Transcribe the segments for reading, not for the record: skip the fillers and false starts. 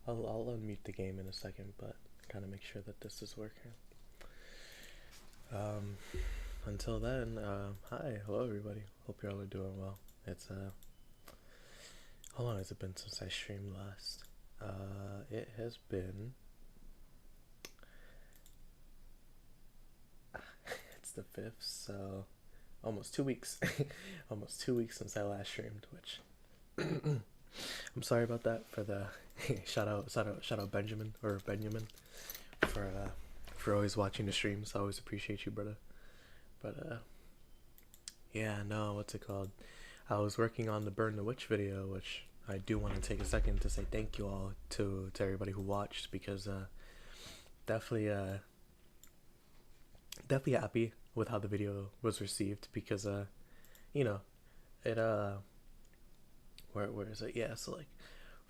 I'll unmute the game in a second, but kind of make sure that this is working. Um, until then, hi, hello everybody. Hope you all are doing well. It's how long has it been since I streamed last? It has been. It's the 5th, so almost 2 weeks. Almost 2 weeks since I last streamed, which I'm sorry about that for the shout out Benjamin for for always watching the streams. I always appreciate you, brother. But yeah, no, what's it called? I was working on the Burn the Witch video, which I do want to take a second to say thank you all to everybody who watched, because definitely definitely happy with how the video was received, because you know it where is it? Yeah, so like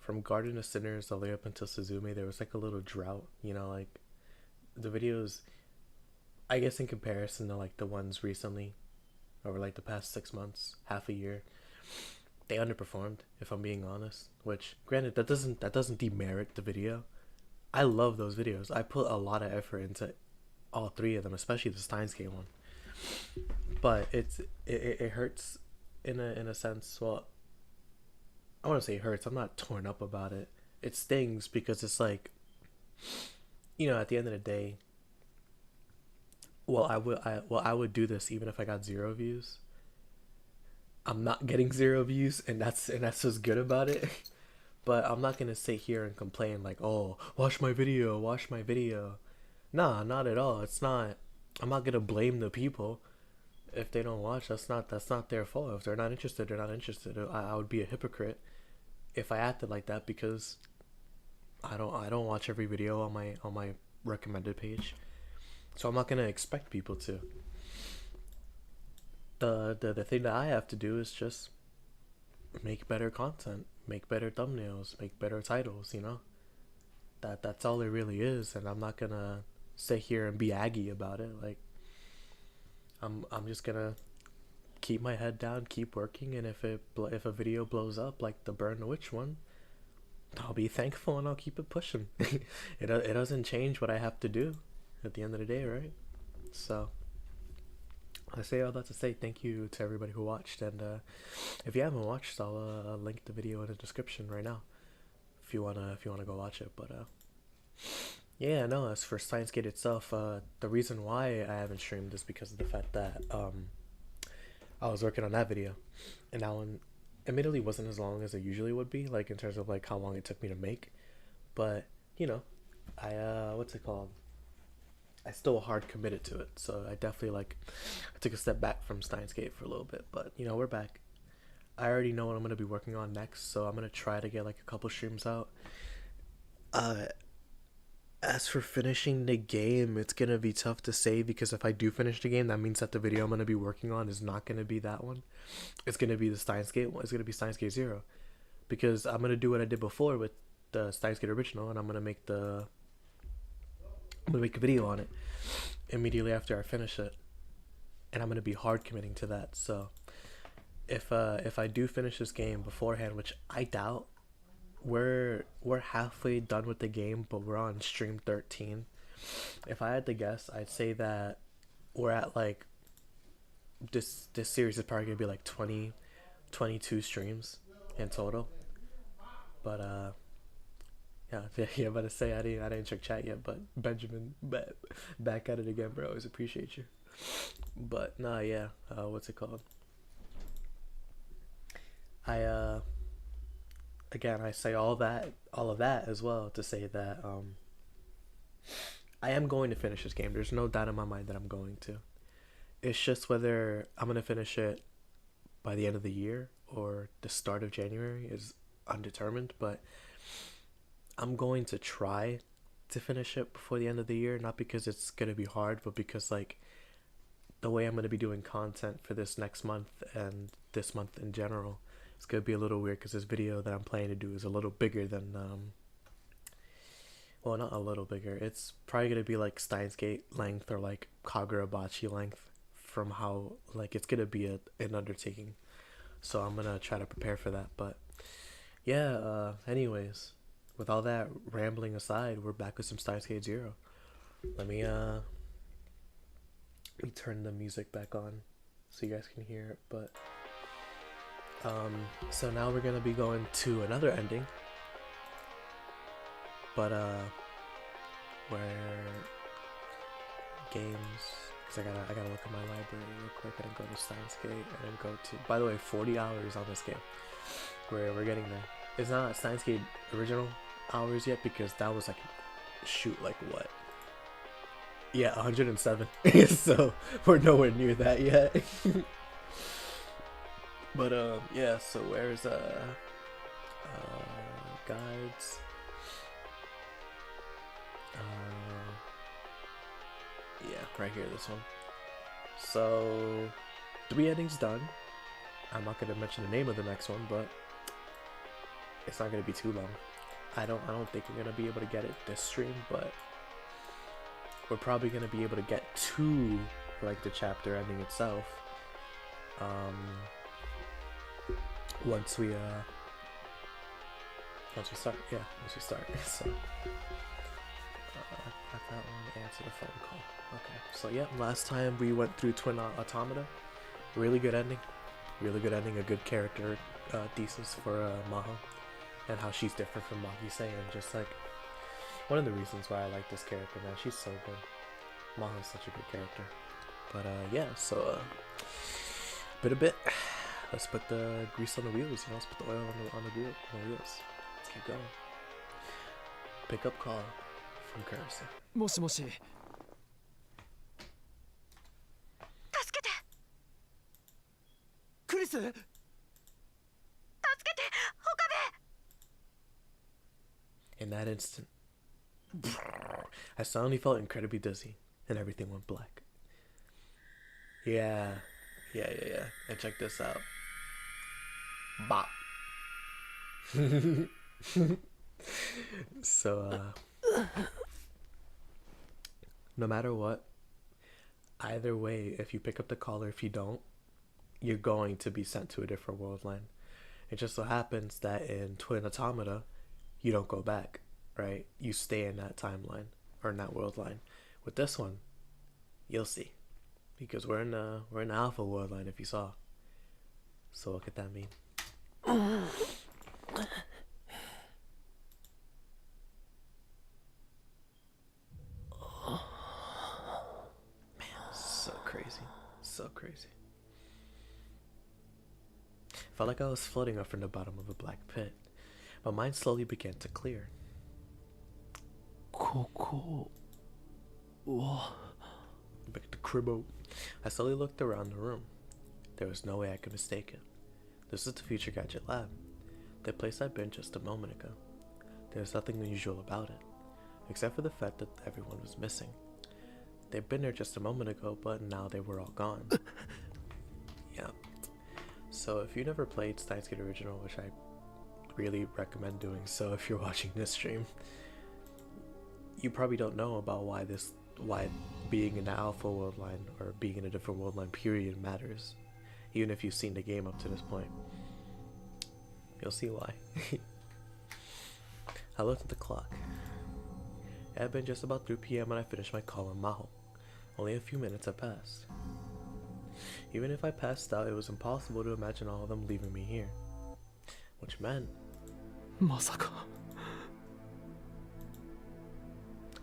from Garden of Sinners all the way up until Suzume, there was like a little drought. Like the videos, I guess in comparison to like the ones recently, over like the past 6 months, half a year, they underperformed, if I'm being honest. Which, granted, that doesn't demerit the video. I love those videos. I put a lot of effort into all three of them, especially the Steins game one. But it hurts in a sense. Well, I want to say it hurts. I'm not torn up about it. It stings because it's like, at the end of the day, I would do this even if I got 0 views. I'm not getting 0 views, and that's what's good about it. But I'm not gonna sit here and complain like, oh, watch my video, watch my video. Nah, not at all. It's not. I'm not gonna blame the people if they don't watch. That's not their fault. If they're not interested, they're not interested. I would be a hypocrite if I acted like that, because I don't watch every video on my recommended page. So I'm not gonna expect people to. The thing that I have to do is just make better content, make better thumbnails, make better titles. That's all it really is, and I'm not gonna sit here and be aggy about it. Like, I'm just gonna keep my head down, keep working, and if a video blows up like the Burn the Witch one, I'll be thankful and I'll keep it pushing. It doesn't change what I have to do at the end of the day, right? So I say all that to say thank you to everybody who watched, and if you haven't watched, I'll link the video in the description right now if you wanna go watch it. But yeah, no. As for Science Gate itself, the reason why I haven't streamed is because of the fact that I was working on that video, and that one admittedly wasn't as long as it usually would be, like in terms of like how long it took me to make. But I what's it called? I still hard committed to it, so I definitely I took a step back from Steins Gate for a little bit, but we're back. I already know what I'm gonna be working on next, so I'm gonna try to get like a couple streams out. Uh, as for finishing the game, it's gonna be tough to say, because if I do finish the game, that means that the video I'm gonna be working on is not gonna be that one. It's gonna be the Steins Gate one. It's gonna be Steins Gate Zero, because I'm gonna do what I did before with the Steins Gate original, and I'm gonna make a video on it immediately after I finish it, and I'm gonna be hard committing to that. So if I do finish this game beforehand, which I doubt, we're halfway done with the game, but we're on stream 13. If I had to guess, I'd say that we're at like this series is probably gonna be like 22 streams in total. But yeah, about to say I didn't check chat yet, but Benjamin, back at it again, bro. Always appreciate you. But nah, yeah. What's it called? I again, I say all of that as well to say that I am going to finish this game. There's no doubt in my mind that I'm going to. It's just whether I'm gonna finish it by the end of the year or the start of January is undetermined, but I'm going to try to finish it before the end of the year, not because it's gonna be hard, but because like the way I'm gonna be doing content for this next month and this month in general, it's gonna be a little weird because this video that I'm planning to do is a little bigger than well, not a little bigger. It's probably gonna be like Steins Gate length or like Kagurabachi length, from how like it's gonna be an undertaking. So I'm gonna try to prepare for that. But Yeah, anyways, with all that rambling aside, we're back with some Steins Gate Zero. Let me let me turn the music back on so you guys can hear it. But so now we're gonna be going to another ending, but where games, because I gotta look at my library real quick. I didn't go to Steins Gate. I didn't go to, by the way, 40 hours on this game. We're getting there. It's not Steins Gate original hours yet, because that was like, shoot, like what? Yeah, 107. So we're nowhere near that yet. But yeah, so where's guides? Yeah, right here, this one. So 3 endings done. I'm not gonna mention the name of the next one, but it's not gonna be too long. I don't think we're gonna be able to get it this stream, but we're probably gonna be able to get to like the chapter ending itself. Once we start, yeah, once we start. So got that one, answer the phone call. Okay, so yeah, last time we went through Twin Automata. Really good ending, a good character thesis for Maho, and how she's different from Magise, and just like one of the reasons why I like this character, man. She's so good. Maho's such a good character. But yeah, so bit. Let's put the grease on the wheels, you know. Let's put the oil on the wheels. Let's keep going. Pick up call from Kurisu. もしもし。助けて。クリス。助けて、Okabe. In that instant, I suddenly felt incredibly dizzy, and everything went black. Yeah. And check this out. Bop. So, no matter what, either way, if you pick up the call or if you don't, you're going to be sent to a different world line. It just so happens that in Twin Automata, you don't go back, right? You stay in that timeline or in that world line. With this one, you'll see, because we're in the alpha world line, if you saw. So what could that mean? Man, so crazy. Felt like I was floating up from the bottom of a black pit. My mind slowly began to clear. Koko wa. Back to Cribbo. I slowly looked around the room. There was no way I could mistake it. This is the Future Gadget Lab, the place I'd been just a moment ago. There was nothing unusual about it, except for the fact that everyone was missing. They'd been there just a moment ago, but now they were all gone. Yeah. So if you never played Steins Gate Original, which I really recommend doing so if you're watching this stream, you probably don't know about why being in the alpha world line or being in a different world line period matters. Even if you've seen the game up to this point, you'll see why. I looked at the clock. It had been just about 3 p.m. when I finished my call on Maho. Only a few minutes had passed. Even if I passed out, it was impossible to imagine all of them leaving me here. Which meant... Masaka.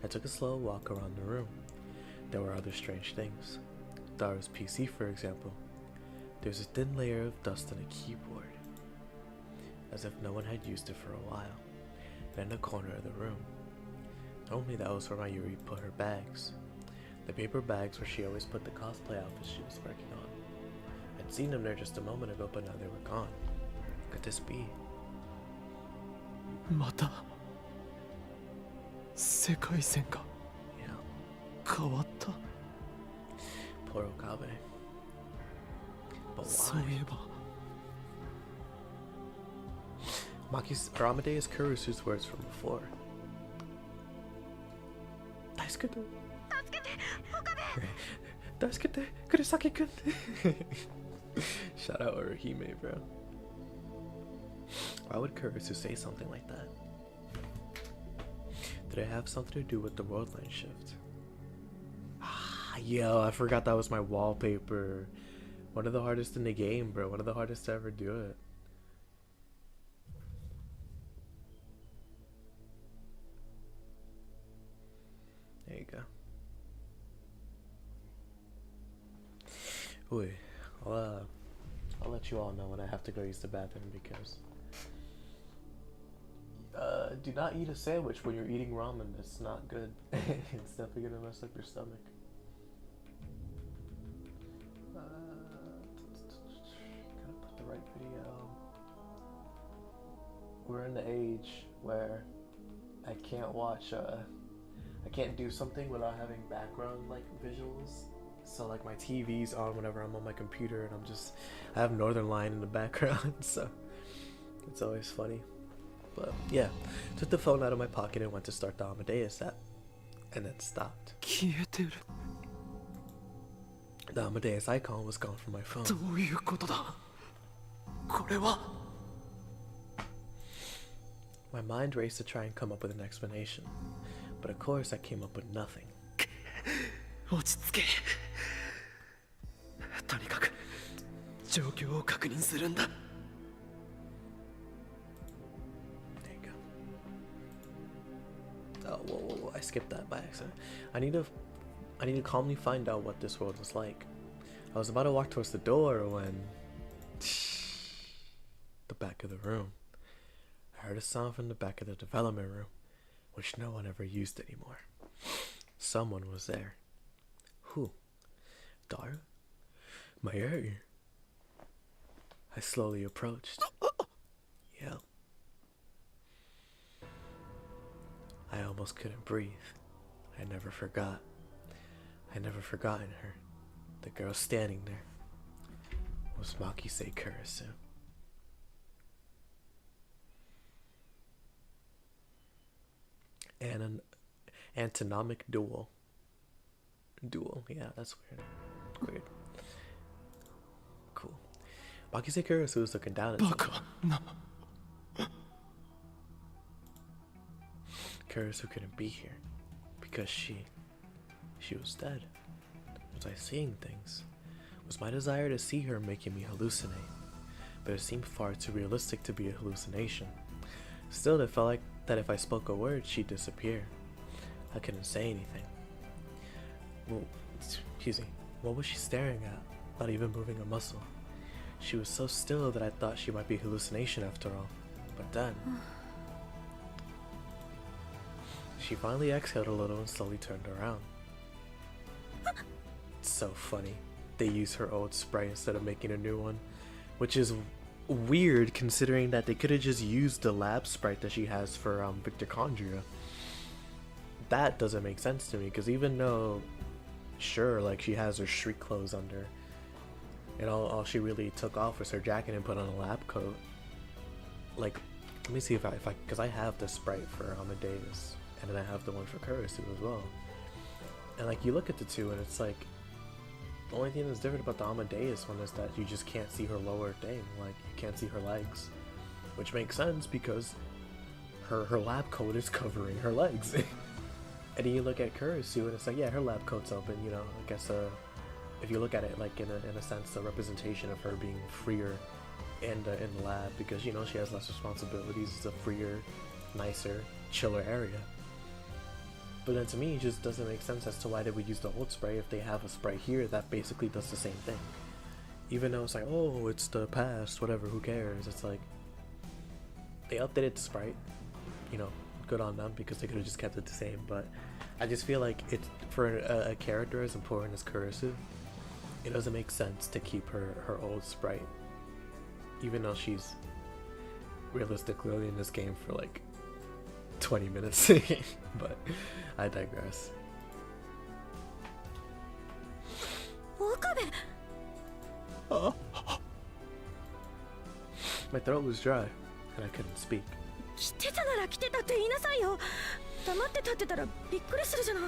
I took a slow walk around the room. There were other strange things. Dara's PC, for example. There was a thin layer of dust on a keyboard, as if no one had used it for a while. And in the corner of the room, normally that was where Mayuri put her bags. The paper bags where she always put the cosplay outfits she was working on. I'd seen them there just a moment ago, but now they were gone. Could this be? Mata. Sekaisen ga. Yeah. Kawatta. Poor Okabe. But So why? Amadeus Kurisu's words from before. Daisuke! Daisuke! Kurosaki-kun! Shout out Orihime, bro. Why would Kurisu say something like that? Did it have something to do with the world line shift? Ah, yo, I forgot that was my wallpaper. One of the hardest in the game, bro. One of the hardest to ever do it. There you go. Wait, I'll let you all know when I have to go use the bathroom because do not eat a sandwich when you're eating ramen. It's not good. It's definitely gonna mess up your stomach. Gotta put the right video. We're in the age where I can't watch I can't do something without having background like visuals. So like my TV's on whenever I'm on my computer and I have Northern Line in the background, so it's always funny. But yeah, took the phone out of my pocket and went to start the Amadeus app, and then stopped. 消えてる。 The Amadeus icon was gone from my phone. どういうことだ。これは。 My mind raced to try and come up with an explanation, but of course I came up with nothing. 落ち着け。とにかく状況を確認するんだ。 There you go. Oh, whoa, I skipped that by accident. I need to calmly find out what this world was like. I was about to walk towards the door when the back of the room. I heard a sound from the back of the development room, which no one ever used anymore. Someone was there. Who? Daru? Mayuri? I slowly approached. Yeah. I almost couldn't breathe. I never forgot. I never forgotten her. The girl standing there was Makise Kurisu. And an antonomic duel. Yeah, that's weird. Cool. Makise Kurisu was looking down at me. バカな。 Kurisu couldn't be here because she was dead. Was I seeing things? Was my desire to see her making me hallucinate? But it seemed far too realistic to be a hallucination. Still, it felt like that if I spoke a word, she'd disappear. I couldn't say anything. Well, excuse me, what was she staring at? Not even moving a muscle. She was so still that I thought she might be hallucination after all. But then she finally exhaled a little and slowly turned around. It's so funny. They use her old sprite instead of making a new one, which is weird considering that they could have just used the lab sprite that she has for Victor Condria. That doesn't make sense to me because even though, sure, like she has her shriek clothes under, and all she really took off was her jacket and put on a lab coat. Like, let me see if I because I have the sprite for Amadeus. And then I have the one for Kurisu as well. And like you look at the two and it's like the only thing that's different about the Amadeus one is that you just can't see her lower thing. Like you can't see her legs. Which makes sense because her lab coat is covering her legs. And then you look at Kurisu and it's like, yeah, her lab coat's open, you know. I guess if you look at it like in a sense, a representation of her being freer in the lab because you know she has less responsibilities, it's a freer, nicer, chiller area. But then to me, it just doesn't make sense as to why they would use the old sprite if they have a sprite here that basically does the same thing. Even though it's like, oh, it's the past, whatever, who cares? It's like, they updated the sprite, you know, good on them because they could have just kept it the same. But I just feel like it's for a character as important as Kurisu, it doesn't make sense to keep her old sprite. Even though she's realistically only in this game for like 20 minutes. But I digress. Okabe! My throat was dry and I couldn't speak. 来てたなら来てたって言いなさいよ。黙って立ってたらびっくりするじゃない。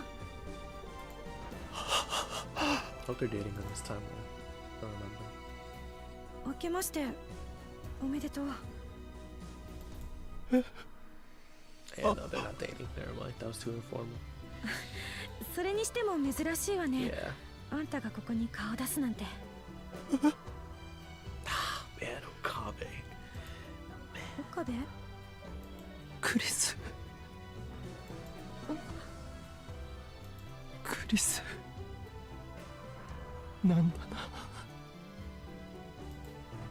Hope they're dating in this timeline. Don't remember. 明けましておめでとう。Yeah, no, they're not dating. Never mind. That was too informal. それにしても珍しいわね。 Yeah. あんたがここに顔出すなんて。 Man, Okabe. 岡部？クリス。クリス。なんだな。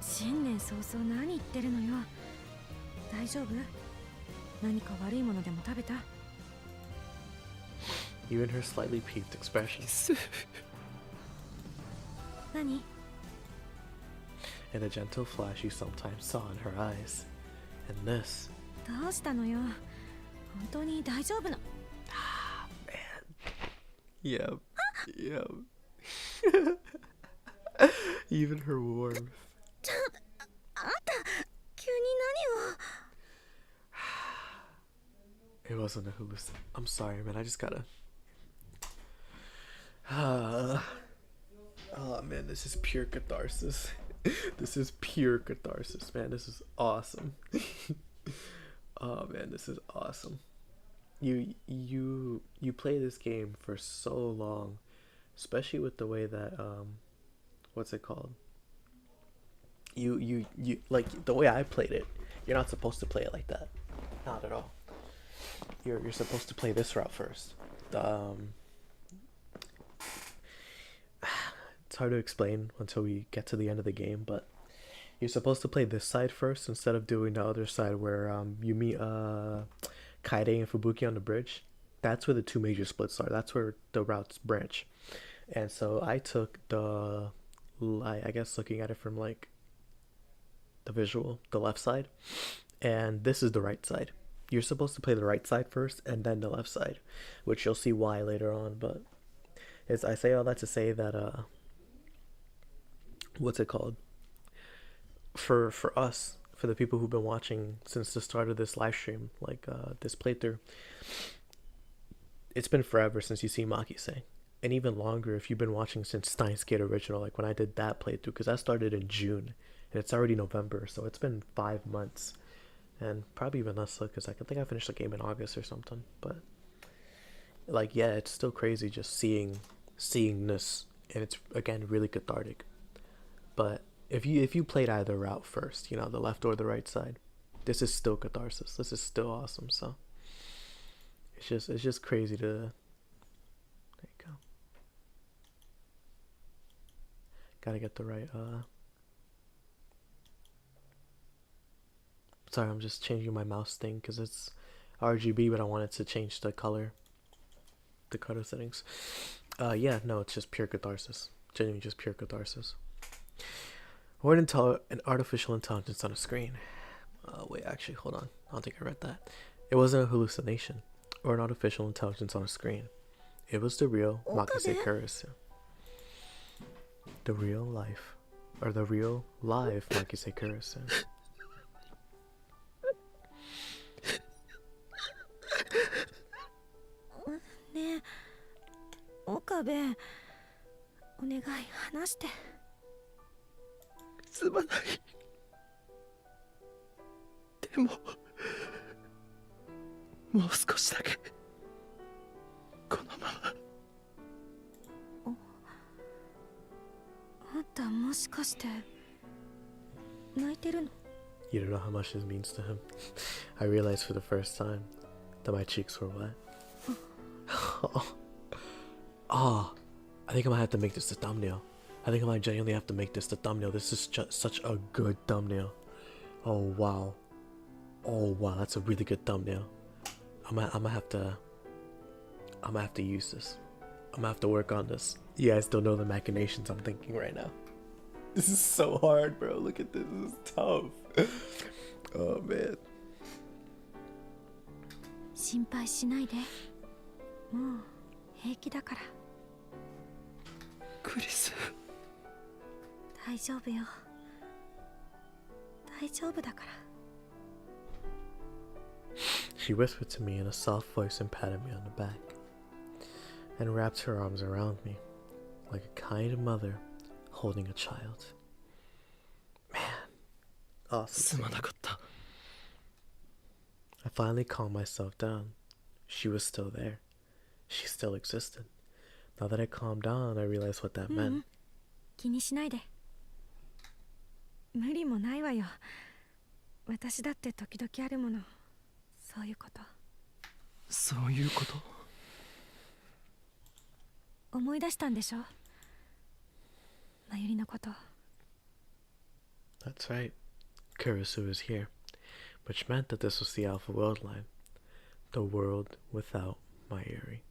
新年早々何言ってるのよ。大丈夫？何か悪いものでも食べた？ Even her slightly peeved expression. 何？ And the gentle flash you sometimes saw in her eyes. And this. どうしたのよ。本当に大丈夫な。 Yep. Yep. Even her warmth. あんた急に何を。 It wasn't a hallucination. I'm sorry, man. I just gotta. Oh man, this is pure catharsis. This is pure catharsis, man. This is awesome. Oh man, this is awesome. You play this game for so long, especially with the way that what's it called? You like the way I played it. You're not supposed to play it like that. Not at all. You're supposed to play this route first. It's hard to explain until we get to the end of the game, but you're supposed to play this side first instead of doing the other side where you meet Kaide and Fubuki on the bridge. That's where the two major splits are. That's where the routes branch. And so I took the, I guess looking at it from like the visual, the left side, and this is the right side. You're supposed to play the right side first and then the left side, which you'll see why later on. But I say all that to say that what's it called? For us, for the people who've been watching since the start of this live stream, like this playthrough, it's been forever since you see Maki-se, and even longer if you've been watching since Steins original, like when I did that playthrough, because I started in June and it's already November, so it's been 5 months, and probably even less so because I think I finished the game in August or something. But like, yeah, it's still crazy just seeing this, and it's again really cathartic. But if you played either route first, you know, the left or the right side, this is still catharsis. This is still awesome. So it's just crazy to. There you go. Gotta get the right. Sorry, I'm just changing my mouse thing because it's RGB, but I wanted to change the color settings. Yeah, no, it's just pure catharsis. Genuinely just pure catharsis. Or an artificial intelligence on a screen. Wait, actually, hold on. I don't think I read that. It wasn't a hallucination or an artificial intelligence on a screen. It was the real Maki-se Kurisu. The real life. Or the real live Maki-se Kurisu. Ne, Okabe, お願い話して。すまない。でももう少しだけこのまま。あんたもしかして泣いてるの？ You don't know how much this means to him. I realized for the first time that my cheeks were wet. Oh, I think I might have to make this the thumbnail. I think I might genuinely have to make this the thumbnail. This is just such a good thumbnail. Oh wow. Oh wow, that's a really good thumbnail. I'm gonna have to use this. I'm gonna have to work on this. You guys don't know the machinations I'm thinking right now. This is so hard, bro. Look at this. This is tough. Oh man. 心配しないで。もう平気だから。クリス。大丈夫よ。大丈夫だから。 She whispered to me in a soft voice and patted me on the back, and wrapped her arms around me, like a kind mother holding a child. Man, awesome. すまなかった。finally calmed myself down. She was still there. She still existed. Now that I calmed down, I realized what that meant. 気にしないで。無理もないわよ。私だって時々あるもの。そういうこと。そういうこと？思い出したんでしょ？まゆりのこと。That's right. Kurisu is here, which meant that this was the Alpha World line. The world without Mayuri.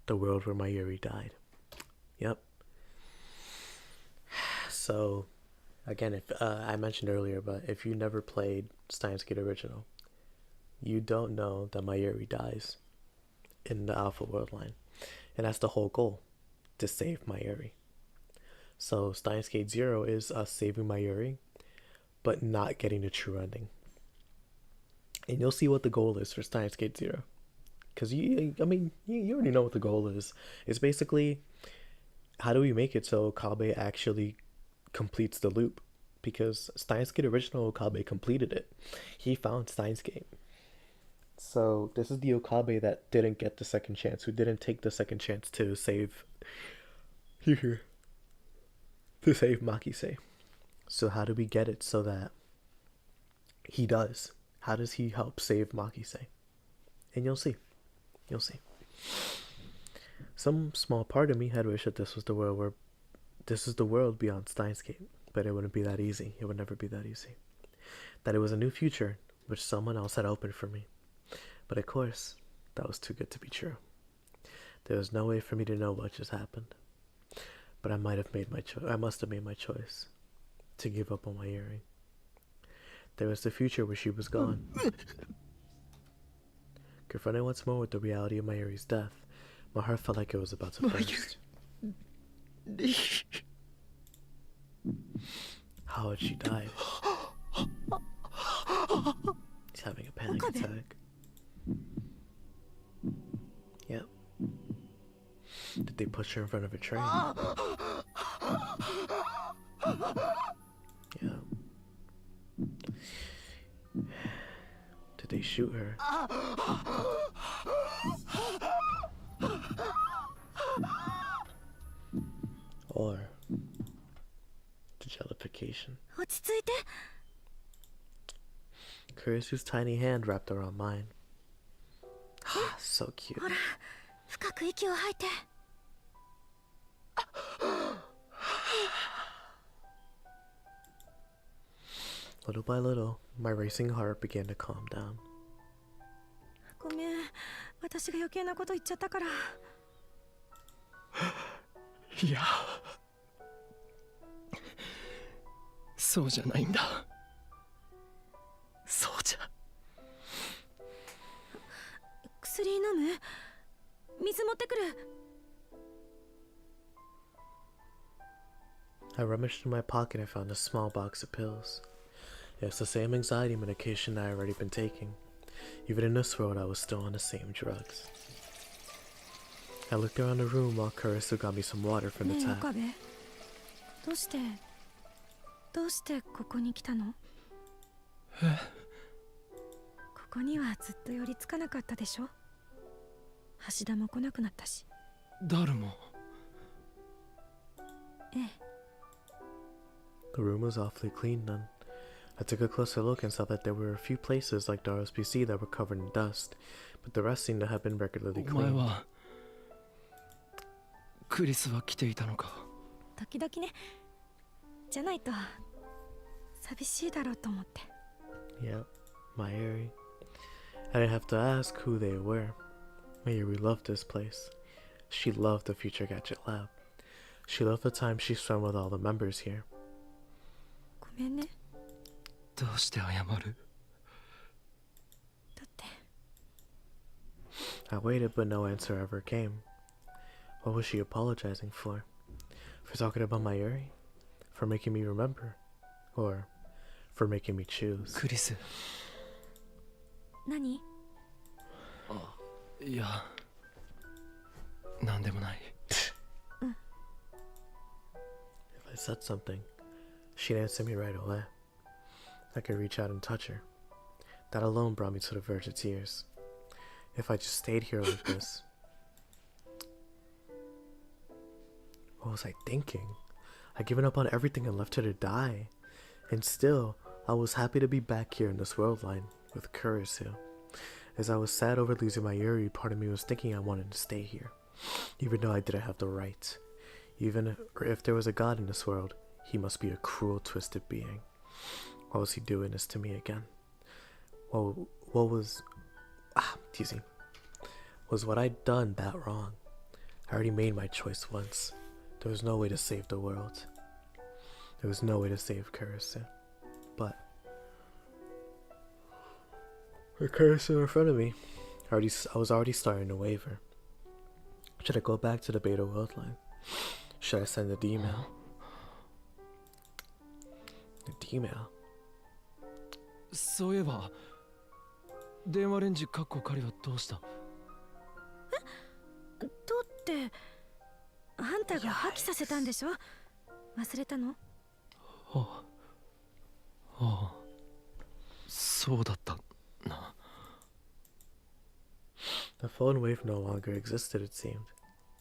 The world where Mayuri died. Yep. So, again, if I mentioned earlier, but if you never played Steins Original, you don't know that Mayuri dies in the Alpha World line. And that's the whole goal, to save Mayuri. So Steins Gate 0 is us saving Mayuri, but not getting the true ending. And you'll see what the goal is for Steins Gate 0. Because, you already know what the goal is. It's basically, how do we make it so Okabe actually completes the loop? Because Steins Gate Original Okabe completed it. He found Steins Gate. So this is the Okabe that didn't get the second chance, who didn't take the second chance to save Makise. So how do we get it so that he does? How does he help save Makise? And you'll see. You'll see. Some small part of me had wished that this was the world beyond Steins Gate, but it wouldn't be that easy. It would never be that easy. That it was a new future which someone else had opened for me. But of course, that was too good to be true. There was no way for me to know what just happened. But I must have made my choice to give up on Mayuri. There was the future where she was gone. Confronted once more with the reality of Mayuri's death, my heart felt like it was about to burst. How had she died? He's having a panic Okabe. attack. Yep. Did they push her in front of a train? Yeah. Did they shoot her? Or the jellification? 落ち着いて。 Kurisu's tiny hand wrapped around mine. So cute. ほら、深く息を吐いて。Little by little, my racing heart began to calm down. ごめん、私が余計なこと言っちゃったから。いや、そうじゃないんだ。そうじゃ。薬飲む？水持ってくる。 I rummaged in my pocket and found a small box of pills. It's the same anxiety medication I had already been taking. Even in this world, I was still on the same drugs. I looked around the room while Kurisu got me some water from the ねえ、 tap. 岡部。どうしてここに来たの？ここにはずっと寄りつかなかったでしょ？橋田も来なくなったし。誰も。ええ。 The room was awfully clean then. I took a closer look and saw that there were a few places like Daro's PC that were covered in dust, but the rest seemed to have been regularly お前 cleaned. はクリスは来ていたのか。時々ね。じゃないと寂しいだろうと思って。 Yep, Mayuri. I didn't have to ask who they were. Mayuri loved this place. She loved the Future Gadget Lab. She loved the time she spent with all the members here. ごめんね。どうして謝る？だって I waited, but no answer ever came. What was she apologizing for? For talking about Mayuri? For making me remember? Or for making me choose? クリス。何？いや、なんでもない。If I said something, she'd answer me right away. I could reach out and touch her. That alone brought me to the verge of tears. If I just stayed here like this, what was I thinking? I'd given up on everything and left her to die. And still, I was happy to be back here in this world line with Kurisu. As I was sad over losing my Yuri, part of me was thinking I wanted to stay here, even though I didn't have the right. Even if there was a god in this world, he must be a cruel, twisted being. Why was he doing this to me again? What was... teasing. Was what I'd done that wrong? I already made my choice once. There was no way to save the world. There was no way to save Kurisu. But with Kurisu in front of me, I was already starting to waver. Should I go back to the beta world line? Should I send an email? An email? そういえば電話レンジカッコ仮はどうした？どうってあんたが破棄させたんでしょ？忘れたの？ああ、そうだったな。The phone wave no longer existed, it seemed.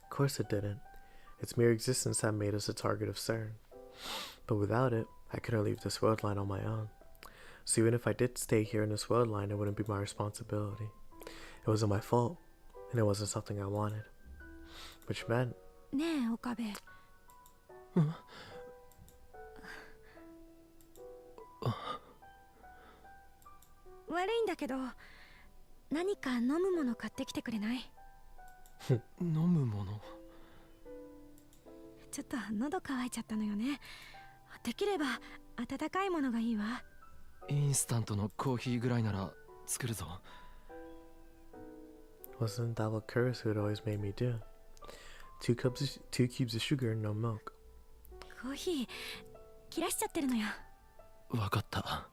Of course it didn't. Its mere existence had made us a target of CERN. But without it, I couldn't leave this world line on my own. So even if I did stay here in this world line, it wouldn't be my responsibility. It wasn't my fault, and it wasn't something I wanted. Which meant... ねえ、岡部。悪いんだけど、何か飲むもの買ってきてくれない？飲むもの？ちょっと喉乾いちゃったのよね。できれば温かいものがいいわ。インスタントのコーヒーぐらいなら作るぞ。Wasn't that what Kurisu had always made me do? Two cubes of sugar and no milk. コーヒー切らしちゃってるのよ。わかった。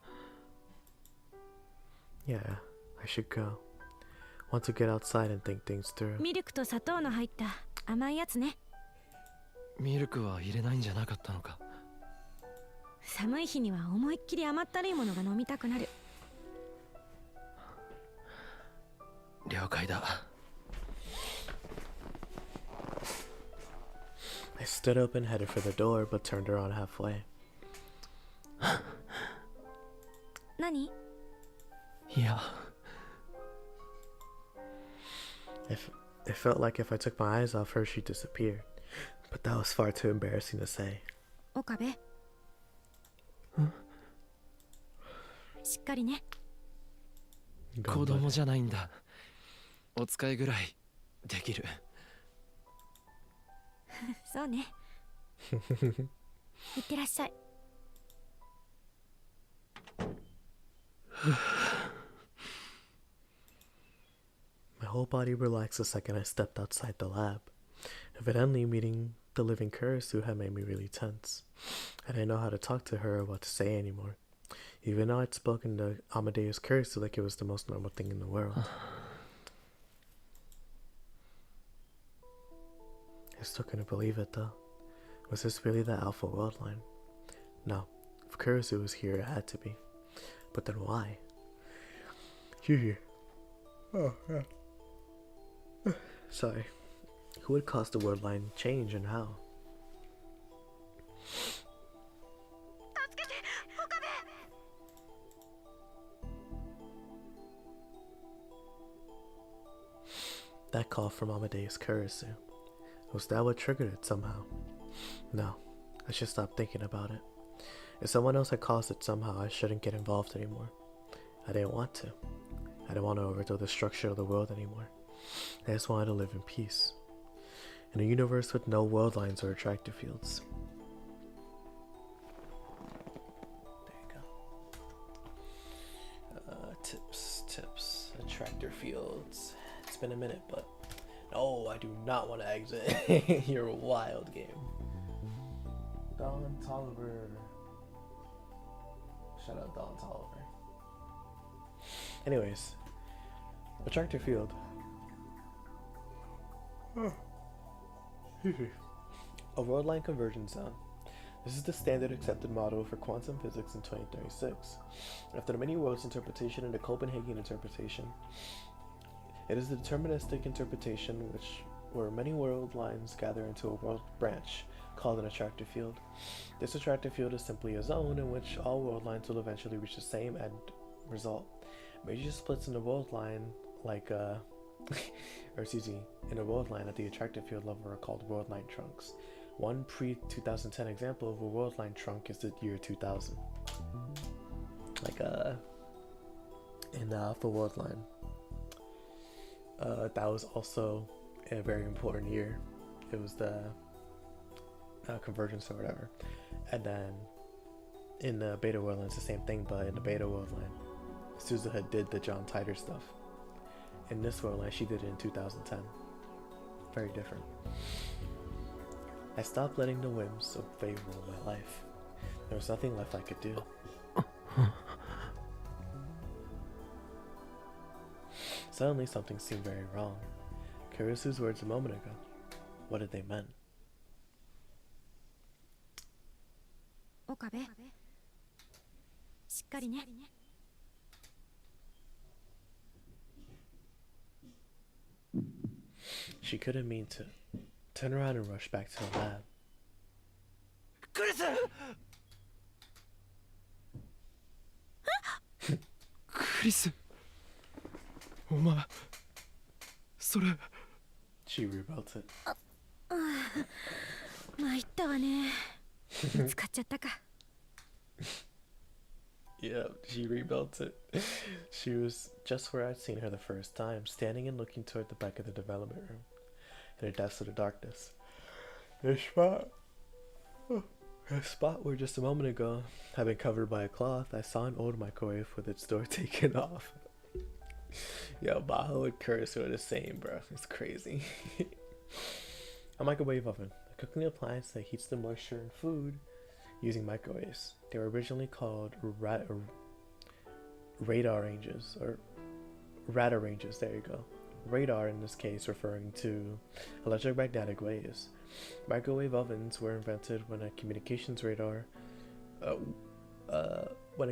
Yeah, I should go. Want to get outside and think things through. ミルクと砂糖の入った甘いやつね。ミルクは入れないんじゃなかったのか。寒い日には思いっきり甘ったるいものが飲みたくなる。了解だ。I stood up and headed for the door, but turned around halfway. 何？いや。It felt like if I took my eyes off her, she'd disappear. But that was far too embarrassing to say. 岡部。しっかりね。子供じゃないんだ。お使いぐらいできる。そうね。いってらっしゃい。My whole body relaxed the second I stepped outside the lab. Evidently, meeting the living Kurisu had made me really tense. I didn't know how to talk to her or what to say anymore, even though I'd spoken to Amadeus Kurisu like it was the most normal thing in the world. I still couldn't believe it though. Was this really the Alpha World line? No, if Kurisu was here, it had to be. But then why? Oh, yeah. Sorry. Who would cause the world line change and how? That call from Amadeus Kurisu. Was that what triggered it somehow? No, I should stop thinking about it. If someone else had caused it somehow, I shouldn't get involved anymore. I didn't want to. I didn't want to overthrow the structure of the world anymore. I just wanted to live in peace. In a universe with no world lines or attractor fields. There you go. Tips. Attractor fields. It's been a minute, but no, I do not want to exit your wild game. Don Tolliver. Shout out Don Tolliver. Anyways, attractor field. A world line conversion zone. This is the standard accepted model for quantum physics in 2036. After the many worlds interpretation and the Copenhagen interpretation, it is the deterministic interpretation where many world lines gather into a world branch called an attractive field. This attractive field is simply a zone in which all world lines will eventually reach the same end result. Major splits in the world line, in a world line at the attractive field level are called world line trunks. One pre-2010 example of a world line trunk is the year 2000. In the alpha world line. That was also a very important year. It was the convergence or whatever. And then in the beta world line, it's the same thing, but in the beta world line, Suzuha did the John Titor stuff. In this world line, she did it in 2010. Very different. I stopped letting the whims of fate rule my life. There was nothing left I could do. Suddenly something seemed very wrong. Kurisu's words a moment ago. What did they mean? Okabe, しっかりね。She couldn't mean to turn around and rush back to the lab. Kurisu! Kurisu, お前、それ。She rebelted. 参ったわね。見つかっちゃったか。Yeah, she rebelted. She was just where I'd seen her the first time, standing and looking toward the back of the development room, in the depths of the darkness. The spot where just a moment ago had been covered by a cloth, I saw an old microwave with its door taken off. Yo, Baho and Kurisu are the same, bro. It's crazy. A microwave oven, a cooking appliance that heats the moisture in food using microwaves. They were originally called radar ranges, or radar ranges, there you go. Radar in this case referring to electromagnetic waves. Microwave ovens were invented when a communications radar, when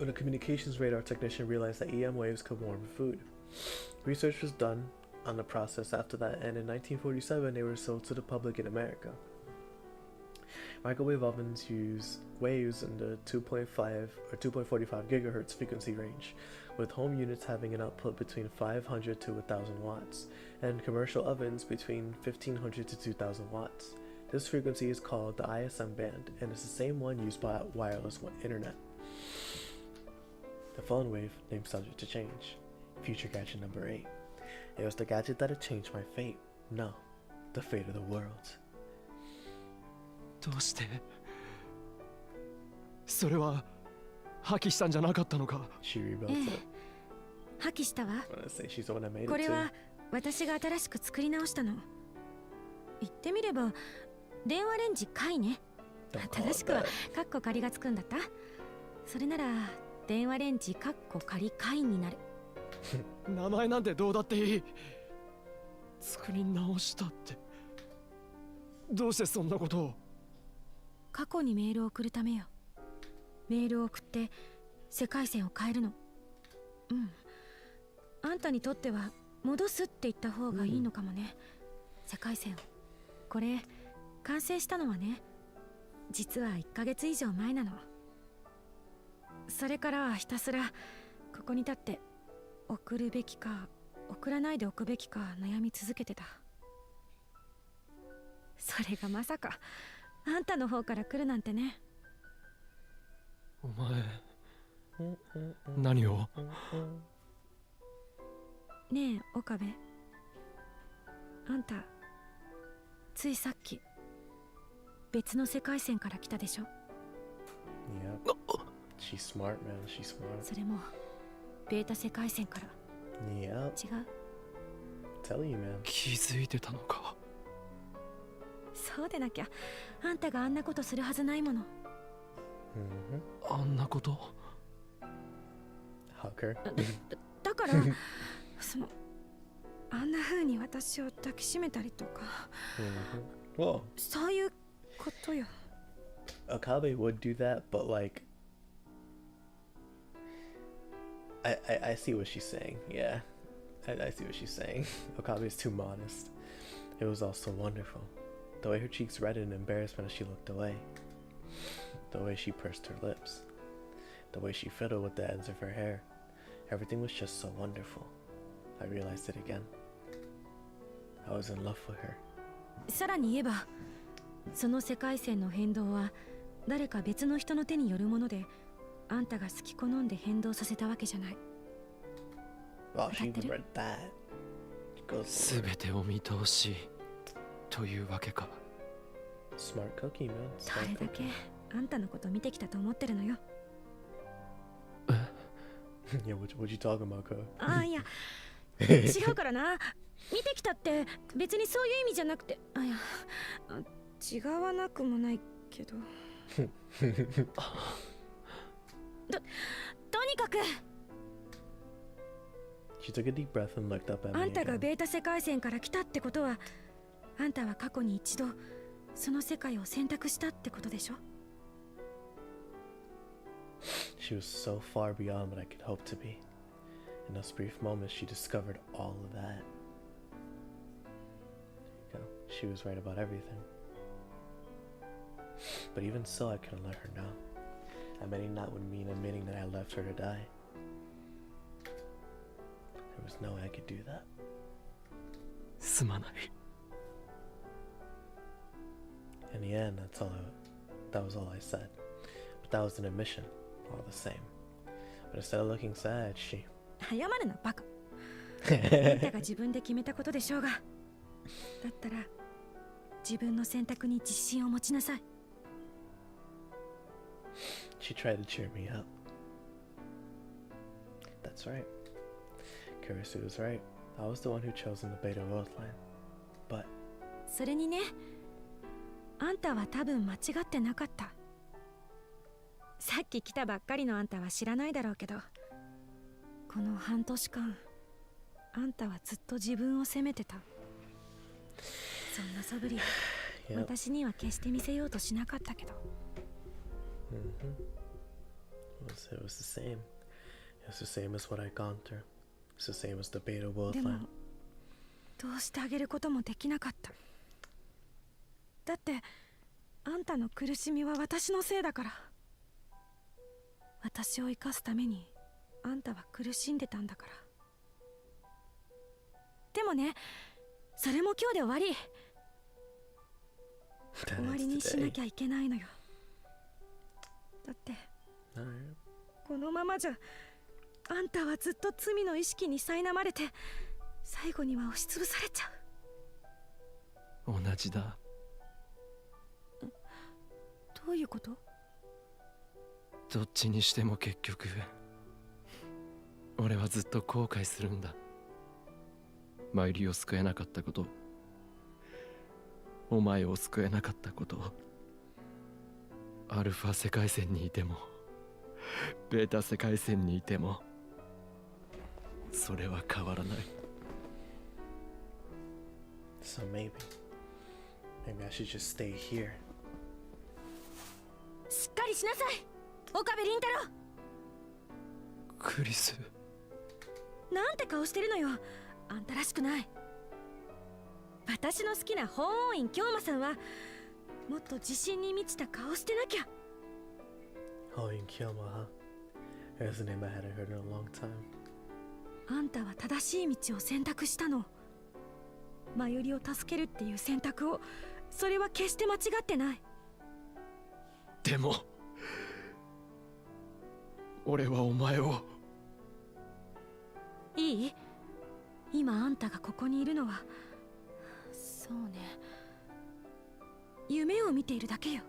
a communications radar technician realized that EM waves could warm food. Research was done on the process after that, and in 1947 they were sold to the public in America. Microwave ovens use waves in the 2.5 or 2.45 gigahertz frequency range, with home units having an output between 500 to 1000 watts, and commercial ovens between 1500 to 2000 watts. This frequency is called the ISM band, and is the same one used by wireless internet. The phone wave, named subject to change. Future gadget number 8. It was the gadget that had changed my fate. No, the fate of the world. どうして？それは破棄したんじゃなかったのか？ She rebuilt it. 破棄したわ。 I wanna say she's the one that made it これ too. は私が新しく作り直したの。言ってみれば電話レンジ買いね。 Don't call 正 it しくは that. カッコ仮がつくんだった。それなら電話レンジカッコ仮会員になる。名前なんてどうだっていい。作り直したって。どうしてそんなことを？過去にメールを送るためよ。メールを送って世界線を変えるの。うん。あんたにとっては戻すって言った方がいいのかもね。世界線を。これ完成したのはね、実は1ヶ月以上前なの。それからはひたすらここに立って送るべきか送らないでおくべきか悩み続けてた。それがまさかあんたの方から来るなんてね。お前何を？ねえ岡部、あんたついさっき別の世界線から来たでしょ。 Yep. She's smart, man. She's smart. それもベータ世界線から。 Yep. 違う。 Tell you, man. 気づいてたのか？そうでなきゃあんたがあんなことするはずないもの。 Mm-hmm. あんなこと？ Hug her. だからそのあんな風に私を抱きしめたりとか、Well, そういうことよ。 Okabe would do that, but like, I see what she's saying. Yeah, I see what she's saying. Okabe is too modest. It was all so wonderful. The way her cheeks reddened in embarrassment as she looked away. The way she pursed her lips. The way she fiddled with the ends of her hair. Everything was just so wonderful. I realized it again. I was in love with her. さらに言えば、その世界線の変動は誰か別の人の手によるもので、あんたが好き好んで変動させたわけじゃない。 Wow, she read that. She goes す for べ it. てお見通しというわけか。 Smart cookie, man. 誰 Smart だけ cookie. あんたのこと見てきたと思ってるのよ。Yeah, what you talking about, Ko? ああ、いや違うからな。見てきたって別にそういう意味じゃなくて、あ、いや違わなくもないけどとにかく She took a deep breath and looked up at あ me んたが again. ベータ世界線から来たってことは、あんたは過去に一度その世界を選択したってことでしょ。 She was so far beyond what I could hope to be. In those brief moments, she discovered all of that. There you go. She was right about everything. But even so, I couldn't let her know. Admitting that would mean admitting that I left her to die. There was no way I could do that. すまない。 In the end, that was all I said. But that was an admission, all the same. But instead of looking sad, she... 謝るなバカ。あんたが自分で決めたことでしょうが。だったら自分の選択に自信を持ちなさい。 She tried to cheer me up. That's right. Kurisu was right. I was the one who chose the beta world line. But それにね、あんたは多分間違ってなかった。さっき来たばっかりのあんたは知らないだろうけど、この半年間あんたはずっと自分を責めてた。そんな素振り yep. 私には決して見せようとしなかったけど。 It was the same. It was the same as what I'd gone through. It's the same as the beta world でも line. どうしてあげることもできなかった。だってあんたの苦しみは私のせいだから。私を生かすためにあんたは苦しんでたんだから。でもね、それも今日で終わり。 That 終わり ends にしな today. きゃいけないのよ。だって Alright. このままじゃあんたはずっと罪の意識に苛まれて、最後には押しつぶされちゃう。同じだ。どういうこと？どっちにしても結局俺はずっと後悔するんだ。マイリを救えなかったこと、お前を救えなかったこと、アルファ世界線にいてもベータ世界線にいてもそれは変わらない。 So maybe I should just stay here. しっかりしなさい、岡部倫太郎。クリス、なんて顔してるのよ。あんたらしくない。私の好きな法王院京馬さんはもっと自信に満ちた顔してなきゃ。 Oh, in Kyoma, huh? There's a name I hadn't heard in a long time. あんたは正しい道を選択したの。マユリを助けるっていう選択を。それは決して間違ってない。でも俺はお前を。いい？今あんたがここにいるのは、そうね、夢を見ているだけよ。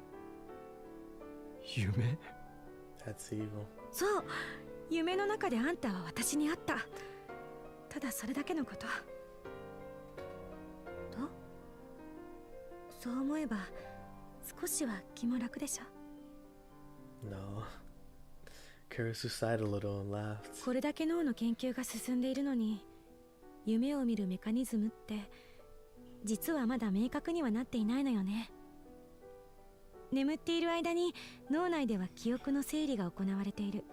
夢？ That's evil. そう、夢の中であんたは私に会った。ただそれだけのこと。どう？そう思えば少しは気も楽でしょ。 No. Kurisu sighed a little and laughed. これだけ脳の研究が進んでいるのに、夢を見るメカニズムって実はまだ明確にはなっていないのよね。眠っている間に脳内では記憶の整理が行われている。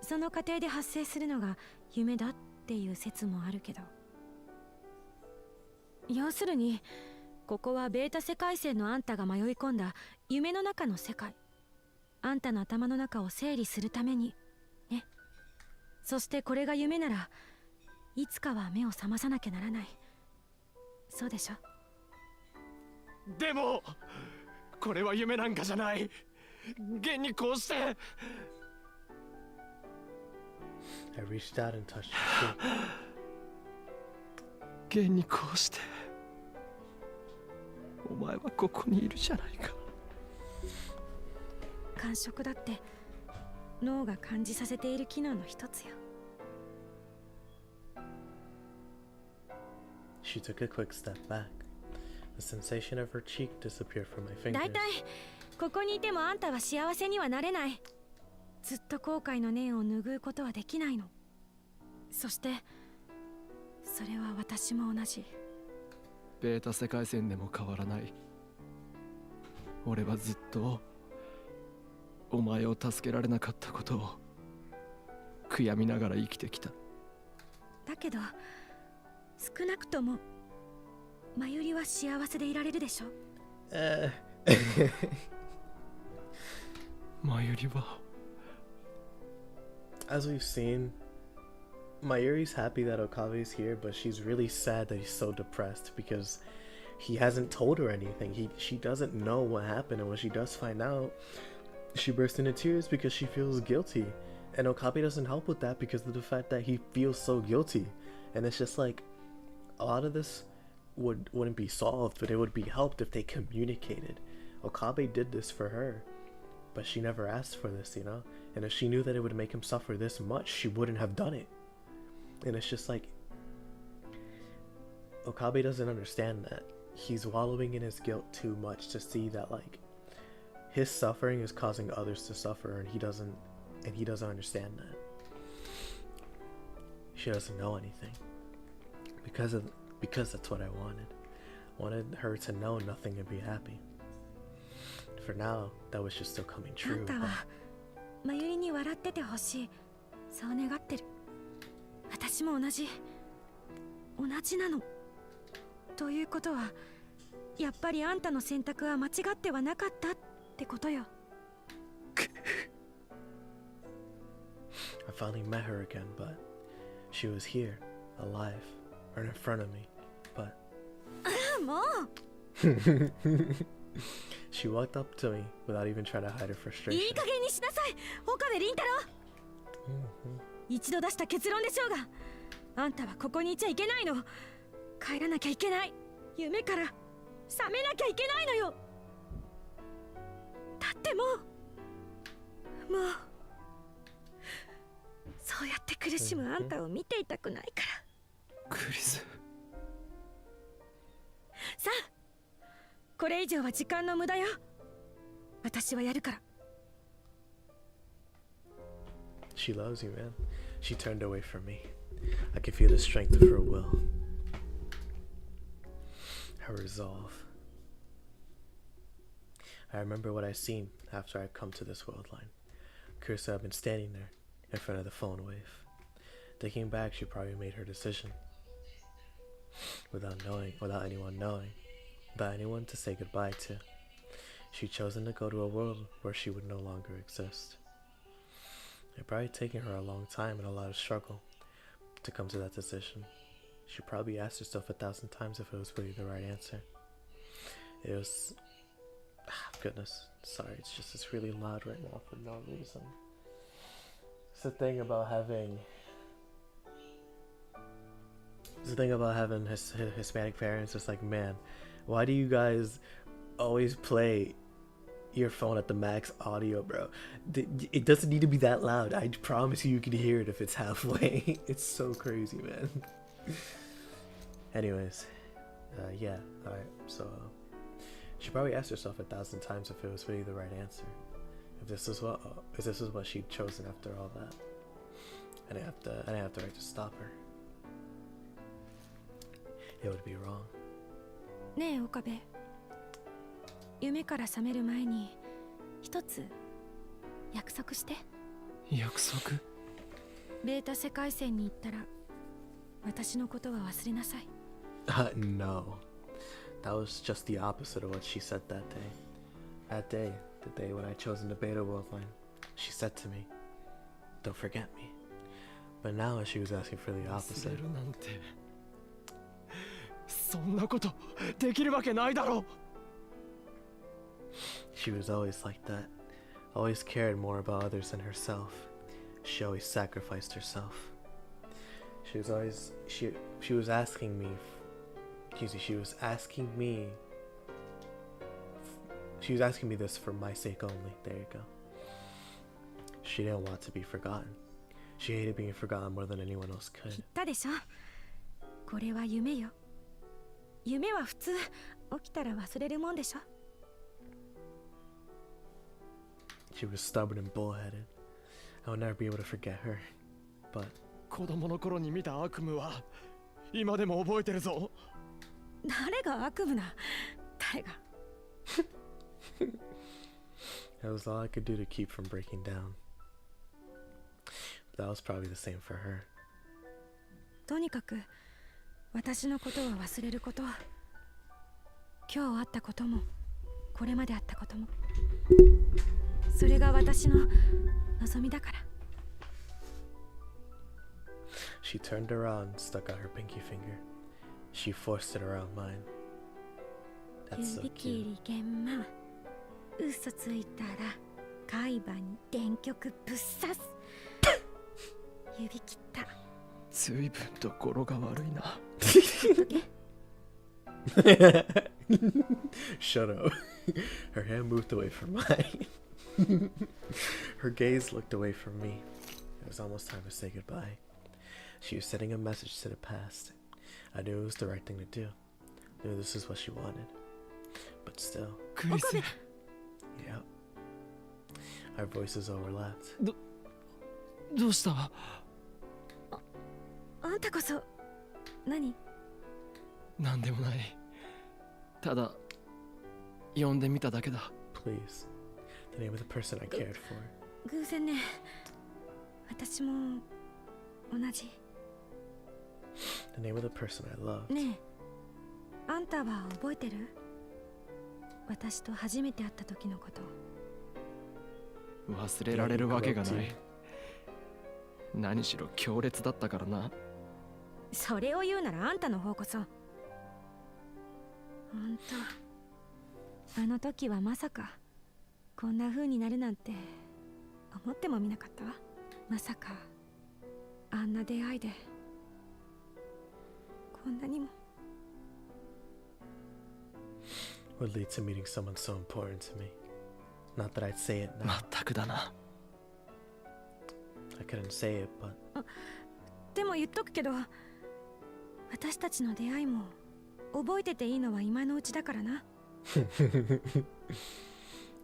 その過程で発生するのが夢だっていう説もあるけど、要するにここはベータ世界線のあんたが迷い込んだ夢の中の世界。あんたの頭の中を整理するためにね。そしてこれが夢ならいつかは目を覚まさなきゃならない。そうでしょ。でもこれは夢なんかじゃない。現にこうして。 I reached out and touched her cheek. 現にこうしてお前はここにいるじゃないか。感触だって脳が感じさせている機能の一つよ。She took a quick step back. The sensation of her cheek disappeared from my だ fingers. いたいここにいてもあんたは幸せにはなれない。ずっと後悔の念を拭うことはできないの。そしてそれは私も同じ。ベータ世界線でも変わらない。俺はずっとお前を助けられなかったことを悔やみながら生きてきた。だけど少なくともマユリは幸せでいられるでしょ。マユリは As we've seen, Mayuri's happy that Okabe's here, but she's really sad that he's so depressed because he hasn't told her anything. She doesn't know what happened, and when she does find out, she bursts into tears because she feels guilty. And Okabe doesn't help with that because of the fact that he feels so guilty. And it's just like, a lot of this wouldn't be solved, but it would be helped if they communicated. Okabe did this for her, but she never asked for this, you know? And if she knew that it would make him suffer this much, she wouldn't have done it. And it's just like, Okabe doesn't understand that. He's wallowing in his guilt too much to see that, like, his suffering is causing others to suffer, and he doesn't understand that. She doesn't know anything. Because that's what I wanted. Wanted her to know nothing and be happy. For now, that was just still coming あ true. んたはマユリに笑っててほしい。そう願ってる。私も同じなの。ということはやっぱりあんたの選択は間違ってはなかったってことよ。I finally met her again, but she was here, alive, right in front of me. But もう she walked up to me without even trying to hide her い frustration. い加減にしなさい、岡部倫太郎。一度出した結論でしょうが、あんたはここにいちゃいけないの。帰らなきゃいけない。夢から覚めなきゃいけないのよ。だってもうそうやって苦しむあんたを見ていたくないから。クリス。さあ、これ以上は時間の無駄よ。私はやるから。She loves you, man. She turned away from me. I could feel the strength of her will. Her resolve. I remember what I seen after I'd come to this world line. Kurisu had been standing there in front of the phone wave. Thinking back, she probably made her decision. Without anyone knowing, without anyone to say goodbye to. She'd chosen to go to a world where she would no longer exist. It probably taken her a long time and a lot of struggle to come to that decision. She probably asked herself 1,000 times if it was really the right answer. It was... goodness, sorry, it's really loud right now for no reason. It's the thing about having Hispanic parents. It's like, man, why do you guys always play your phone at the max audio, bro? It doesn't need to be that loud. I promise you can hear it if it's halfway. It's so crazy, man. Anyways, yeah, alright, so she probably asked herself 1,000 times if it was really the right answer. If this is what she'd chosen after all that. I didn't have the right to stop her. it would be wrong. ねえ岡部、夢から覚める前に一つ約束して。約束？ベータ世界線に行ったら私のことは忘れなさい。No. That was just the opposite of what she said that day. That day, the day when I chose the beta world line, she said to me, "Don't forget me." But now she was asking for the 忘 opposite. れるなんて、そんなことできるわけないだろう。 She was always like that. Always cared more about others than herself. She always sacrificed herself. She was always she was asking me she was asking me this for my sake only. There you go. She didn't want to be forgotten. She hated being forgotten more than anyone else 言 could. ったでしょ。これは夢よ。夢は普通起きたら忘れるもんでしょ。She was stubborn and bullheaded. I would never be able to forget her. But 子供の頃に見た悪夢は今でも覚えてるぞ。誰が悪夢な。誰が。that was all I could do to keep from breaking down. That was probably the same for her. とにかく私のことは忘れること。今日あったこともこれまであったことも、それが私の望みだから。She turned around and stuck out her pinky finger. She forced it around mine. That's so 指切 cute. り玄馬、嘘ついたら海馬に電極ぶっ刺す。指切った。随分と語呂が悪いな。Shut up. Her hand moved away from mine. Her gaze looked away from me. It was almost time to say goodbye. She was sending a message to the past. I knew it was the right thing to do. I knew this is what she wanted. But still, クリス、 yep. Our voices overlapped. どうした？あんたこそ何？なんでもない。ただ呼んでみただけだ。 Please. The name of the person I cared for. 偶然ね。私も同じ。The name of the person I loved. ねえ、あんたは覚えてる？私と初めて会った時のこと。忘れられるわけがない。何しろ強烈だったからな。それを言うならあんたの方こそ。ほんと、あの時はまさかこんな風になるなんて思ってもみなかったわ。まさかあんな出会いでこんなにも。 Would lead to meeting someone so important to me. Not that I'd say it now. まったくだな。I couldn't say it, but でも言っとくけど、私たちの出会いも覚えてていいのは今のうちだからな。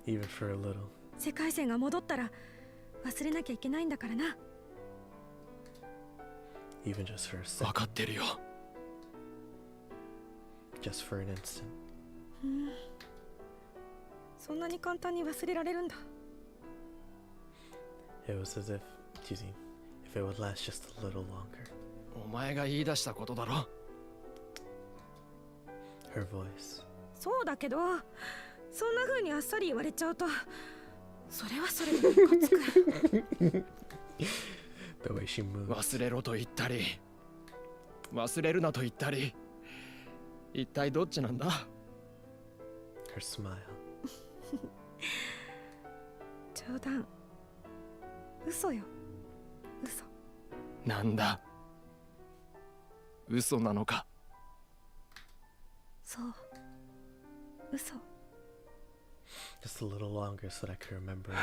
even for a little. 世界線が戻ったら忘れなきゃいけないんだからな。Even just for a 分 second. かってるよ。Just for an instant. そんなに簡単に忘れられるんだ。It was as if, if it would last just a little longer. お前が言い出したことだろ。 Her voice. そうだけど、そんな風にあっさり言われちゃうと、それはそれでムカつく。The way she moved. 忘れろと言ったり、忘れるなと言ったり、一体どっちなんだ？ Her smile. 冗談。嘘よ。嘘。なんだ？嘘なのか？そう。嘘。 Just a little longer so that I could remember it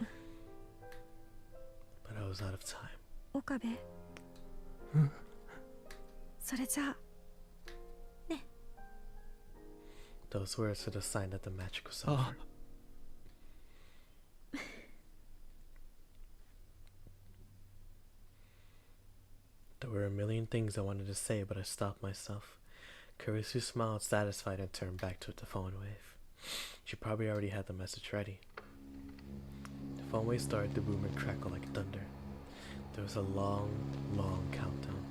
all. But I was out of time. 岡部。それじゃあ。 Those words were the sign that the magic was あ over. The were a million things I wanted to say, but I stopped myself. Kurisu smiled satisfied and turned back to the phone wave. She probably already had the message ready. The phone wave started to boom and crackle like thunder. There was a long, long countdown.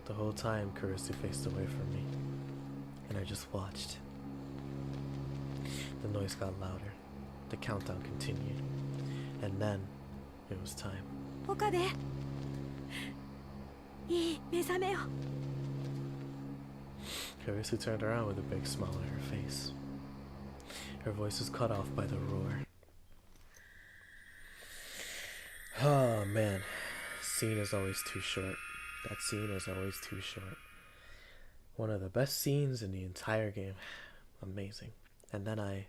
The whole time Kurisu faced away from me, and I just watched. The noise got louder. The countdown continued. And then, it was time. Okabe! いい目覚めよ Kurisu turned around with a big smile on her face. Her voice was cut off by the roar. Oh man, scene is always too short. That scene is always too short. One of the best scenes in the entire game. Amazing. And then I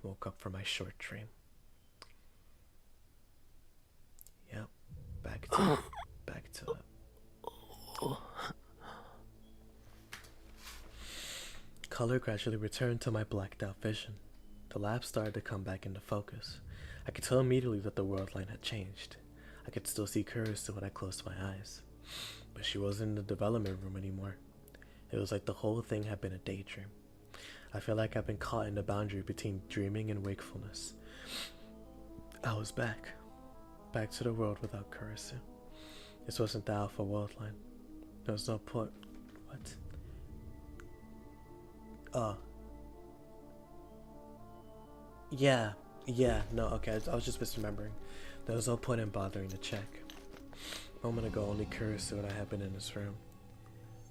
woke up from my short dream. Yep, back to it. Color gradually returned to my blacked out vision. The lab started to come back into focus. I could tell immediately that the world line had changed. I could still see Kurisu when I closed my eyes. But she wasn't in the development room anymore. It was like the whole thing had been a daydream. I feel like I've been caught in the boundary between dreaming and wakefulness. I was back to the world without Kurisu. This wasn't the Alpha world line. There was no point. What? Yeah, no, okay, I was just misremembering. There was no point in bothering to check. A moment ago, only Kurisu and I had been in this room.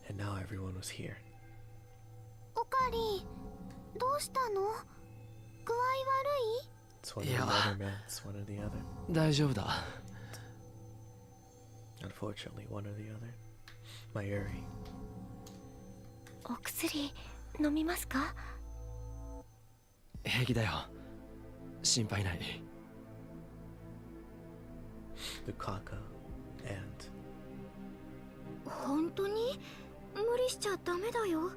And now everyone was here. Okari, どうしたの? 具合悪い? It's one or the other, man. It's one or the other. 大丈夫だ。 Unfortunately, one or the other. My Yuri. お薬飲みますか? 平気だよ。心配ない。Okabe and 本当に無理しちゃダメだよ。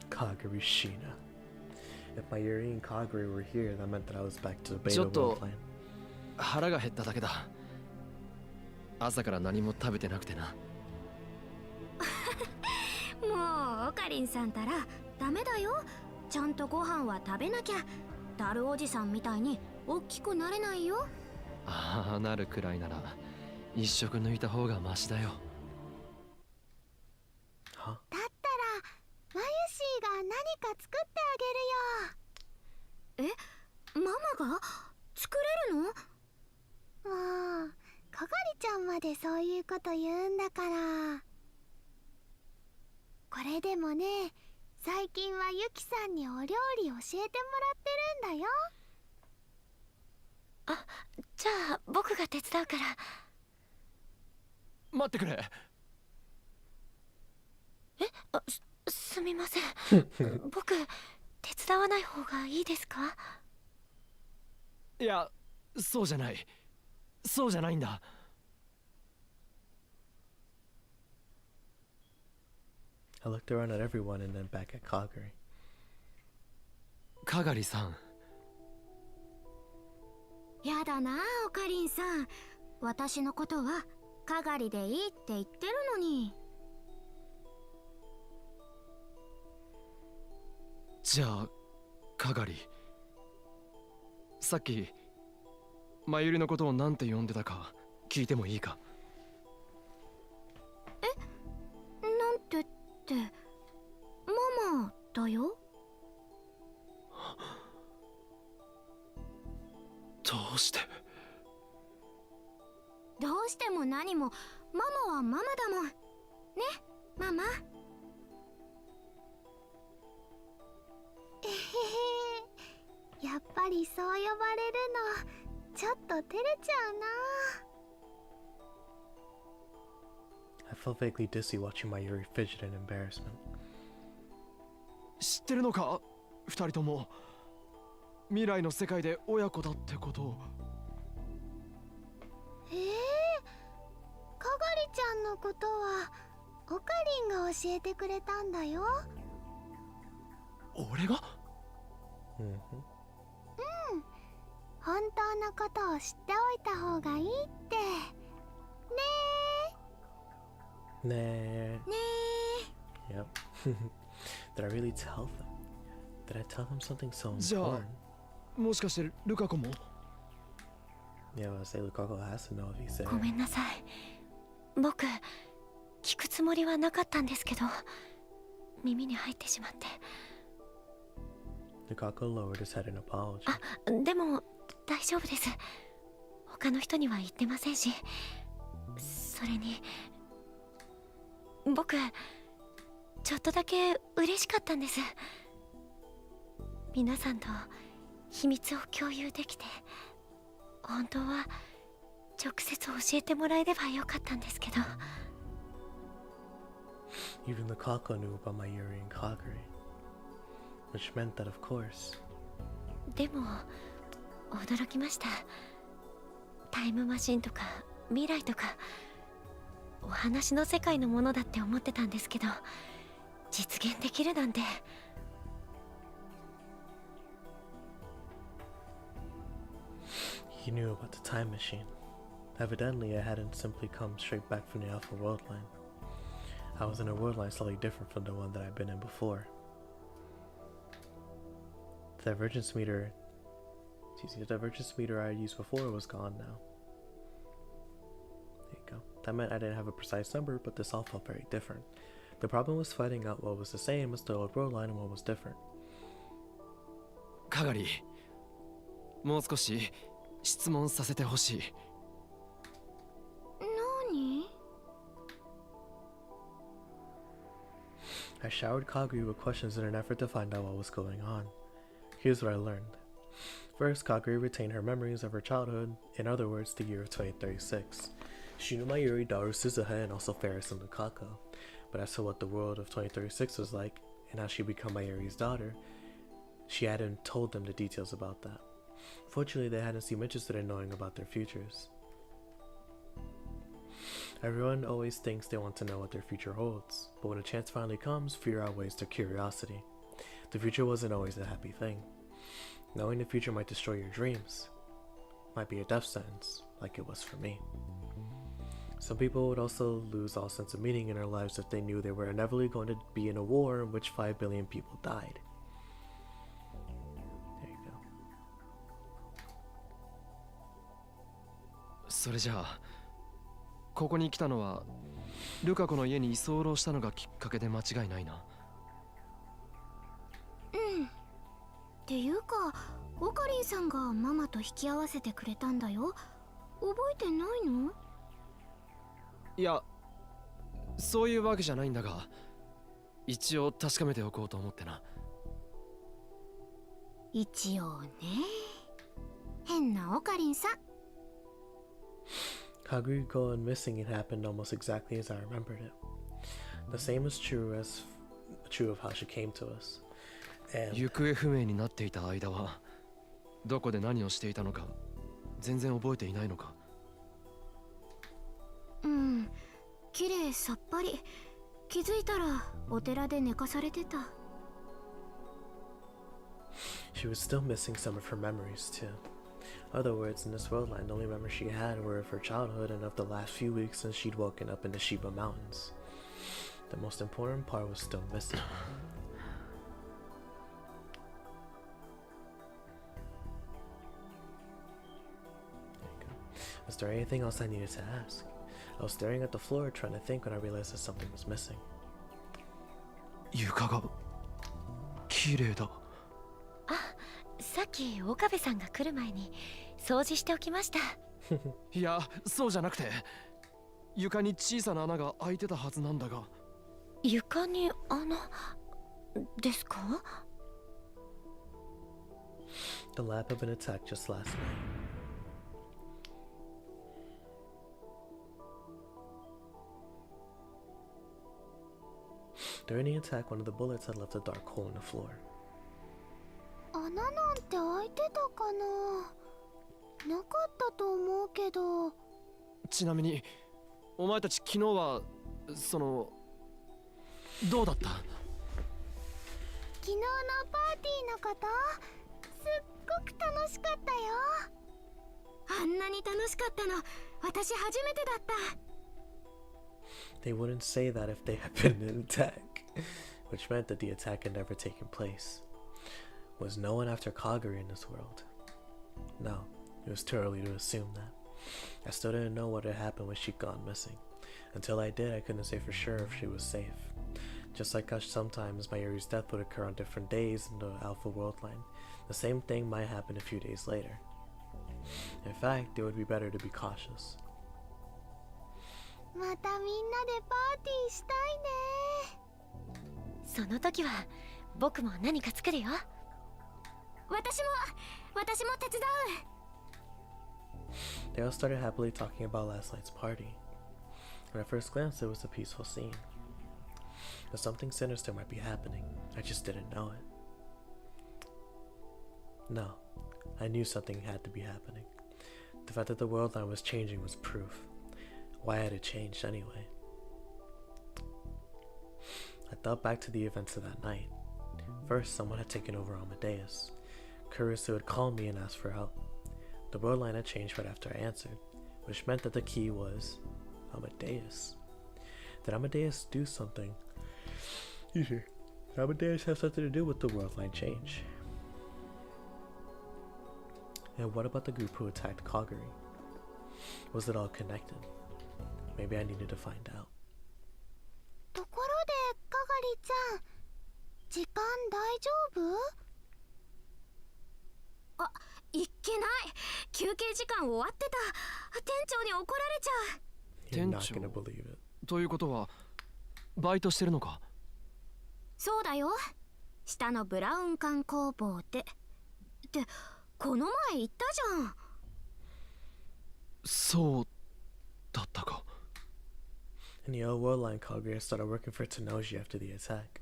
Kagura Shina. If my Yuri and Kagura were here, that meant that I was back to the beta ちょっと world line. 腹が減っただけだ。朝から何も食べてなくてな。もうオカリンさんたらダメだよ。ちゃんとご飯は食べなきゃ。ダルおじさんみたいに大きくなれないよ。ああ、なるくらいなら一食抜いた方がマシだよ。Huh? だったらマユシーが何か作ってあげるよ。え、ママが作れるの？もうかがりちゃんまでそういうこと言うんだから。これでもね、最近はユキさんにお料理教えてもらってるんだよ。あ、じゃあ僕が手伝うから。待ってくれ。え、すみません。僕手伝わない方がいいですか？いや、そうじゃない。そうじゃないんだ。I looked around at everyone and then back at Kagura. かがりさん。やだな、オカリンさん。私のことはかがりでいいって言ってるのに。じゃあ、かがり。さっき、まゆりのことをなんて呼んでたか聞いてもいいか？え、なんてって、ママだよ。どうして？どうしても何も、ママはママだもん。ね、ママ。えへへ、やっぱりそう呼ばれるのちょっと照れちゃうな。 I felt vaguely dizzy watching my Yuri fidget in embarrassment. 知ってるのか？二人とも。未来の世界で親子だってことを。かがりちゃんのことはオカリンが教えてくれたんだよ。俺が？本当のことを知っておいた方がいいって。ねえ。Nah. ね Yep. Did I really tell them? Did I tell them something so じゃあ important? もしかしてルカ子も Yeah, well, I say Lukaku has to know if he's ご there. めんなさい。僕聞くつもりはなかったんですけど、耳に入ってしまって。 Lukaku lowered his head in apology. あ、でも大丈夫です。他の人には言ってませんし、それに僕ちょっとだけ嬉しかったんです。皆さんと秘密を共有できて、本当は直接教えてもらえればよかったんですけど。 Even Lukaku knew about my Yuri and Kaguri, which meant that, of course, でも驚きました。タイムマシンとか未来とかお話の世界のものだって思ってたんですけど、実現できるなんて。 he knew about the time machine. Evidently, I hadn't simply come straight back from the Alpha World line. I was in a world line slightly different from the one that I'd been in before. The divergence meter I used before was gone now. There you go. That meant I didn't have a precise number, but this all felt very different. The problem was finding out what was the same as the old world line and what was different. カガリもう少し質問させてほしい。何？ I showered Kaguri with questions in an effort to find out what was going on. Here's what I learned. First, Kaguri retained her memories of her childhood, in other words, the year of 2036. She knew my Yuri, Daru, Suzuha, and also Ferris and Lukaku. But as to what the world of 2036 was like, and how she became my Yuri's daughter, she hadn't told them the details about that. Fortunately, they hadn't seemed interested in knowing about their futures. Everyone always thinks they want to know what their future holds, but when a chance finally comes, fear outweighs their curiosity. The future wasn't always a happy thing. Knowing the future might destroy your dreams, might be a death sentence, like it was for me. Some people would also lose all sense of meaning in their lives if they knew they were inevitably going to be in a war in which 5 billion people died. There you go. それじゃあここに来たのはルカ子の家に居候したのがきっかけで間違いないな。うん。っていうか、オカリンさんがママと引き合わせてくれたんだよ。覚えてないの？いやそういうわけじゃないんだが、一応確かめておこうと思ってな。一応ね。変なオカリンさん。Kaguri going missing had happened almost exactly as I remembered it. The same was true of how she came to us. And 行方不明になっていた間はどこで何をしていたのか全然覚えていないのか。うん、綺麗さっぱり。気づいたらお寺で寝かされてた。 she was still missing some of her memories too. In other words, in this world line, the only memories she had were of her childhood and of the last few weeks since she'd woken up in the Shiba Mountains. The most important part was still missing. There you go. Was there anything else I needed to ask? I was staring at the floor trying to think when I realized that something was missing. 床が綺麗だ。さっき岡部さんが来る前に掃除しておきました。いやそうじゃなくて床に小さな穴が開いてたはずなんだが。床に穴ですか？ The lab had been attacked just last night. During the attack, one of the bullets had left a dark hole in the floor. 穴なんて開いてたかな？なかったと思うけど。ちなみにお前たち昨日はそのどうだった？昨日のパーティーのこと、すっごく楽しかったよ。あんなに楽しかったの、私初めてだった。They wouldn't say that if they had been in an attack, which meant that the attack had never taken place. Was no one after Kagura in this world? No, it was too early to assume that. I still didn't know what had happened when she'd gone missing. Until I did, I couldn't say for sure if she was safe. Just like how sometimes Mayuri's death would occur on different days in the Alpha World line, the same thing might happen a few days later. In fact, it would be better to be cautious. またみんなでパーティーしたいね。その時は僕も何か作るよ。私も手伝う。 They all started happily talking about last night's party. When at first glance, it was a peaceful scene. But something sinister might be happening. I just didn't know it. No, I knew something had to be happening. The fact that the world line was changing was proof. Why had it changed anyway? I thought back to the events of that night. First, someone had taken over Amadeus. Kurisu had called me and asked for help. The world line had changed right after I answered, which meant that the key was Amadeus. Did Amadeus do something? Did Amadeus have something to do with the world line change? And what about the group who attacked Kagura? Was it all connected? Maybe I needed to find out. ところでかがりちゃん、時間大丈夫？あ、いっけない。休憩時間終わってた。店長に怒られちゃう。 You're not gonna believe it. ということはバイトしてるのか？そうだよ。下のブラウン管工房で。ってこの前言ったじゃん。そうだったか。In the old world line, Kagura started working for Tenoji after the attack.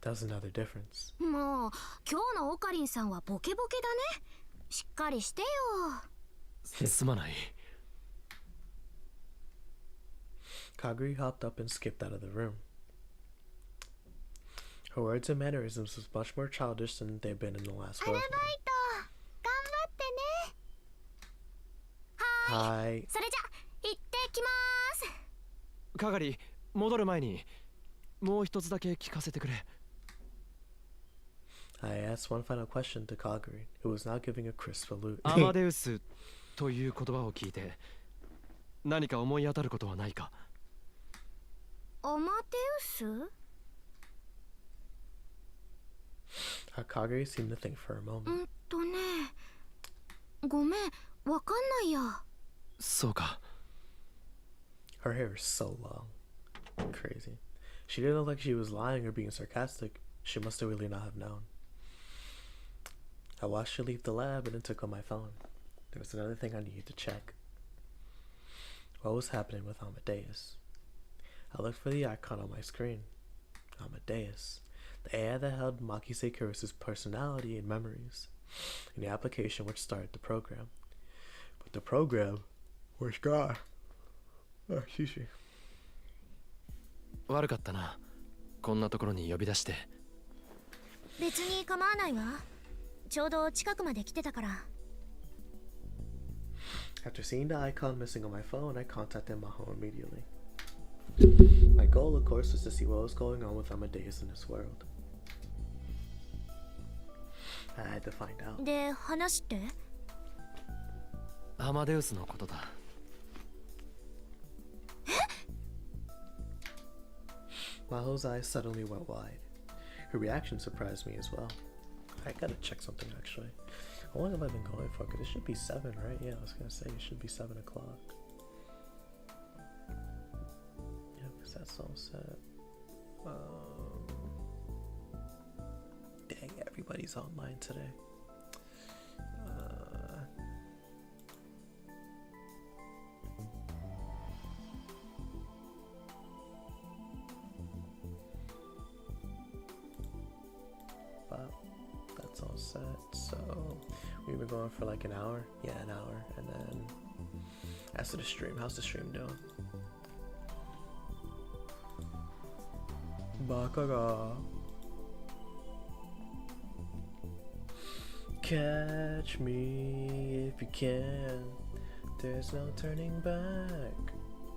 That was another difference. もう今日のオカリンさんはボケボケだね。しっかりしてよ。すまない。Kagura hopped up and skipped out of the room. Her words and mannerisms was much more childish than they'd been in the last アルバイ world ト line. 頑張ってね。はーい。 Hi. それじゃ行ってきまーす。かがり、戻る前にもう一つだけ聞かせてくれ。I asked one final question to Kagura, who was now giving a crisp salute. アマデウスという言葉を聞いて何か思い当たることはないか？アマデウス？ Kagura seemed to think for a moment. ごめん、わかんないや。そうか。Her hair is so long. Crazy. She didn't look like she was lying or being sarcastic. She must have really not have known. I watched her leave the lab and then took out my phone. There was another thing I needed to check. What was happening with Amadeus? I looked for the icon on my screen. Amadeus. The AI that held Makise Kurisu's personality and memories. And the application which started the program. But the program was gone. Oh, excuse me. 悪かったな。こんなところに呼び出して。別に構わないわ。ちょうど近くまで来てたから。 After seeing the icon missing on my phone, I contacted Maho immediately. My goal, of course, was to see what was going on with Amadeus in this world. I had to find out. で、話って？アマデウスのことだ。Maho's eyes suddenly went wide. Her reaction surprised me as well. I gotta check something actually. How long have I been going for? Because it should be 7, right? Yeah, I was gonna say it should be 7 o'clock. Yeah, because that's all set. Dang, everybody's online today. But that's all set. So we've been going for like an hour. Yeah, an hour. And then as to the stream, how's the stream doing? Bakaga. Catch me if you can. There's no turning back.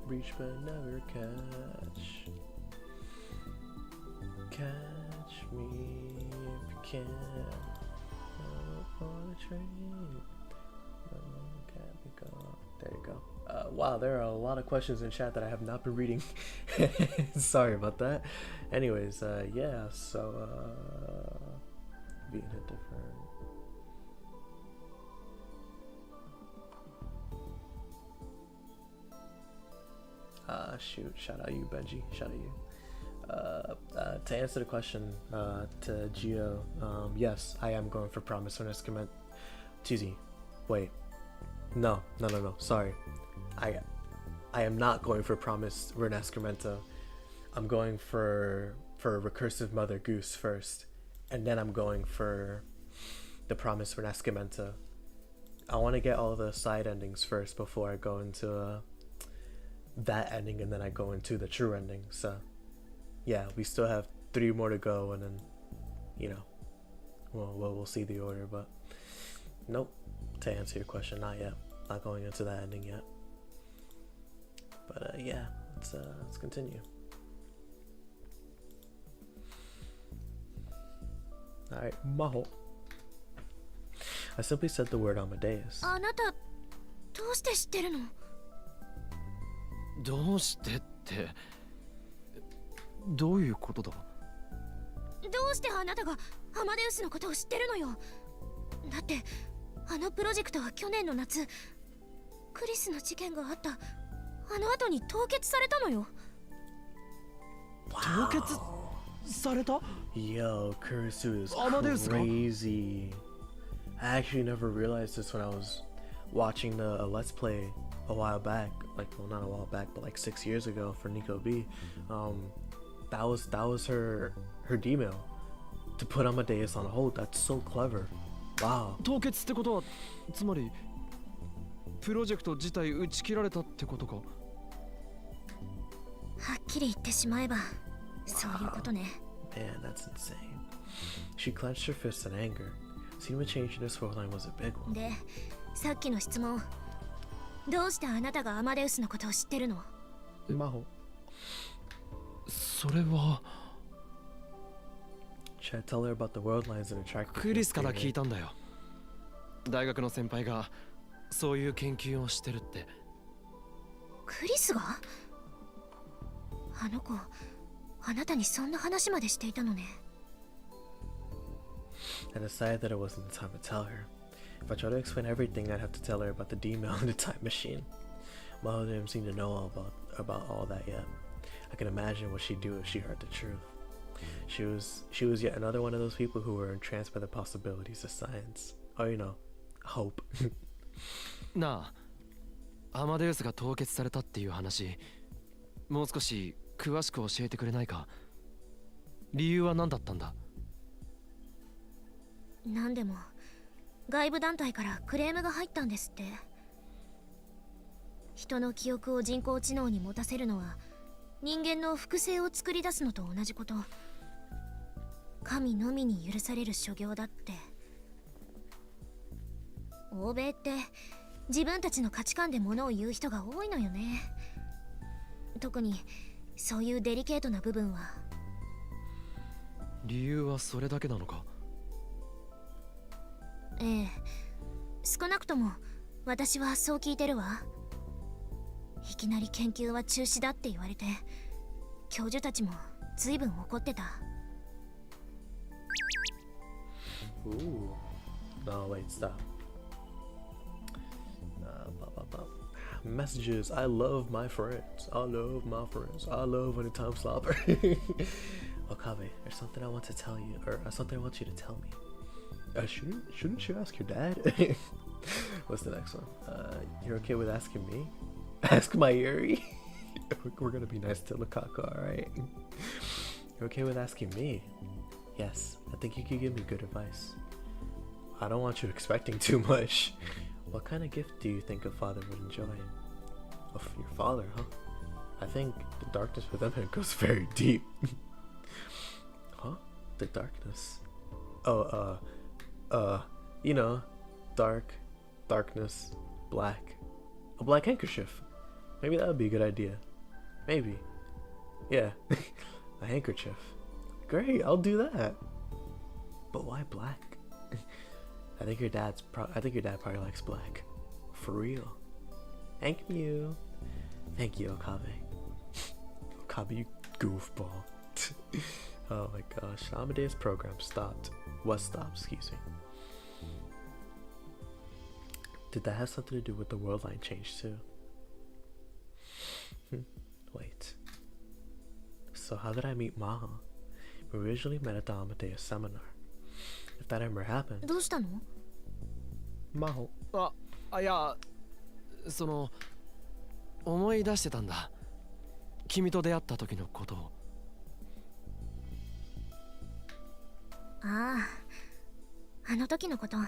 Reach but never catch. Catch me if you can. On a train. There you go. Wow, there are a lot of questions in chat that I have not been reading. Sorry about that. Anyways, yeah, so being a different. Shoot, shout out you, Benji. Shout out you. To answer the question, to Gio, yes, I am going for Promise when it's commit. Tizi, wait. No. Sorry, I am not going for Promise Renascimento. I'm going for Recursive Mother Goose first, and then I'm going for the Promise Renascimento. I want to get all the side endings first before I go into that ending, and then I go into the true ending. So yeah, we still have 3 more to go, and then we'll see the order, but nope. To answer your question, not yet. Not going into that ending yet. But yeah, let's continue. Alright, Maho. I simply said the word Amadeus. あなたどうして知ってるの？どうしてってどういうことだ？どうしてあなたがアマデウスのことを知ってるのよ？だってあのプロジェクトは去年の夏クリスの事件があったあの後に凍結されたのよ。凍結された？ Yo, Kurisu is Amadeus crazy. I actually never realized this when I was watching the Let's Play a while back. Like, well, not a while back, but like 6 years ago for Nico B. That was her D-mail to put Amadeus on hold. That's so clever. Wow. 凍結ってことはつまりプロジェクト自体打ち切られたってことか？はっきり言ってしまえばそういうことね。Man, that's insane. She clenched her fists in anger. Seeing a change in this storyline was a big one. で、さっきの質問。どうしてあなたがアマデウスのことを知ってるの？マホ。それは Should I tell her about the world lines and attract クリスから聞いたんだよ。大学の先輩がそういう研究をしてるって。クリスが？あの子、あなたにそんな話までしていたのね。I decided that it wasn't the time to tell her. If I tried to explain everything, I'd have to tell her about the D-mail and the time machine. Maho didn't seem to know all about all that yet. I can imagine what she'd do if she heard the truth. She was yet another one of those people who were entranced by the possibilities of science. Or, hope. なあ、アマデウスが凍結されたっていう話、もう少し詳しく教えてくれないか？理由は何だったんだ？なんでも外部団体からクレームが入ったんですって。人の記憶を人工知能に持たせるのは人間の複製を作り出すのと同じこと。神のみに許される所業だって。欧米って自分たちの価値観で物を言う人が多いのよね。特にそういうデリケートな部分は。理由はそれだけなのか？ええ、少なくとも私はそう聞いてるわ。いきなり研究は中止だって言われて教授たちも随分怒ってた。Ooh. No, wait, stop. Messages. I love my friends. I love my friends. I love when the time slopper. Okabe, there's something I want to tell you, or something I want you to tell me. Shouldn't you ask your dad? What's the next one? You're okay with asking me? Ask my Yuri. We're gonna be nice to Lukaku, alright? You're okay with asking me? Yes, I think you could give me good advice. I don't want you expecting too much. What kind of gift do you think a father would enjoy? Of your father, huh? I think the darkness within him goes very deep. Huh? The darkness. Oh, dark, darkness, black. A black handkerchief. Maybe that would be a good idea. Maybe. Yeah. A handkerchief. Great, I'll do that. But why black? I think your dad probably likes black. For real. Thank you. Thank you, Okabe. Okabe, you goofball. Oh my gosh. Amadeus program stopped. Was stopped, excuse me. Did that have something to do with the world line change too? Wait. So how did I meet Maho? We originally met at the Amadeus seminar. If that ever happened. どうしたの？ Maho. いや、その思い出してたんだ。君と出会った時のことを。ああ、あの時のこと。あ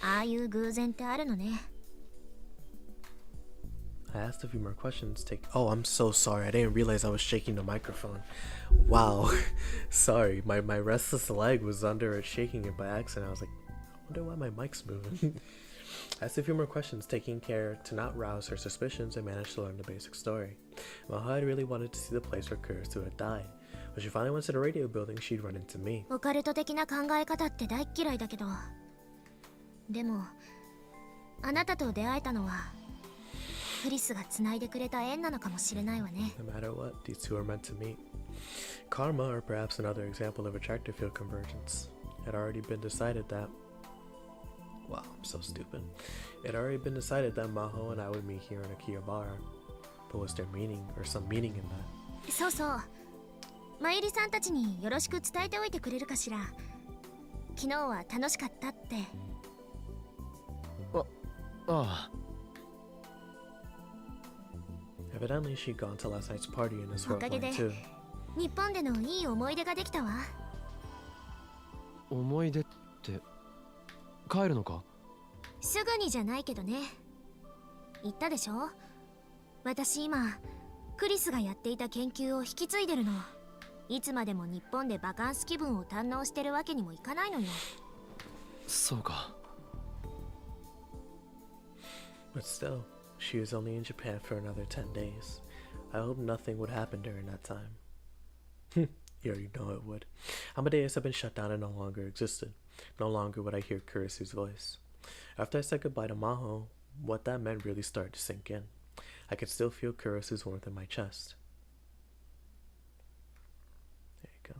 あいう偶然ってあるのね。I asked a few more questions. Oh, I'm so sorry. I didn't realize I was shaking the microphone. Wow. Sorry. My restless leg was under it, shaking it by accident. I was like, I wonder why my mic's moving. I asked a few more questions, taking care to not rouse her suspicions, and managed to learn the basic story. Maho had really wanted to see the place where Kurisu had died. When she finally went to the radio building, she'd run into me. オカルト的な考え方って大っ嫌いだけど、でもあなたと出会えたのはクリスが繋いでくれた縁なのかもしれないわね。 No matter what, these two are meant to meet. Karma, or perhaps another example of attractor field convergence. It had already been decided that... Wow, I'm so stupid. It had already been decided that Maho and I would meet here in Akihabara. But was there meaning, or some meaning in that? そうそう。まゆりさんたちによろしく伝えておいてくれるかしら。昨日は楽しかったって。ああ。Evidently, she'd gone to last night's party in this お world かげ line で too. 日本でのいい思い出ができたわ。思い出って帰るのか？すぐにじゃないけどね。言ったでしょ？私今クリスがやっていた研究を引き継いでるの。いつまでも日本でバカンス気分を堪能してるわけにもいかないのよ。そうか。But still, she was only in Japan for another 10 days. I hope nothing would happen during that time. You already know it would. Amadeus had been shut down and no longer existed. No longer would I hear Kurisu's voice. After I said goodbye to Maho, what that meant really started to sink in. I could still feel Kurisu's warmth in my chest. There you go.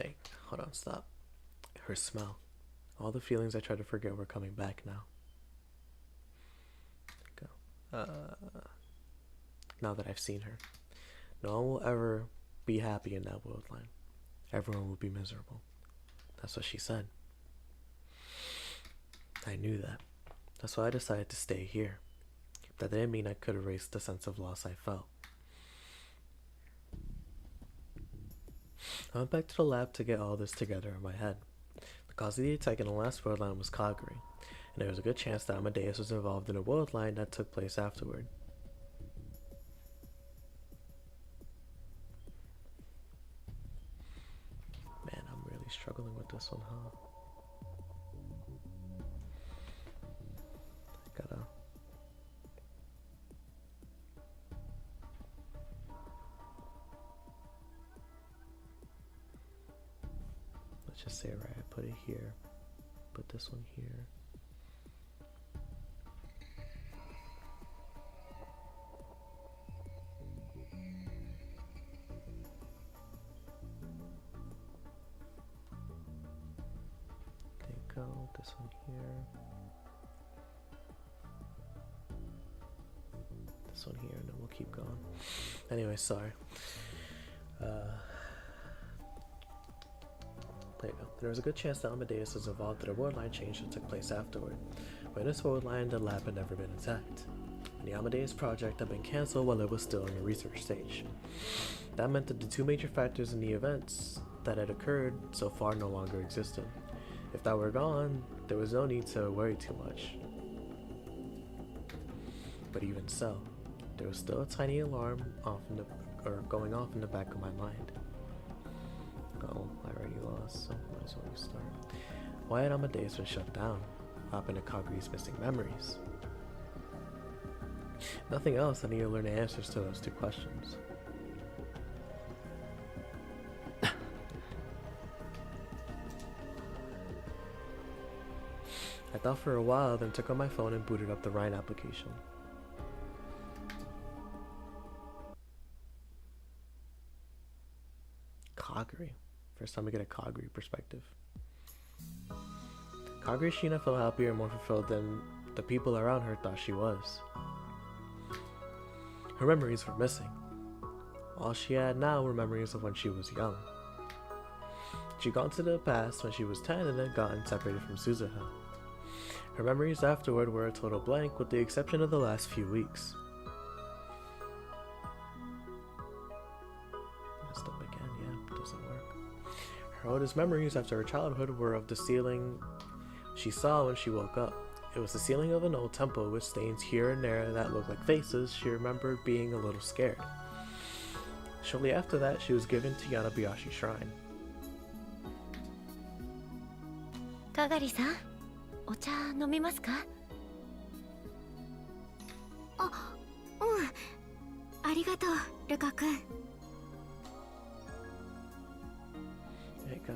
Dang, hold on, stop. Her smell. All the feelings I tried to forget were coming back now. Now that I've seen her, no one will ever be happy in that world line. Everyone will be miserable. That's what she said. I knew that. That's why I decided to stay here. That didn't mean I could erase the sense of loss I felt. I went back to the lab to get all this together in my head. The cause of the attack in the last world line was Kaguri, and there was a good chance that Amadeus was involved in a world line that took place afterward. Man, I'm really struggling with this one, huh? I gotta... Let's just say, right, I put it here. Put this one here. Go, this one here, this one here, and then we'll keep going. Anyway, sorry. There you go. There was a good chance that Amadeus was involved in a world line change that took place afterward. But in this world line, the lab had never been intact. And the Amadeus project had been cancelled while it was still in the research stage. That meant that the two major factors in the events that had occurred so far no longer existed. If that were gone, there was no need to worry too much. But even so, there was still a tiny alarm going off in the back of my mind. Oh, I already lost, so might as well restart. Why had Amadeus been shut down? What happened to Kaguri's missing memories? nothing else, I need to learn the answers to those two questions. I thought for a while, then took out my phone and booted up the Rhine application. Kaguri. First time we get a Kaguri perspective. Kaguri Shina felt happier and more fulfilled than the people around her thought she was. Her memories were missing. All she had now were memories of when she was young. She'd gone to the past when she was 10 and had gotten separated from Suzuha. Her memories afterward were a total blank with the exception of the last few weeks. Messed up again, yeah, doesn't work. Her oldest memories after her childhood were of the ceiling she saw when she woke up. It was the ceiling of an old temple with stains here and there that looked like faces. She remembered being a little scared. Shortly after that, she was given to Yanabayashi Shrine. かがりさん、お茶飲みますか？ありがとう、ルカ君。There you go.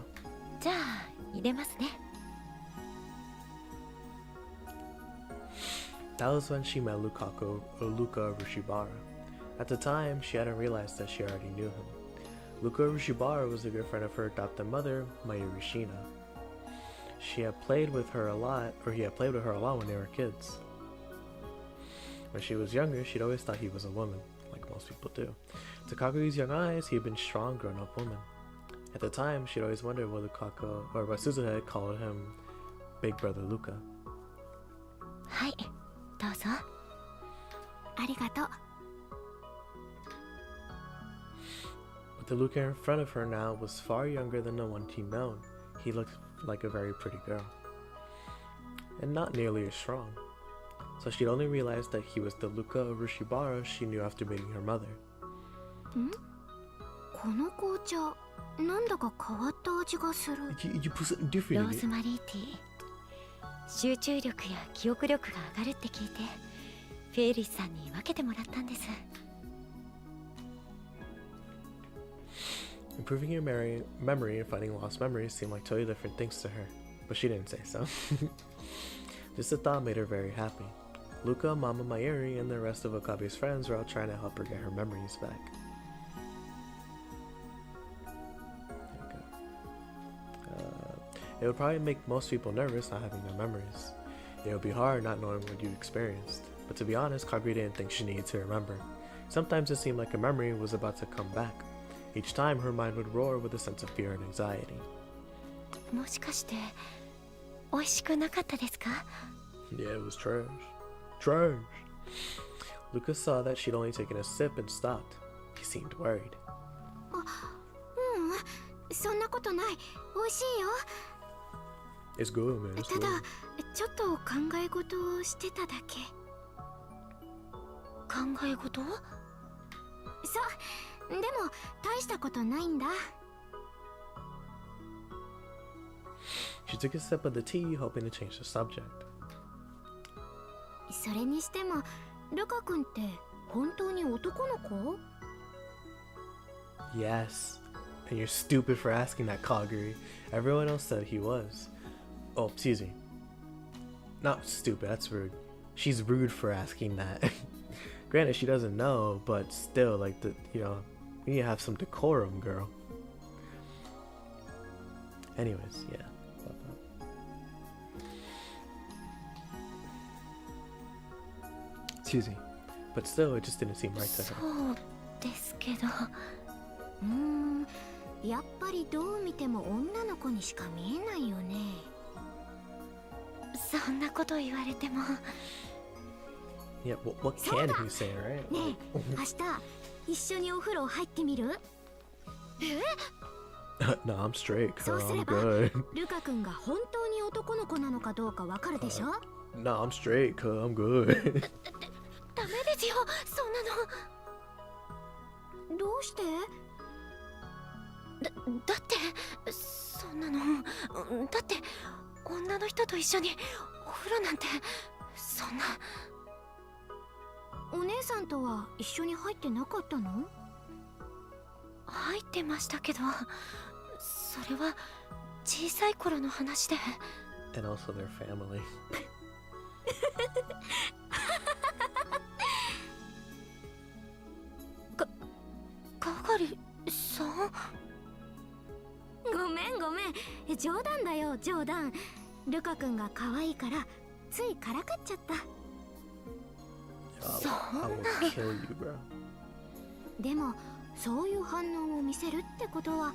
じゃあ入れますね。That was when she met Luca Rushibara. At the time, she hadn't realized that she already knew him. Luca Rushibara was a good friend of her adopted mother, Mayuri Shina. He had played with her a lot when they were kids. When she was younger, she'd always thought he was a woman, like most people do. To Kaguri's young eyes, he had been a strong, grown-up woman. At the time, she'd always wondered why Suzuha had called him Big Brother Luca. はい、どうぞ。ありがとう。But the Luca in front of her now was far younger than the one she'd known. He looked like a very pretty girl, and not nearly as strong. So she'd only realized that he was the Luca Urushibara she knew after meeting her mother. この紅茶、なんだか変わった味がする。You put something ロ different ー in ズ it. マリーティー。集中力や記憶力が上がるって聞いて、フェイリスさんに分けてもらったんです。Improving your memory and finding lost memories seemed like totally different things to her, but she didn't say so. Just the thought made her very happy. Luca, Mama Mayuri, and the rest of Okabe's friends were out trying to help her get her memories back. There you go. It would probably make most people nervous not having their memories. It would be hard not knowing what you experienced. But to be honest, Kaguri didn't think she needed to remember. Sometimes it seemed like a memory was about to come back. Each time her mind would roar with a sense of fear and anxiety. もしかして美味しくなかったですか？ Yeah, it was trash. Trash! Lucas saw that she'd only taken a sip and stopped. He seemed worried. そんなことない。美味しいよ。 It's good, man. It's た good. だ、ちょっと考え事をしてただけ。考え事？そう。でも大したことないんだ。 She took a sip of the tea, hoping to change the subject. それにしても、ルカ君って本当に男の子？ Yes. And you're stupid for asking that, Kaguri. Everyone else said he was. Oh, excuse me. Not stupid, that's rude. She's rude for asking that. Granted, she doesn't know, but still, like, you need to have some decorum, girl. Anyways, yeah. Excuse me. But still, it just didn't seem right to her. そうですけど。やっぱりどう見ても女の子にしか見えないよね。そんなこと言われても。Yeah, what can he say, right? ねえ、明日一緒にお風呂入ってみる？ No, I'm straight, そう girl. すれ I'm ば good. ルカ君が本当に男の子なのかどうかわかるでしょ？ No, I'm straight, cuz I'm good. ダメですよ、そんなの。どうして？だってそんなの、だって女の人と一緒にお風呂なんてそんな。お姉さんとは一緒に入ってなかったの？入ってましたけど、それは小さい頃の話で。 And also their family. 係さん。ごめんごめん、冗談だよ冗談。ルカ君が可愛いからついからかっちゃった。 I will kill you, bro. でもそういう反応を見せるってことは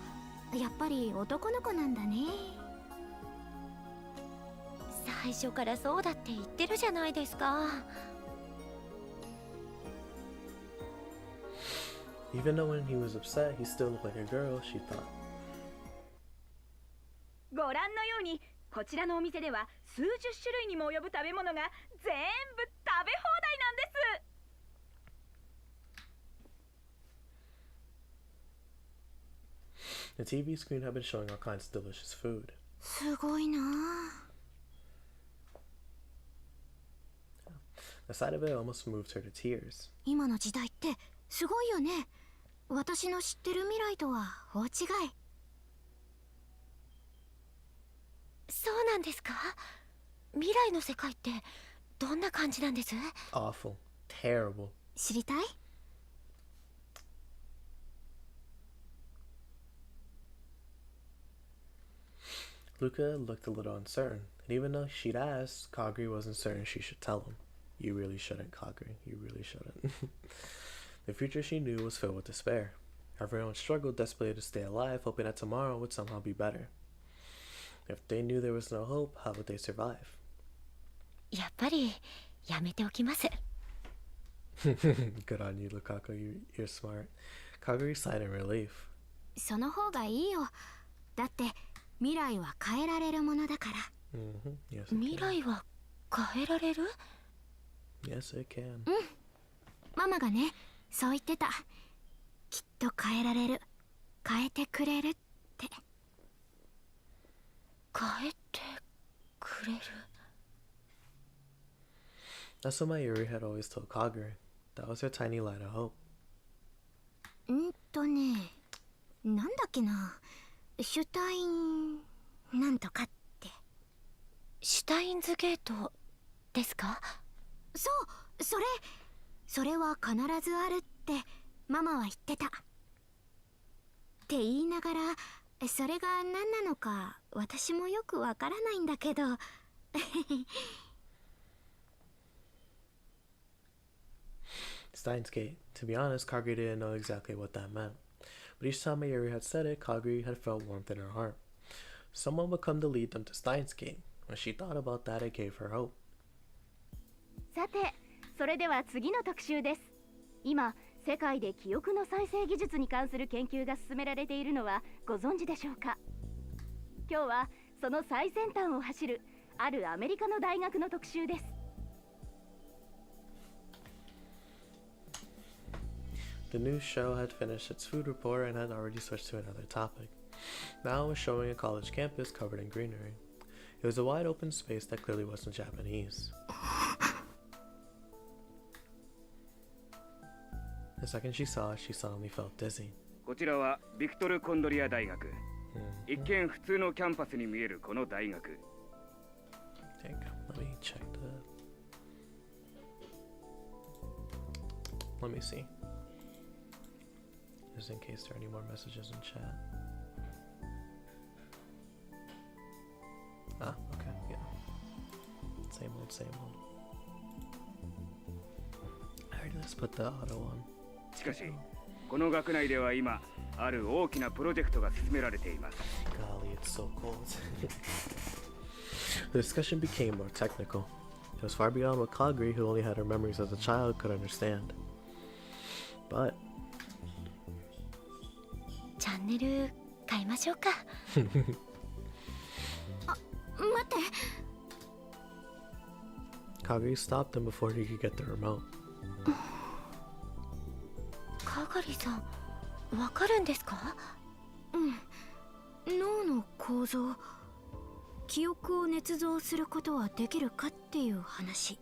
やっぱり男の子なんだね。最初からそうだって言ってるじゃないですか。 Even though when he was upset, he still looked like a girl, she thought. ご覧のようにこちらのお店では数十種類にも及ぶ食べ物が全部食べ放題なんです。 The TV screen had been showing all kinds of delicious food. すごいな。 The sight of it almost moved her to tears. 今の時代ってすごいよね。私の知ってる未来とは大違い。そうなんですか？未来の世界ってどんな感じなんです？ Awful. Terrible. 知りたい？ Luca looked a little uncertain, and even though she'd asked, Kagri wasn't certain she should tell him. You really shouldn't, Kagri. You really shouldn't. The future she knew was filled with despair. Everyone struggled desperately to stay alive, hoping that tomorrow would somehow be better. If they knew there was no hope, how would they survive? やっぱりやめておきます。 Good on you, Lukaku. You're smart. Kagri sighed in relief. その方がいいよ。だって未来は変えられるものだから。 Yes, it 未 can. 来は変えられる？ Yes, it can. ママがね、そう言ってた。きっと変えられる。変えてくれるって。変えてくれる。 That's what Mayuri had always told Kagri. That was her tiny light of hope. なんだっけな。シュタインなんとかって。シュタインズゲートですか？そう、それは必ずあるってママは言ってた。って言いながら、それが何なのか私もよくわからないんだけど。Steins Gate. To be honest, Kagri didn't know exactly what that meant. But each time Mayuri had said it, Kagri had felt warmth in her heart. Someone would come to lead them to Steins Gate. When she thought about that, it gave her hope. さて、それでは次の特集です。今、世界で記憶の再生技術に関する研究が進められているのはご存知でしょうか？今日はその最先端を走るあるアメリカの大学の特集です。 The news show had finished its food report and had already switched to another topic. Now it was showing a college campus covered in greenery. It was a wide open space that clearly wasn't Japanese. The second she saw it, she suddenly felt dizzy. こちらはビクトル・コンドリア大学。一見普通のキャンパスに見えるこの大学。 There you go. Let me check the... Let me see. Just in case there are any more messages in chat. Ah, okay, yeah. Same old, same old. Alright, let's put the auto on. しかし、この学内では今、ある大きなプロジェクトが進められています。 Golly, it's so cold. The discussion became more technical. It was far beyond what Kagri, who only had her memories as a child, could understand. But チャンネル変えましょうか。待って。 Kagri stopped him before he could get the remote. かがりさん、わかるんですか？脳の構造、記憶を捏造することはできるかっていう話。へえ、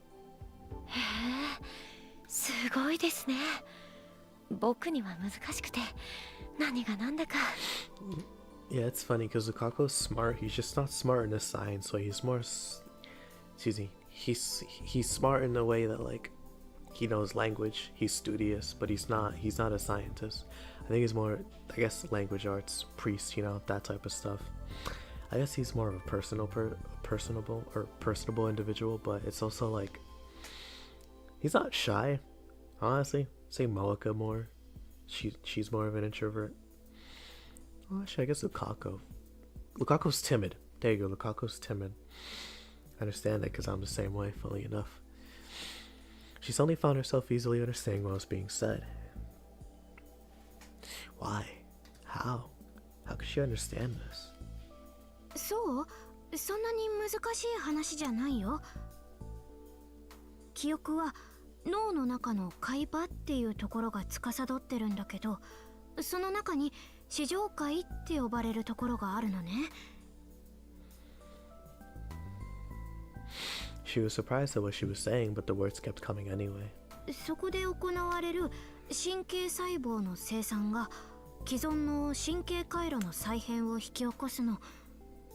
すごいですね。僕には難しくて何が何だか。 Yeah, it's funny because Lukaku's smart. He's just not smart in a science way. He's more, excuse me. He's smart in a way that like he knows language. He's studious, but he's not a scientist. I think he's more, I guess, language arts, priest, you know, that type of stuff. I guess he's more of a personable individual, but it's also like he's not shy. Honestly, say Moeka more. She's more of an introvert. Oh, actually, I guess Lukaku's timid. There you go, Lukaku's timid. I understand that because I'm the same way, funnily enough. She suddenly found herself easily understanding what was being said. Why? How? How could she understand this? そう、そんなに難しい話じゃないよ。記憶は脳の中の海馬っていうところが司ってるんだけど、その中に視上界って呼ばれるところがあるのね。She was surprised at what she was saying, but the words kept coming anyway. そこで行われる神経細胞の生産が既存の神経回路の再編を引き起こすの。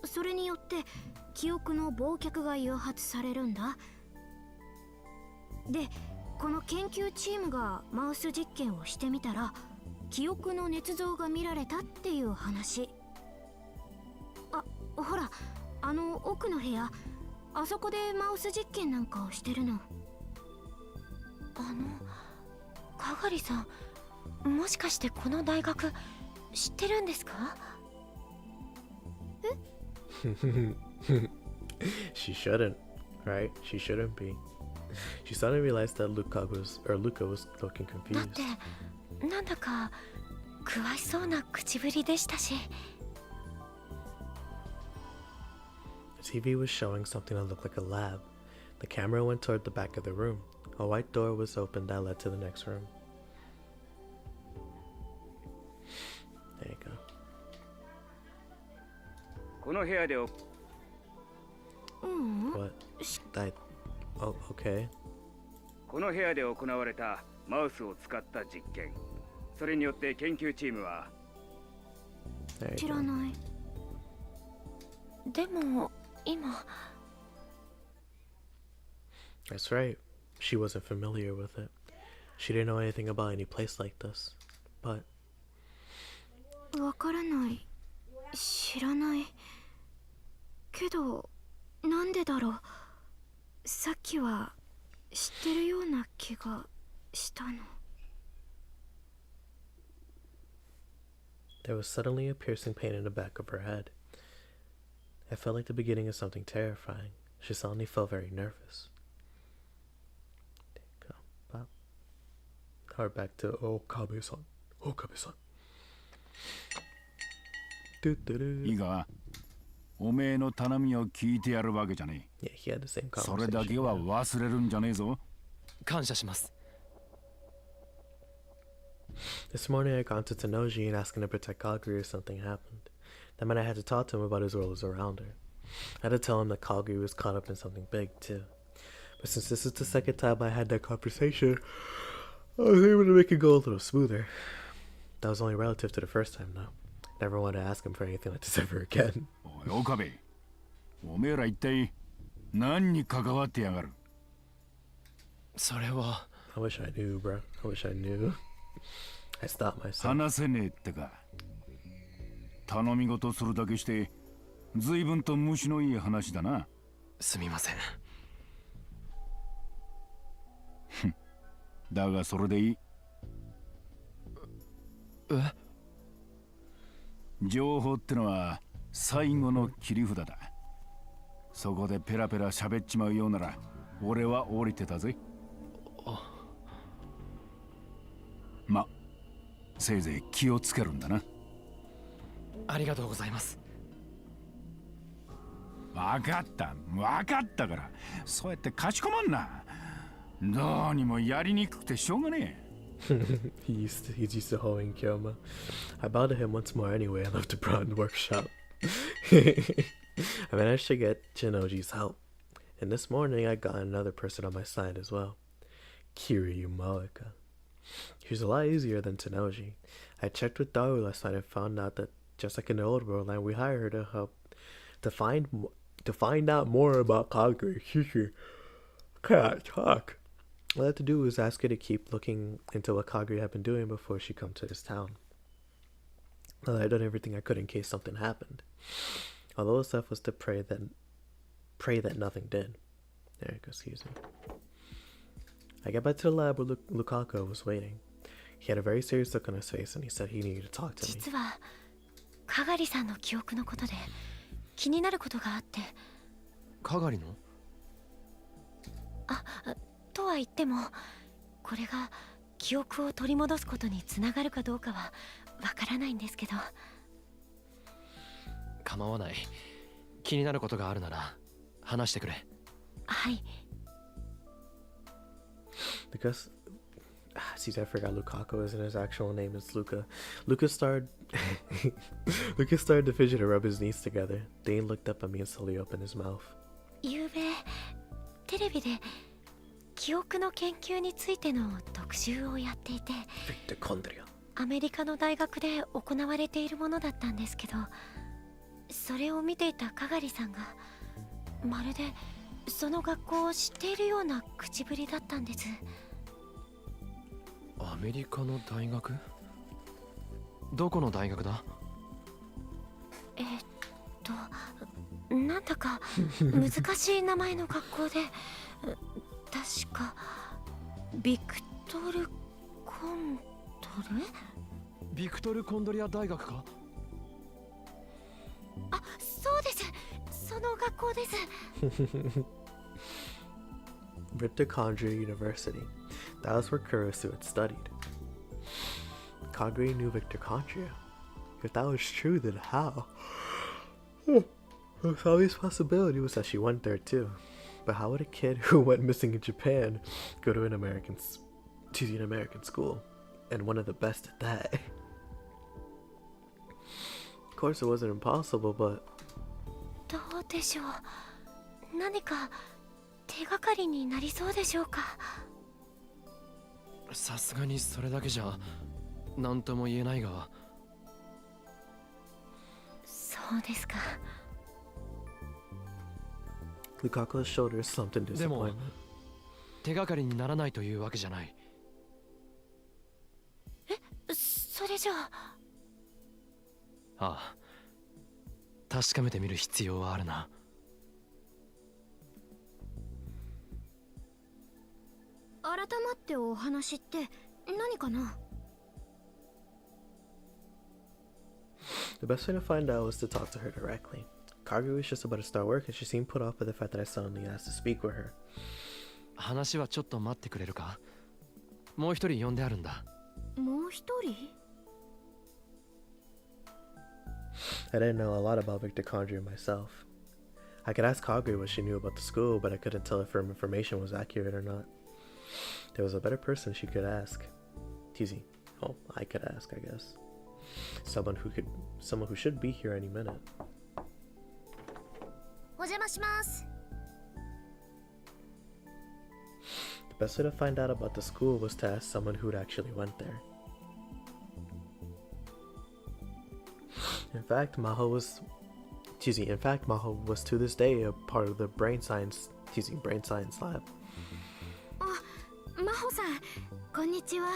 それによって記憶の忘却が誘発されるんだ。で、この研究チームがマウス実験をしてみたら記憶の捏造が見られたっていう話。あ、ほら、あの奥の部屋、あそこでマウス実験なんかをしてるの。かがりさん、もしかしてこの大学知ってるんですか？ She shouldn't, right? She shouldn't be. She suddenly realized that Luca was looking だっ confused. てなんだか詳しそうな口ぶりでしたし。 The TV was showing something that looked like a lab. The camera went toward the back of the room. A white door was opened that led to the next room. There you go. この部屋で What? Oh, okay. この部屋で行われたマウスを使った実験。それによって研究チームは There you 知ら go. ない。でも今 That's right. She wasn't familiar with it. She didn't know anything about any place like this. But わからない。知らない。けど、なんでだろう。さっきは知ってるような気がしたの。there was suddenly a piercing pain in the back of her head. It felt like the beginning of something terrifying. She suddenly felt very nervous. There you go. Pop. Now we're back to Okabe-san. Okabe-san. いいか、おめえの頼みを聞いてやるわけじゃね Yeah, he had the same え。それだけ conversation. は忘れるんじゃねえぞ。感謝します。 This morning I got into Tenoji and asking to protect Kaguri if something happened. That meant I had to talk to him about his world around her. I had to tell him that Kaguri was caught up in something big too. But since this is the second time I had that conversation, I was able to make it go a little smoother. That was only relative to the first time though. Never wanted to ask him for anything like this ever again. おい、岡部。おめえら一体何に関わってやがる？それは I wish I knew, bro. I wish I knew. I stopped myself. 話せねえってか。頼み事するだけして随分と虫のいい話だな。すみません。だがそれでいい。え？情報ってのは最後の切り札だ。そこでペラペラ喋っちまうようなら俺は降りてたぜ。ま、せいぜい気をつけるんだな。ありがとうございます。分かったから。そうやってかしこまんな。どうにもやりにくくてしょうがねえ。He's used to hoeing Kyoma. I bowed to him once more anyway and left the broad workshop. I managed to get Shinoji's help. And this morning I got another person on my side as well. Kiryu Moeka. She's a lot easier than Tenoji. I checked with Daru last night and found out that just like in the old world line, we hired her to help to find out more about Kagure. Can't talk. All I had to do was ask her to keep looking into what Kagure had been doing before she come to this town. Well, I'd done everything I could in case something happened. All that was left was to pray that nothing did. There you go, excuse me. I got back to the lab where Lukaku was waiting. He had a very serious look on his face and he said he needed to talk to me. 実はかがりさんの記憶のことで気になることがあって。かがりの？とは言っても、これが記憶を取り戻すことにつながるかどうかはわからないんですけど。構わない。気になることがあるなら話してくれ。はい。Because, see, I forgot Lukaku isn't his actual name. It's Luca. Lucas started to fidget and rub his knees together. Dane looked up at me and slowly opened his mouth. 昨べテレビで記憶の研究についての特集をやっていて、アメリカの大学で行われているものだったんですけど、それを見ていたかがりさんがまるでその学校を知っているような口ぶりだったんです。アメリカの大学？どこの大学だ？なんだか難しい名前の学校で確かビクトル・コンドル？ビクトル・コンドリア大学か？そうです。その学校です。Mitochondria University. That was where Kurisu had studied. Kagure knew mitochondria. If that was true, then how? The obvious possibility was that she went there too. But how would a kid who went missing in Japan go to an American school? And one of the best at that. Of course, it wasn't impossible, but... どうでしょう。何か手がかりになりそうでしょうか。さすがにそれだけじゃ何とも言えないが。そうですか。Lukaku's shoulders slumped in でも disappointment. 手がかりにならないというわけじゃない。それじゃあ。ああ、確かめてみる必要はあるな。改まってお話って何かな？ The best way to find out was to talk to her directly. Kagure was just about to start work and she seemed put off by the fact that I suddenly asked to speak with her. 話はちょっと待ってくれるか？もう一人呼んであるんだ。もう一人？ I didn't know a lot about mitochondria myself. I could ask Kagure what she knew about the school, but I couldn't tell if her information was accurate or not. There was a better person she could ask. TZ. Oh, I could ask, I guess. Someone who should be here any minute. お邪魔します。 The best way to find out about the school was to ask someone who'd actually went there. In fact, Maho was to this day a part of the brain science lab. 真帆さん、こんにちは。は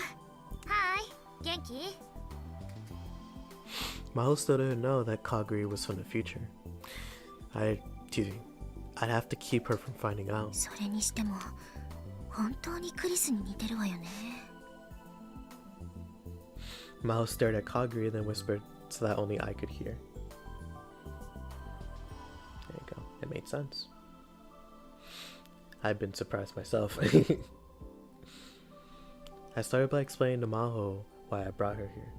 い、元気？ Maho still didn't know that Kagure was from the future. I'd have to keep her from finding out. それにしても本当にクリスに似てるわよね。 Maho stared at Kagure and then whispered so that only I could hear. There you go. It made sense. I've been surprised myself. I started by explaining to Maho why I brought her here.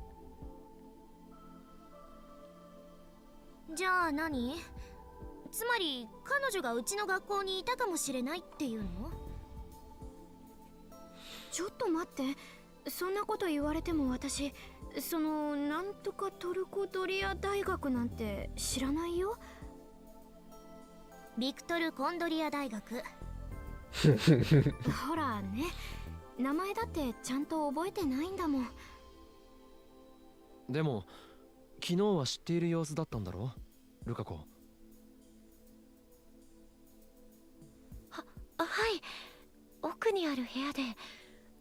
じゃあ何？つまり彼女がうちの学校にいたかもしれないっていうの？ちょっと待って、そんなこと言われても私、そのなんとかトルコドリア大学なんて知らないよ。ビクトル・コンドリア大学。ほらね、名前だってちゃんと覚えてないんだもん。でも昨日は知っている様子だったんだろ、ルカ子。はい、奥にある部屋で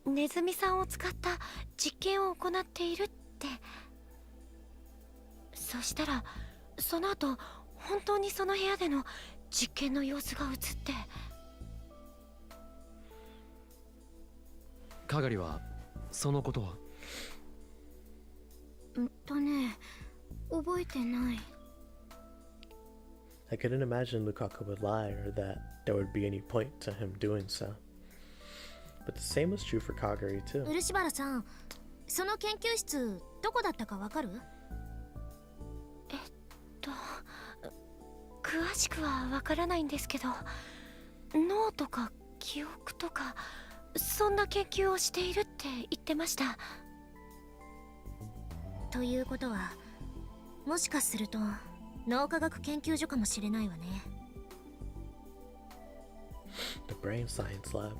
ネズミさんを使った実験を行っているって。そしたらその後本当にその部屋での実験の様子が映って。かがりはそのことは？覚えてない。I couldn't imagine Lukaku would lie or that there would be any point to him doing so. But the same was true for Kagari too. 漆原さん、その研究室どこだったかわかる？詳しくはわからないんですけど、脳とか記憶とかそんな研究をしているって言ってました。ということは、もしかすると脳科学研究所かもしれないわね。The brain science lab.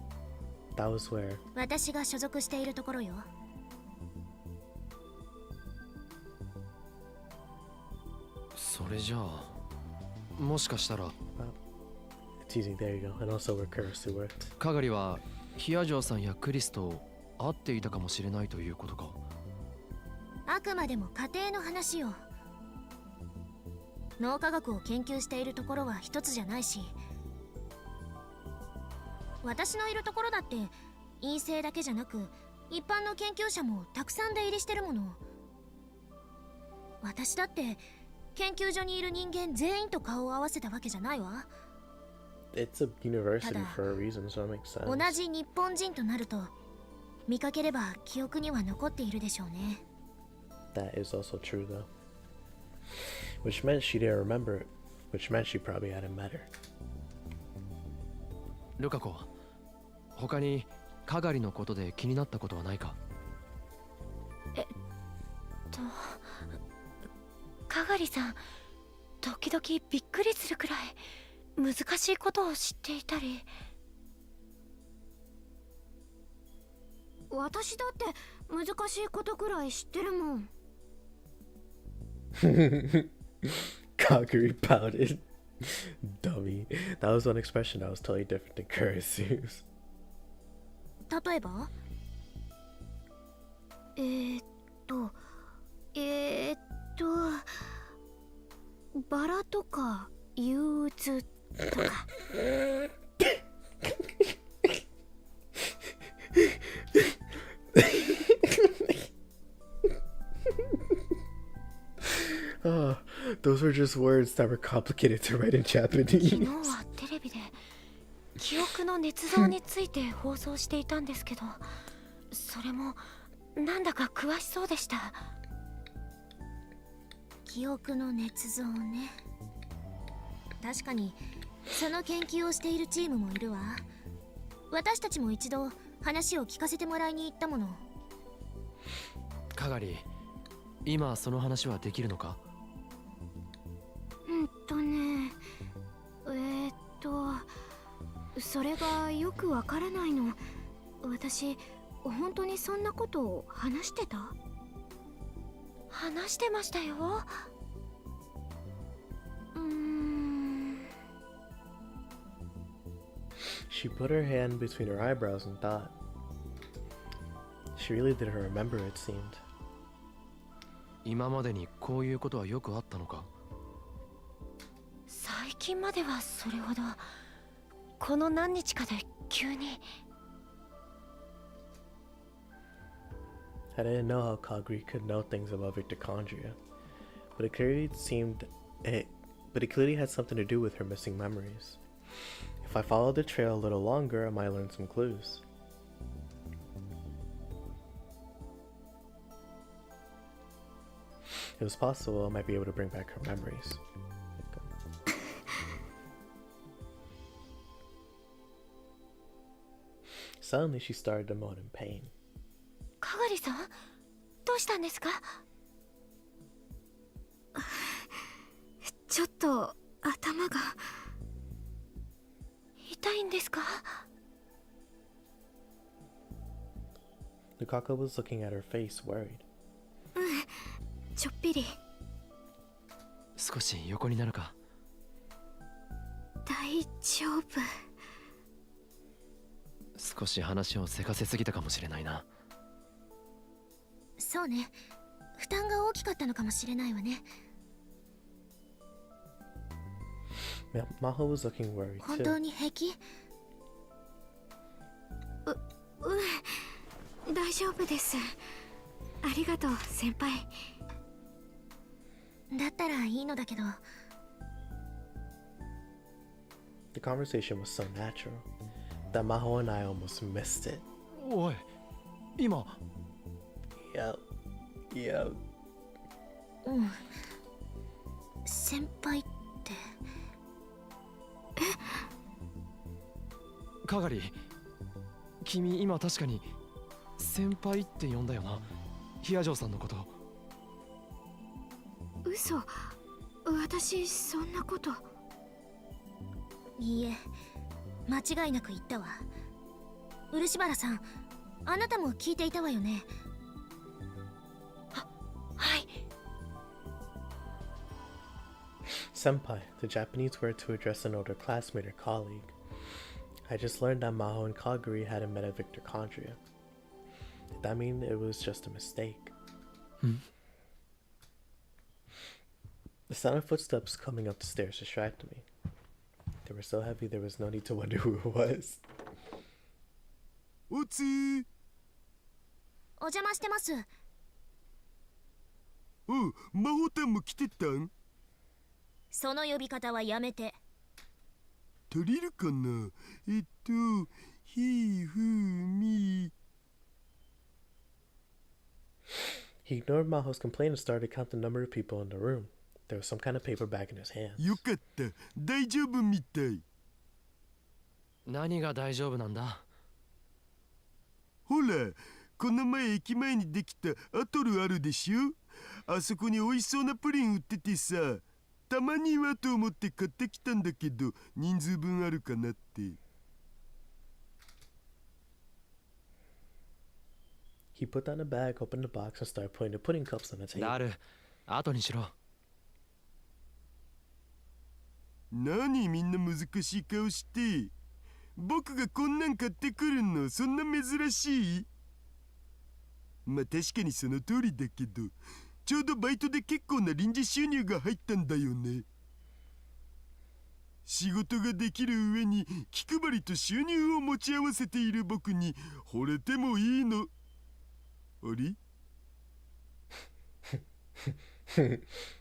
That was where. 私が所属しているところよ。それじゃあもしかしたら。It's easy. There you go. And also where Kurisu worked. かがりはヒアジョーさんやクリスと会っていたかもしれないということか。あくまでも家庭の話よ。脳科学を研究しているところは一つじゃないし、私のいるところだって陰性だけじゃなく一般の研究者もたくさん出入りしてるもの。私だって研究所にいる人間全員と顔を合わせたわけじゃないわ。It's a university for a reason, so it makes sense. 同じ日本人となると見かければ記憶には残っているでしょうね。That is also true though. Which meant she didn't remember it. Which meant she probably hadn't met her. ルカ子、他にかがりのことで気になったことはないか？かがりさん、時々びっくりするくらい難しいことを知っていたり。私だって難しいことくらい知ってるもん。Kagari pouted. Dummy. That was one expression that was totally different than Kurisu's. 例えば？バラとか憂鬱とか。Oh, those were just words that were complicated to write in 昨 Japanese. 日はテレビで記憶の捏造について放送していたんですけど、それもなんだか詳しそうでした。記憶の捏造ね。確かにその研究をしているチームもいるわ。私たちも一度話を聞かせてもらいに行ったもの。かがり、今その話はできるのか？それがよくわからないの。私、本当にそんなことを話してた？話してましたよ。She put her hand between her eyebrows and thought. She really didn't remember, it seemed. 今までにこういうことはよくあったのか？最近まではそれほど。この何日かで急に。I didn't know how Kagri could know things about mitochondria, but it clearly had something to do with her missing memories. If I followed the trail a little longer, I might learn some clues. It was possible I might be able to bring back her memories. Suddenly, she started to moan in pain. かがりさん、どうしたんですか？ちょっと頭が。痛いんですか？ Lukaku was looking at her face, worried. ちょっぴり。少し横になるか。大丈夫。少し話をせかせすぎたかもしれないな。そうね。負担が大きかったのかもしれないわね。Maho was looking worried 本 too. 当に平気？大丈夫です。ありがとう、先輩。だったらいいのだけど。The conversation was so natural that Maho and I almost missed it. おい、今。Yep. うん。先輩って。かがり、君今確かに先輩って呼んだよな、ヒアジョーさんのこと。嘘、私そんなこと。いいえ、間違いなく言ったわ。漆原さん、あなたも聞いていたわよね。はい。Senpai, the Japanese word to address an older classmate or colleague. I just learned that Maho and Kaguri hadn't met at Victorchondria. Did that mean it was just a mistake? The sound of footsteps coming up the stairs distracted me. They were so heavy there was no need to wonder who it was. おつー。お邪魔してます。おう、魔法タンも来てたん？その呼び方はやめて。足りるかな？ひふみ。He ignored Maho's complaint and started to count the number of people in the room. There was some kind of paper bag in his hand. よかった、大丈夫みたい。何が大丈夫なんだ？ほら、この前駅前にできたアトルあるでしょ？あそこに美味しそうなプリン売っててさ、たまにはと思って買ってきたんだけど、人数分あるかなって。He put down the bag, opened the box, and started putting the pudding cups on the table. なる、後にしろ。何みんな難しい顔して。僕がこんなん買ってくるのそんな珍しい？まあ確かにその通りだけど、ちょうどバイトで結構な臨時収入が入ったんだよね。仕事ができる上に気配りと収入を持ち合わせている僕に惚れてもいいの？あれ？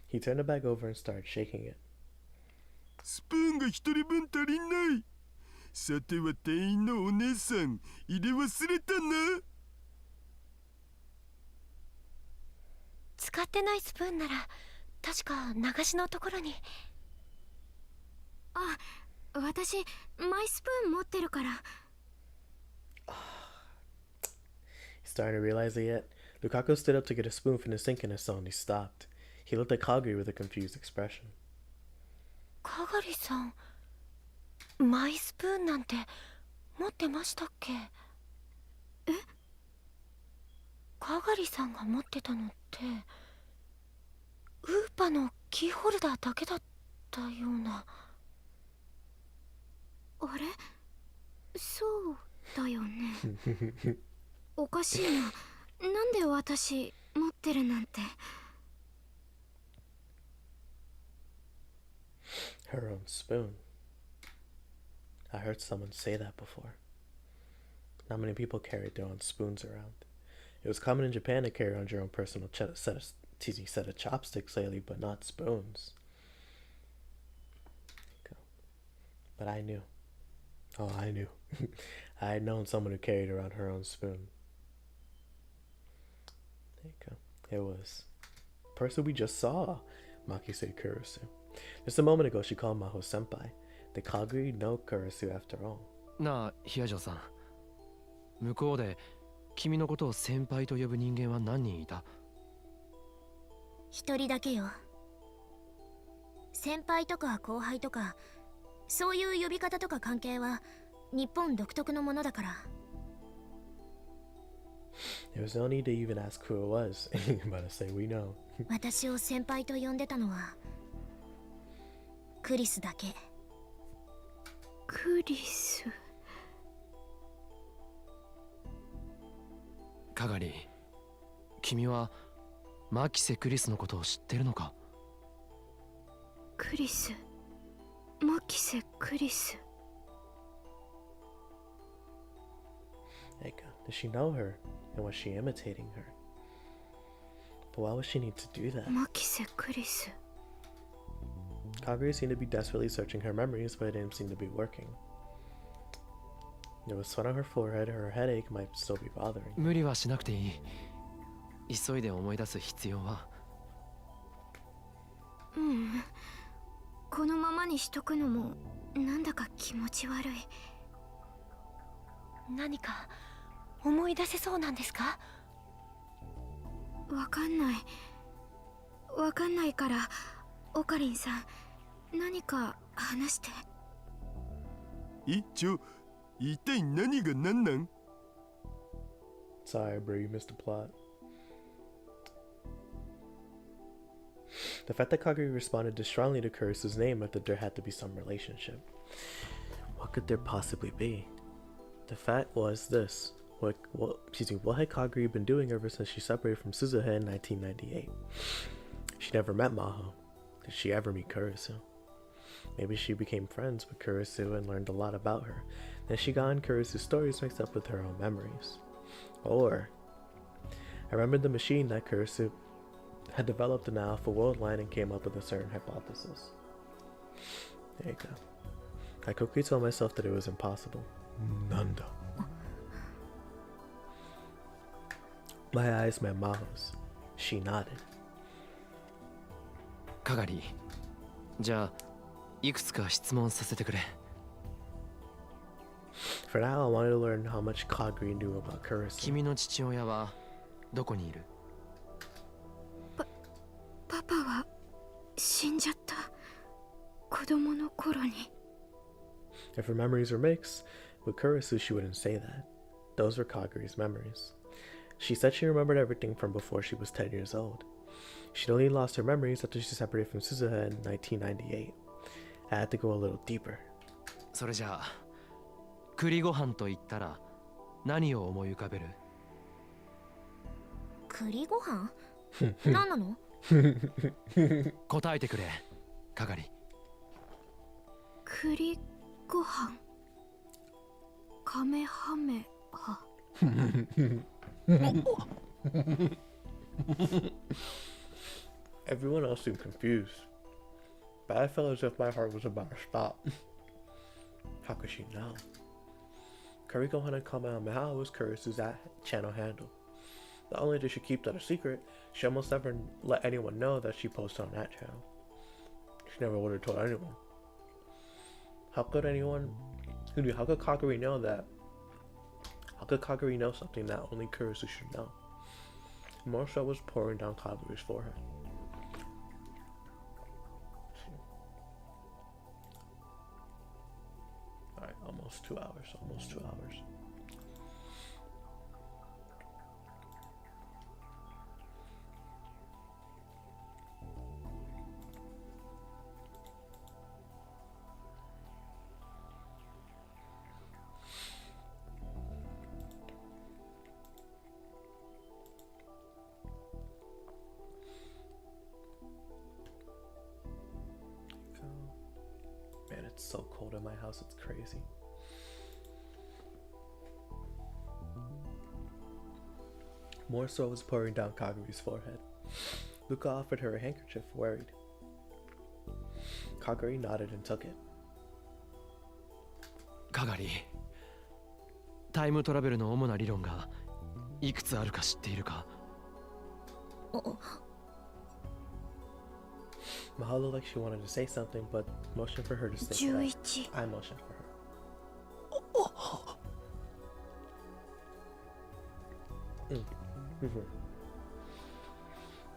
He turned the bag over and started shaking it. スプーンが一人分足りない。さては店員のお姉さん、入れ忘れたな。使ってないスプーンなら確か流しのところに。あ、私マイスプーン持ってるから。He's starting to realize it yet. Lukaku stood up to get a spoon from the sink and suddenly stopped. He looked at Kaguri with a confused expression. かがりさん、マイスプーンなんて持ってましたっけ？え？かがりさんが持ってたのってウーパのキーホルダーだけだったような。あれ？そうだよね。おかしいな。なんで私持ってるなんて。Her own spoon. I heard someone say that before. Not many people carried their own spoons around. It was common in Japan to carry around your own personal set of chopsticks lately, but not spoons. But I knew. Oh, I knew. I had known someone who carried around her own spoon. There you go. It was the person we just saw, Makise Kurisu. Just a moment ago, she called Maho senpai. Did Kaguri know Kurisu after all? なあ、ヒアジョさん。向こうで君のことを先輩と呼ぶ人間は何人いた？一人だけよ。先輩とか後輩とか、そういう呼び方とか関係は日本独特のものだから。There was no need to even ask who it was. I'm about to say we know. 私を先輩と呼んでたのはクリスだけ。クリス。カガリ、君はマキセ・クリスのことを知ってるのか？クリス、マキセ・クリス。Like, does she know her? And was she imitating her? But why would she need to do that? マキセ・クリス。Kaguri seemed to be desperately searching her memories, but it didn't seem to be working. There was sweat on her forehead, her headache might still be bothering. 無理はしなくていい。急いで思い出す必要は。うん。このままにしとくのもなんだか気持ち悪い。何か思い出せそうなんですか？わかんない。わかんないから、オカリンさん、何か話して。一体何が何なん？ Sorry, bro, you missed the plot. The fact that Kaguri responded this strongly to Kurisu's name meant that there had to be some relationship. What could there possibly be? The fact was this. What had Kaguri been doing ever since she separated from Suzuha in 1998? She never met Maho. Did she ever meet Kurisu? Maybe she became friends with Kurisu and learned a lot about her. Then she got in Kurisu's stories mixed up with her own memories. Or I remembered the machine that Kurisu had developed in the Alpha World line and came up with a certain hypothesis. There you go. I quickly told myself that it was impossible. Nanda. My eyes met Maho's. She nodded. カガリ、じゃあいくつか質問させてくれ。For now, I wanted to learn how much Kaguri knew about Kurisu. 君の父親はどこにいる？パパは死んじゃった。子供の頃に。If her memories were mixed, with Kurisu she wouldn't say that. Those were Kaguri's memories. She said she remembered everything from before she was 10 years old. She'd only lost her memories after she separated from Suzuha in 1998. I had to go a little deeper. それじゃあ栗ご飯と言ったら何を思い浮かべる？栗ご飯？何なの？答えてくれ、カガリ。栗ご飯。カメハメハ。Everyone else seemed confused, but I felt as if my heart was about to stop. How could she know? Curry Gohan and Kamehameha was Kurisu's channel handle. Not only did she keep that a secret, she almost never let anyone know that she posted on that channel. She never would have told anyone. How could Kaguri know that? How could Kaguri know something that only Kurisu should know? More sweat was pouring down Kaguri's forehead. Alright, almost 2 hours. Man, it's so cold in my house, it's crazy. More sweat was pouring down Kaguri's forehead. Luka offered her a handkerchief, worried. Kaguri nodded and took it. カガリ、タイムトラベルの主な理論がいくつあるか知っているかMahalo looked like she wanted to say something, but motioned for her to stay quiet. I motioned for her.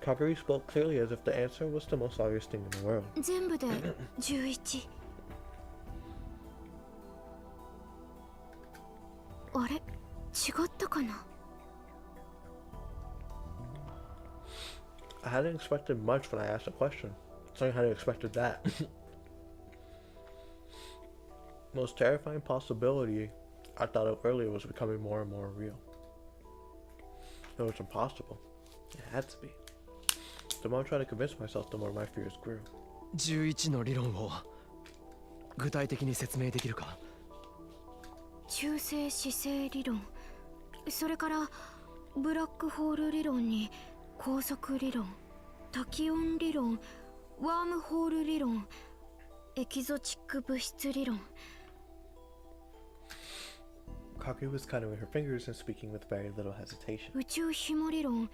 Kaguri spoke clearly as if the answer was the most obvious thing in the world. 全部で11。あれ、違ったかな。I hadn't expected much when I asked a question, so I hadn't expected that. Most terrifying possibility I thought of earlier was becoming more and more real. It was impossible. It had to be. The more I tried to convince myself, the more my fears grew. 11の理論を具体的に説明できるか？中性子星理論、それからブラックホール理論に高速理論、多気温理論、ワームホール理論、エキゾチック物質理論。Kage was counting her fingers and speaking with very little hesitation. 宇宙紐理論、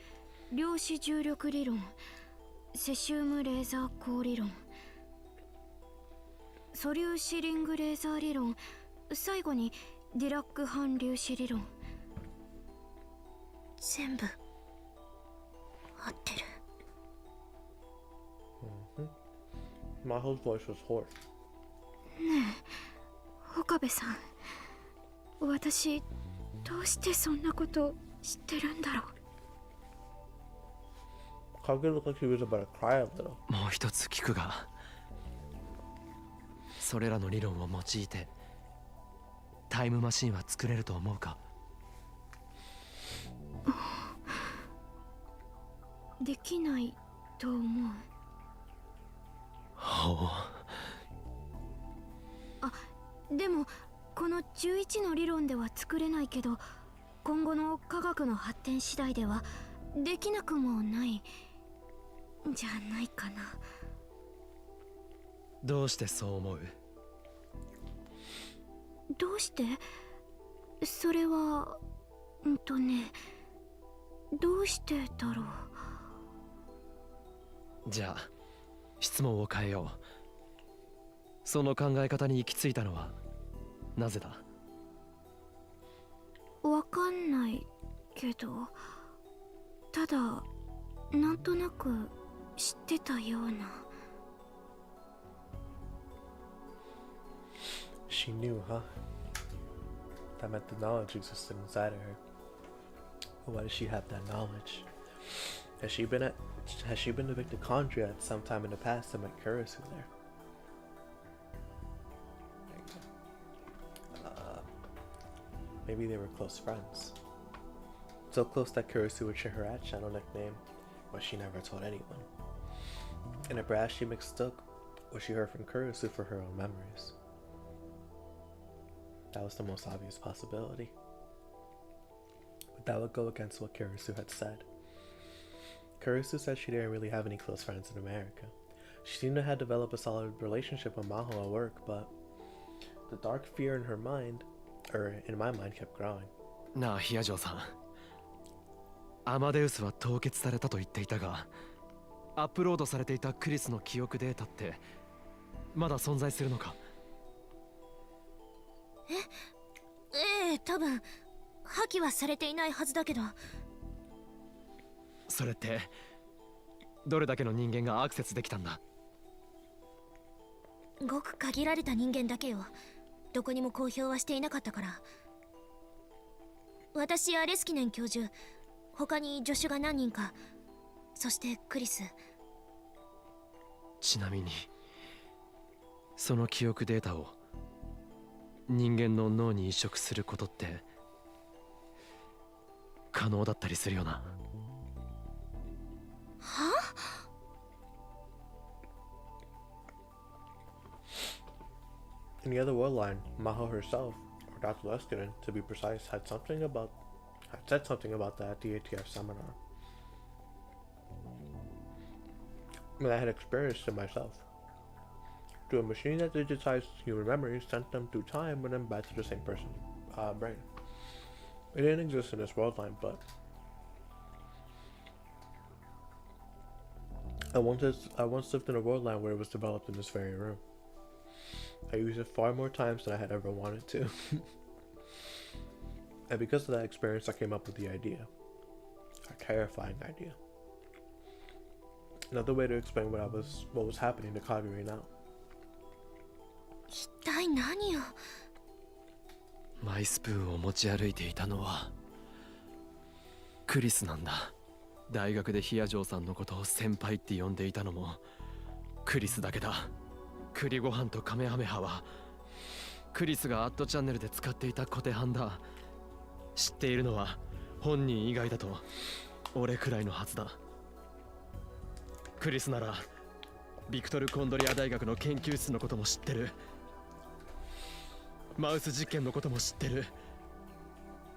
量子重力理論、セシウムレーザー光理論、素粒子リングレーザー理論、最後にディラック反粒子理論。全部合ってる。Maho's voice was hoarse. ねえ、岡部さん、私どうしてそんなこと知ってるんだろう。Kage looked like he was about to cry a little. もう一つ聞くが、それらの理論を用いてタイムマシンは作れると思うか？できないと思う。ほう。あ、でもこの11の理論では作れないけど、今後の科学の発展次第ではできなくもないじゃないかな。どうしてそう思う？どうして？それはどうしてだろう。じゃあ質問を変えよう。その考え方に行き着いたのはなぜだ？わかんないけど、ただなんとなく知ってたような。She knew, huh? That meant the knowledge existed inside of her. But why does she have that knowledge? Has she been to Victochondria at some time in the past and met Kurisu there? Maybe they were close friends. So close that Kurisu would share her at-channel nickname, but she never told anyone. And perhaps she mistook what she heard from Kurisu for her own memories. That was the most obvious possibility. But that would go against what Kurisu had said. Kurisu said she didn't really have any close friends in America. She seemed to have developed a solid relationship with Maho at work, but the dark fear in her mind, or in my mind, kept growing. なあ、ヒアジョーさん。アマデウスは凍結されたと言っていたが、アップロードされていたクリスの記憶データってまだ存在するのか？ええ、多分破棄はされていないはずだけど。それってどれだけの人間がアクセスできたんだ？ごく限られた人間だけよ。どこにも公表はしていなかったから。私やレスキネン教授、他に助手が何人か、そしてクリス。ちなみにその記憶データを人間の脳に移植することって可能だったりするよな。は？ In the other world line, Maho herself, or Dr. Leskinen, to be precise, had said something about that at the ATF seminar. I mean, I had experienced it myself. To a machine that digitized human memories, sent them through time, and then back to the same person's brain. It didn't exist in this world line, but I once lived in a world line where it was developed in this very room. I used it far more times than I had ever wanted to. And because of that experience, I came up with the idea. A terrifying idea. Another way to explain what was happening to Kage right now. 一体何を？マイスプーンを持ち歩いていたのはクリスなんだ。大学でヒアジョーさんのことを先輩って呼んでいたのもクリスだけだ。栗ご飯とカメハメハはクリスがアットチャンネルで使っていた小手半だ。知っているのは本人以外だと俺くらいのはずだ。クリスならビクトル・コンドリア大学の研究室のことも知ってる。マウス実験のことも知ってる。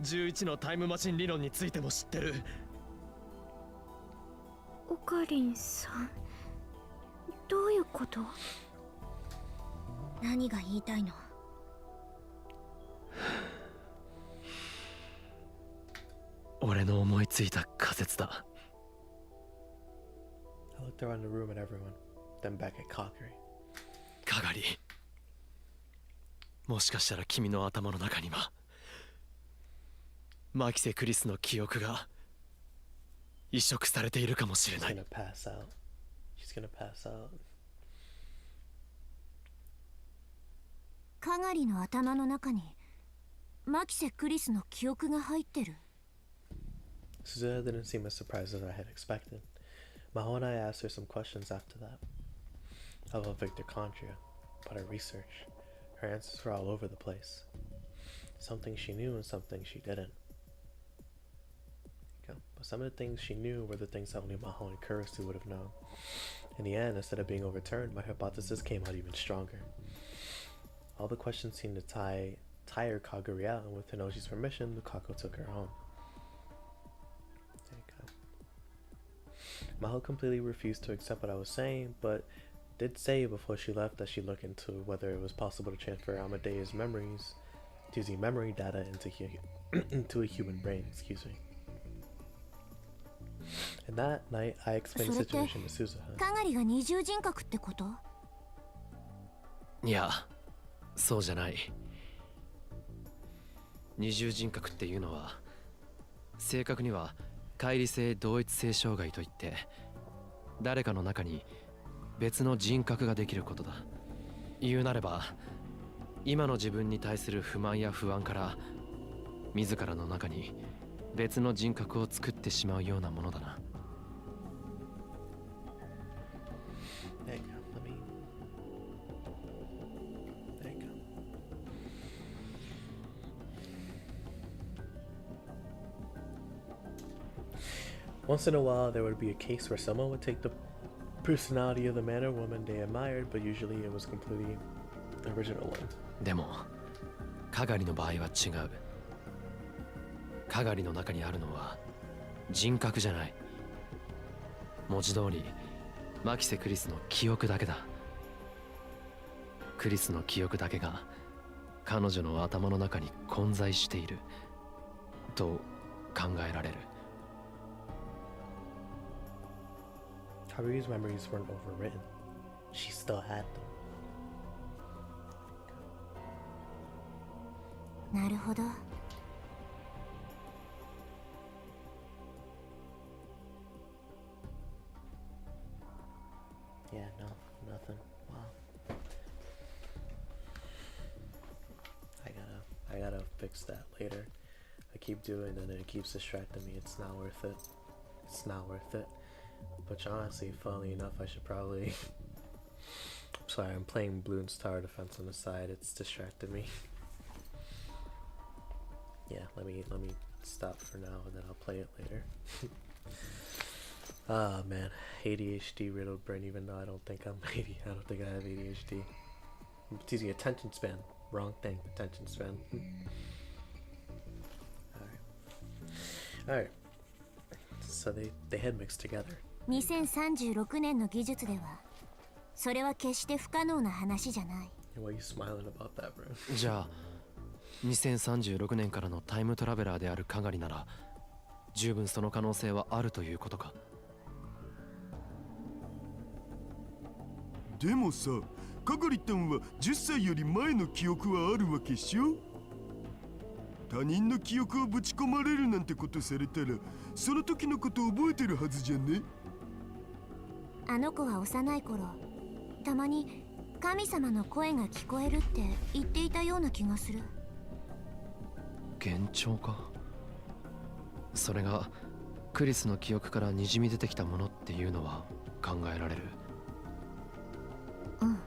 11のタイムマシン理論についても知ってる。オカリンさん、どういうこと？何が言いたいの？俺の思いついた仮説だ。I looked around the room at everyone, then back at Kokiri. カガリ、もしかしたら君の頭の中にはマキセ・クリスの記憶が移植されているかもしれない。 She's gonna pass out. She's gonna pass out. かがりの頭の中にマキセ・クリスの記憶が入ってる。 Suzuha didn't seem as surprised as I had expected. Maho and I asked her some questions after that. About mitochondria, about her research. Her answers were all over the place. Something she knew and something she didn't. Okay. But some of the things she knew were the things that only Maho and Kurisu would have known. In the end, instead of being overturned, my hypothesis came out even stronger. All the questions seemed to tire Kaguri out, and with Tenoshi's permission, Lukako took her home. There you go. Maho completely refused to accept what I was saying, but did say before she left that she'd look into whether it was possible to transfer Amadeus' memories, using memory data into a human brain, excuse me. And that night, I explained the situation to Suzuha. かがりが二重人格ってこと？いや、そうじゃない。二重人格っていうのは正確には乖離性同一性障害といって、誰かの中に別の人格ができることだ。言うなれば今の自分に対する不満や不安から自らの中に別の人格を作ってしまうようなものだな。There you go. There you go. Once in a while, there would be a case where someone would take the personality of the man or woman they admired, but usually it was completely original one. でもかがりの場合は違う。かがりの中にあるのは人格じゃない。文字通りマキセ・クリスの記憶だけだ。クリスの記憶だけが彼女の頭の中に混在していると考えられる。Haru's memories weren't overwritten. She still had them. なるほど。Yeah, no, nothing. Wow. I gotta fix that later. I keep doing it and it keeps distracting me. It's not worth it. It's not worth it. But honestly, funnily enough, I should probably... I'm sorry, I'm playing Bloons Tower Defense on the side. It's distracted me. Yeah, let me stop for now and then I'll play it later. Ah man, ADHD riddled brain. Even though I don't think I'm I don't think I have ADHD. It's using attention span. Wrong thing. Attention span. All right. So they had mixed together. 2036年の技術ではそれは決して不可能な話じゃない。 Why are you smiling about that, bro? じゃあ2036年からのタイムトラベラーであるかがりなら十分その可能性はあるということか。でもさ、かがりたんは10歳より前の記憶はあるわけっしょ。他人の記憶をぶち込まれるなんてことされたらその時のこと覚えてるはずじゃね。あの子は幼い頃たまに神様の声が聞こえるって言っていたような気がする。幻聴か。それがクリスの記憶からにじみ出てきたものっていうのは考えられる。うん。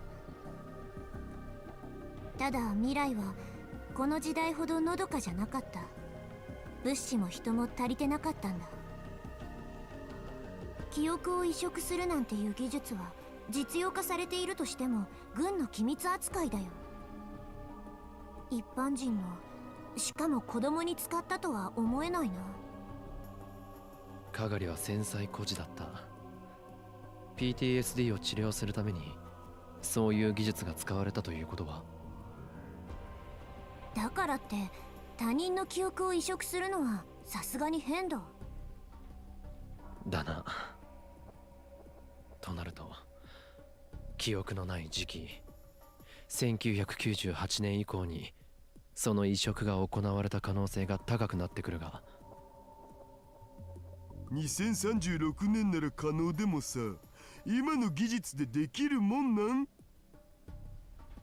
ただ未来はこの時代ほどのどかじゃなかった。物資も人も足りてなかったんだ。記憶を移植するなんていう技術は実用化されているとしても軍の機密扱いだよ。一般人の、しかも子供に使ったとは思えないな。カガリは繊細孤児だった。 PTSD を治療するためにそういう技術が使われたということは。だからって他人の記憶を移植するのはさすがに変だ。だな。となると記憶のない時期、1998年以降にその移植が行われた可能性が高くなってくるが、2036年なら可能でもさ、今の技術でできるもんなん？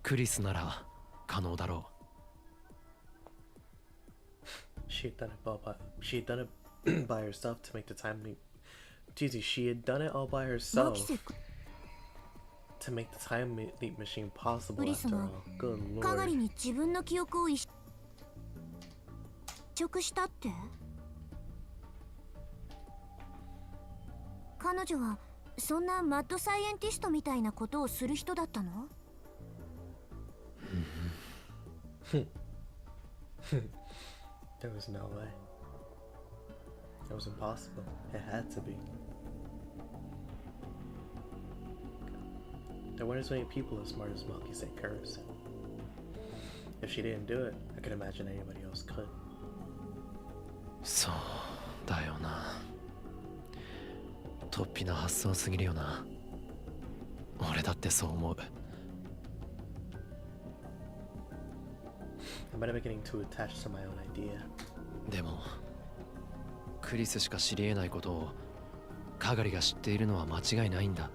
クリスなら可能だろう。She had done it by herself to make the time leap. Jeezy, she had done it all by herself to make the time leap machine possible after all. Good カガリ lord. に自分の記憶を移植したって？彼女はそんなマッドサイエンティストみたいなことをする人だったの？There was no way. It was impossible. It had to be. There weren't as many people as smart as Monkey said Kurisu. If she didn't do it, I could imagine anybody else could. そうだよな。突飛な発想すぎるよな。俺だってそう思う。I might have been getting too attached to my own idea. でもクリスしか知り得ないことをカガリが知っているのは間違いないんだ。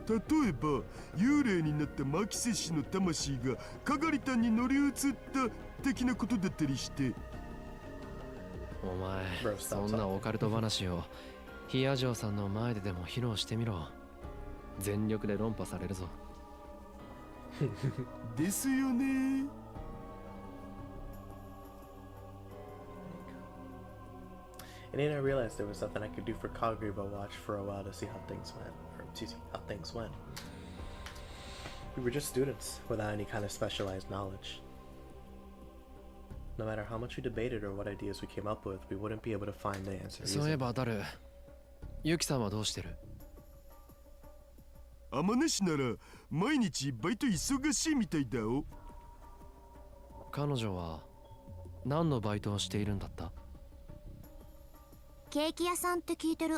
例えば幽霊になったマキセ氏の魂がカガリタンに乗り移った的なことだったりして。お前そんなオカルト話をヒアジョーさんの前ででも披露してみろ。全力で論破されるぞ。ですよね。And then I realized there was something I could do for Kagura but watch for a while to see how things went. Or, excuse me, how things went. We were just students without any kind of specialized knowledge. No matter how much we debated or what ideas we came up with, we wouldn't be able to find the answer. そういえばダル、ユキさんはどうしてる？天音氏なら毎日バイト忙しいみたいだよ。彼女は何のバイトをしているんだった？ケーキ屋さんって聞いてる。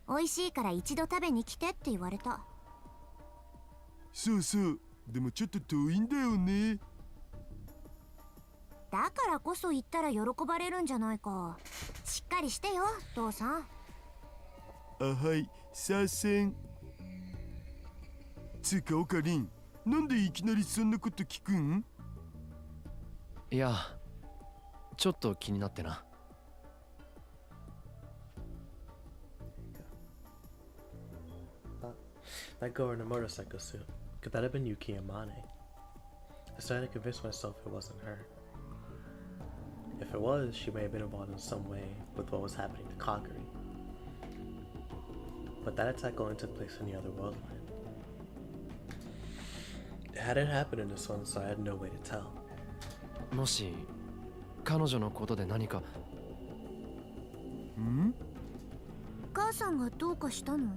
美味しいから一度食べに来てって言われた。そうそう、でもちょっと遠いんだよね。だからこそ言ったら喜ばれるんじゃないか。しっかりしてよ父さん。あ、はいさあせん。つうかオカリン、なんでいきなりそんなこと聞くん？いや、ちょっと気になってな。That girl in a motorcycle suit. Could that have been Yuki Amane? I started to convince myself it wasn't her. If it was, she may have been involved in some way with what was happening to Kokiri. But that attack only took place in the other world line. It hadn't happened in this one, so I had no way to tell. もし彼女のことで何か。ん？母さんがどうかしたの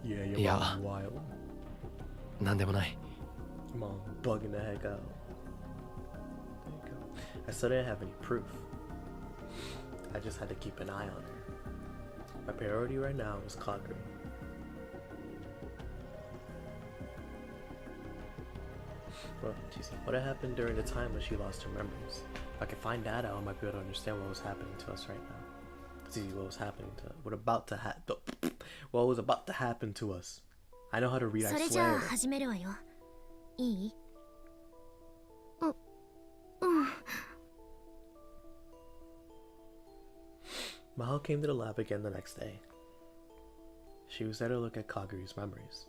？Yeah, you're Yeah. wild. なんでもない。 Come on, bugging the heck out. There you go. I still didn't have any proof. I just had to keep an eye on her. My priority right now was Kokiri. Well, geez, what had happened during the time when she lost her memories? If I could find that out, I might be able to understand what was happening to us right now. See what was happening to what was about to happen to us. I know how to read, そ I れじゃあ swear. 始めるわよ。いい？ Maho came to the lab again the next day. She was there to look at Kaguri's memories.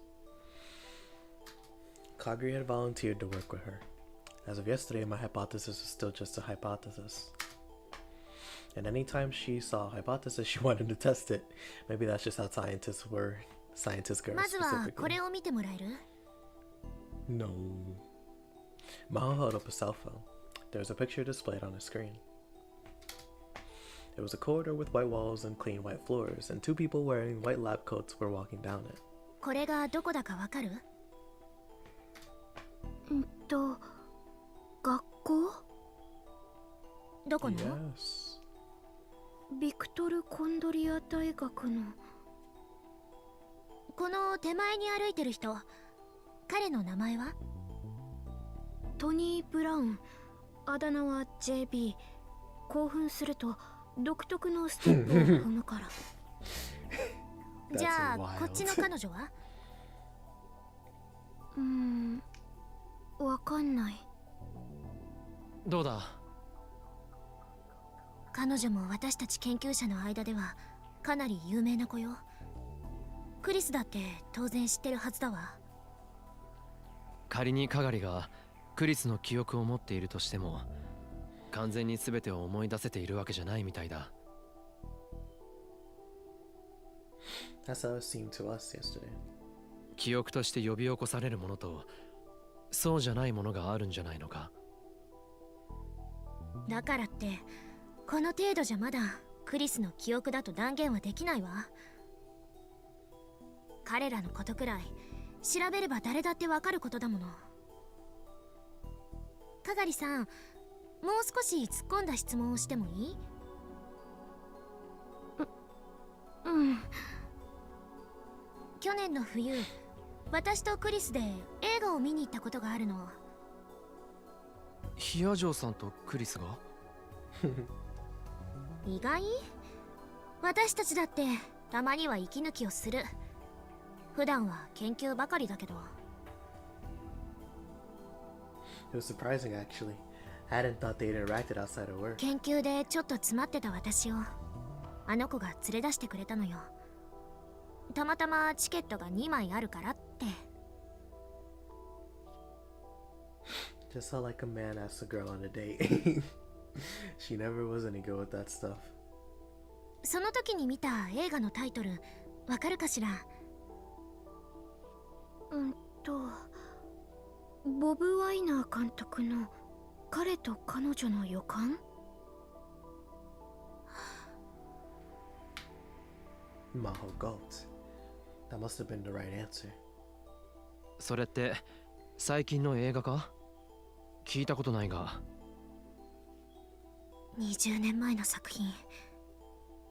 Kaguri had volunteered to work with her. As of yesterday, my hypothesis was still just a hypothesis. And anytime she saw a hypothesis, she wanted to test it. Maybe that's just how scientists were. Scientists girls まずはこ specifically. れを見てもらえる？ No. Maho held up a cell phone. There was a picture displayed on a screen. It was a corridor with white walls and clean white floors, and two people wearing white lab coats were walking down it. これがどこだかわかる？学校？どこの？ Yes. ビクトル・コンドリア大学の。この手前に歩いてる人、彼の名前は？トニー・ブラウン、あだ名は JB。興奮すると独特のステップを踏むから。じゃあこっちの彼女は？わかんない。どうだ？彼女も私たち研究者の間ではかなり有名な子よ。クリスだって当然知ってるはずだわ。仮にカガリがクリスの記憶を持っているとしても、完全に全てを思い出せているわけじゃないみたいだ。That's how it seemed to us yesterday. 記憶として呼び起こされるものと、そうじゃないものがあるんじゃないのか。だからってこの程度じゃまだクリスの記憶だと断言はできないわ。彼らのことくらい調べれば誰だってわかることだもの。かがりさん、もう少し突っ込んだ質問をしてもいい？去年の冬、私とクリスで映画を見に行ったことがあるの。ヒアジョーさんとクリスが？意外？私たちだってたまには息抜きをする。普段は研究ばかりだけど。It was surprising, actually. I hadn't thought they interacted outside of work. 研究でちょっと詰まってた私をあの子が連れ出してくれたのよ。たまたまチケットが2枚あるからって。Just how like a man asks a girl on a date. She never was any good with that stuff. その時に見た映画のタイトルわかるかしら？ボブ・ワイナー監督の彼と彼女の予感？ Maho gulped. That must have been the right answer. それって最近の映画か？聞いたことないが。20年前の作品、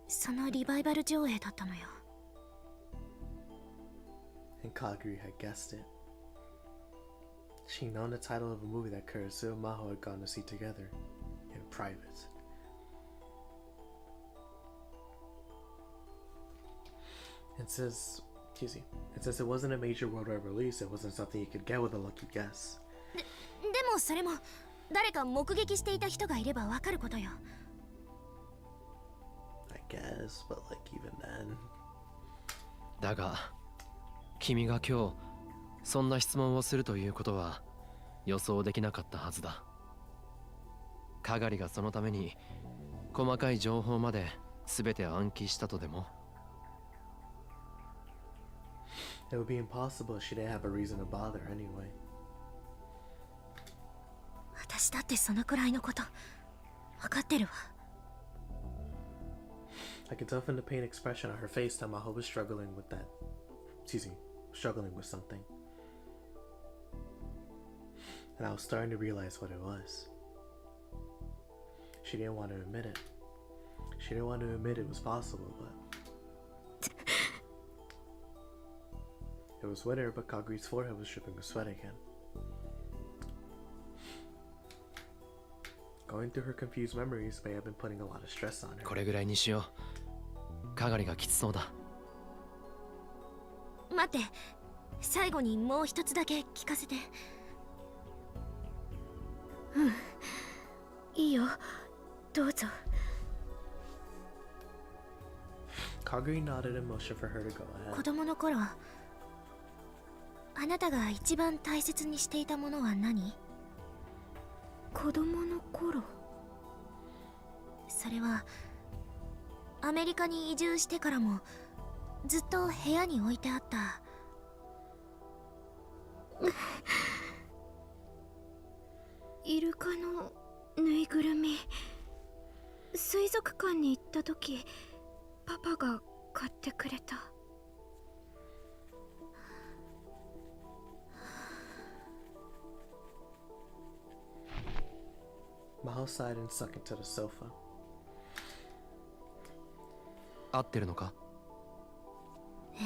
そのリバイバル上映だったのよ。And Kaguri had guessed it. She'd known the title of a movie that Kurisu and Maho had gone to see together, in private. It says it wasn't a major worldwide release, it wasn't something you could get with a lucky guess. でもそれも誰か目撃していた人がいればわかることよ。I guess, but like even then. だが、君が今日そんな質問をするということは予想できなかったはずだ。かがりがそのために細かい情報まで全て暗記したとでも。It would be impossible if she didn't have a reason to bother anyway. 私だってそのくらいのこと分かってるわ。I could tell from the pain expression on her face that Maho was struggling with that. Struggling with something. And I was starting to realize what it was. She didn't want to admit it. She didn't want to admit it was possible, but... It was winter, but Kaguri's forehead was dripping with sweat again. Going through her confused memories may have been putting a lot of stress on her. これぐらいにしよう。かがりがきつそうだ。待って、最後にもう一つだけ聞かせて。いいよ、どうぞ。Kaguri nodded in motion for her to go 子 ahead. 供の頃、あなたが一番大切にしていたものは何？子供の頃。それはアメリカに移住してからもずっと部屋に置いてあったイルカのぬいぐるみ。水族館に行った時パパが買ってくれた。Maho sighed and sunk into the sofa. 合ってるのか？ええ。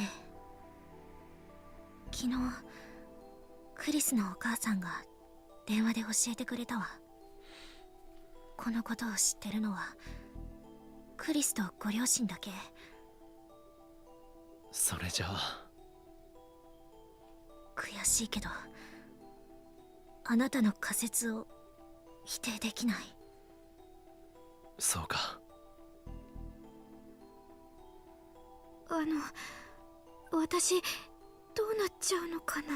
昨日クリスのお母さんが電話で教えてくれたわ。このことを知ってるのはクリスとご両親だけ。それじゃあ悔しいけどあなたの仮説を否定できない。そうか。私どうなっちゃうのかな。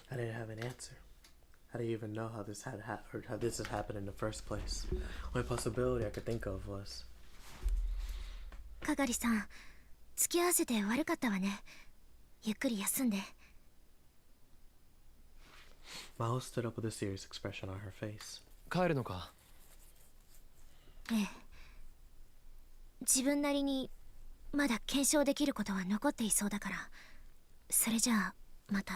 I didn't have an answer. How do you even know how this had or how this had happened in the first place? Only possibility I could think of was. かがりさん、付き合わせて悪かったわね。ゆっくり休んで。Maho stood up with a serious expression on her face. 帰るのか？ええ。自分なりにまだ検証できることは残っていそうだから。それじゃあまた。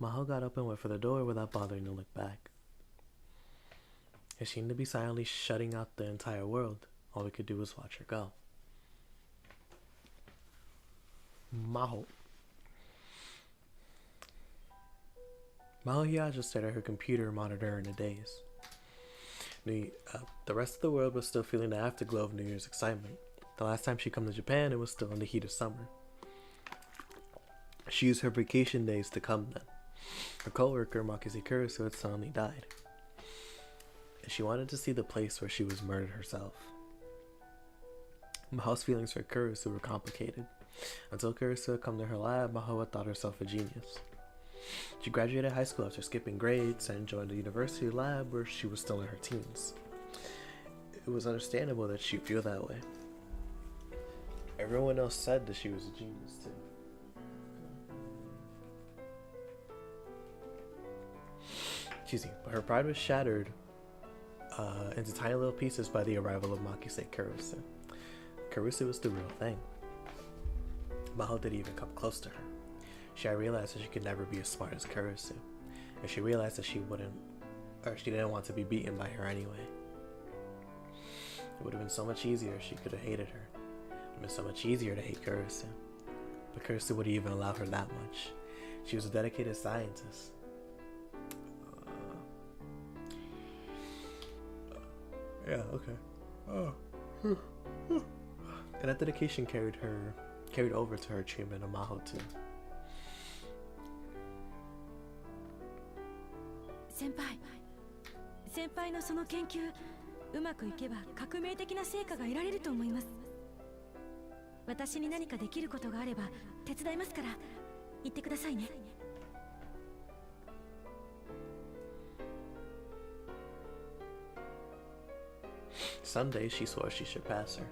Maho got up and went for the door without bothering to look back. It seemed to be silently shutting out the entire world. All we could do was watch her go. Maho. Maho just stared at her computer monitor in a daze. The rest of the world was still feeling the afterglow of New Year's excitement. The last time she'd come to Japan, it was still in the heat of summer. She used her vacation days to come then. Her co-worker, Makise Kurisu, had suddenly died. And she wanted to see the place where she was murdered herself. Maho's feelings for Kurisu were complicated. Until Kurisu had come to her lab, Maho had thought herself a genius. She graduated high school after skipping grades and joined a university lab where she was still in her teens. It was understandable that she'd feel that way. Everyone else said that she was a genius too. Excuse me, but her pride was shattered into tiny little pieces by the arrival of Makise Kurisu. Kurisu was the real thing. Maho didn't even come close to her. She had realized that she could never be as smart as Kurisu, and she realized that she didn't want to be beaten by her anyway. It would have been so much easier if she could have hated her. It would have been so much easier to hate Kurisu, but Kurisu wouldn't even allow her that much. She was a dedicated scientist. Yeah, okay. Oh. And that dedication carried over to her treatment of Maho too. 先輩のその研究、うまくいけば革命的な成果が得られると思います。私に何かできることがあれば手伝いますから、言ってくださいね。Some days she swore she should pass her.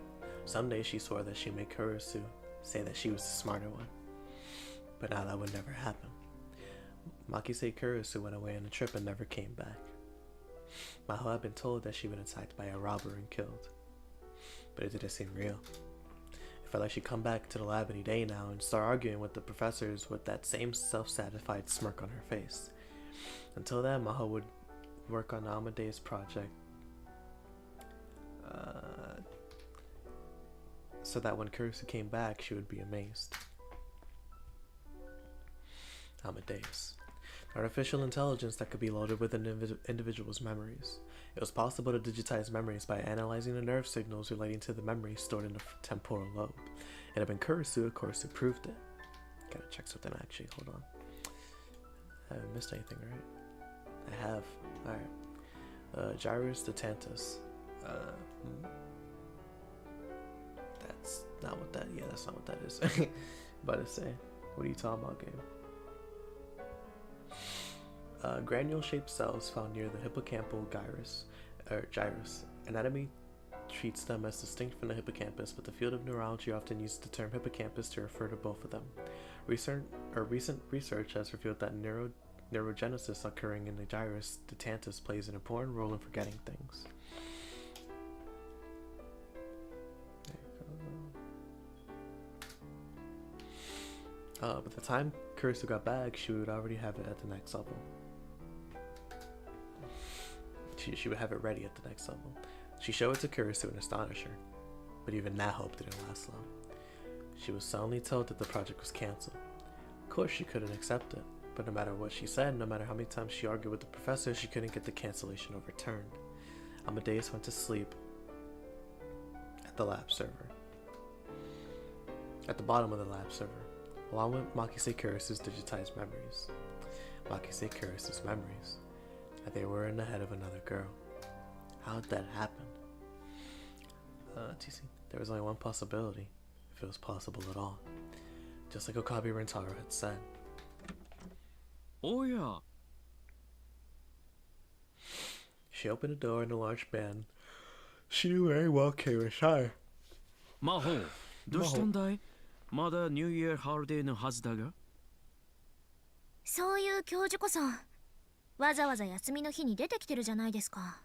Some days she swore that she'd make Kurisu say that she was the smarter one. But now that would never happen. Makise Kurisu went away on a trip and never came back. Maho had been told that she'd been attacked by a robber and killed. But it didn't seem real. It felt like she'd come back to the lab any day now and start arguing with the professors with that same self-satisfied smirk on her face. Until then, Maho would work on Amadeus' project so that when Kurisu came back, she would be amazed. Amadeus. Artificial intelligence that could be loaded with an individual's memories. It was possible to digitize memories by analyzing the nerve signals relating to the memories stored in the temporal lobe. It had been Kurisu, of course, who proved it. gotta check something actually. Hold on. I haven't missed anything, right? I have. Alright. Gyrus the Tantus. That's not what that. Yeah, that's not what that is. About to say, what are you talking about, game? Granule-shaped cells found near the hippocampal gyrus. Anatomy treats them as distinct from the hippocampus, but the field of neurology often uses the term hippocampus to refer to both of them. Recent research has revealed that neurogenesis occurring in the gyrus, the tantus, plays an important role in forgetting things. By the time Kurisu got back, she would already have it at the next level. She would have it ready at the next level. She showed it to Kurisu and astonished her, but even that hope didn't last long. She was suddenly told that the project was cancelled. Of course she couldn't accept it, but no matter what she said, no matter how many times she argued with the professor, she couldn't get the cancellation overturned. Amadeus went to sleep at the lab server. At the bottom of the lab server, along with Makise Kurisu's digitized memories. Makise Kurisu's memories. And they were in the head of another girl. How did that happen? TC, there was only one possibility, if it was possible at all. Just like Okabe Rentaro had said. Oh yeah. She opened the door and a large man she knew very well came inside. 魔法、どうしたんだい？まだニューイヤーハリデーのはずだが。そういう教授こそわざわざ休みの日に出てきてるじゃないですか。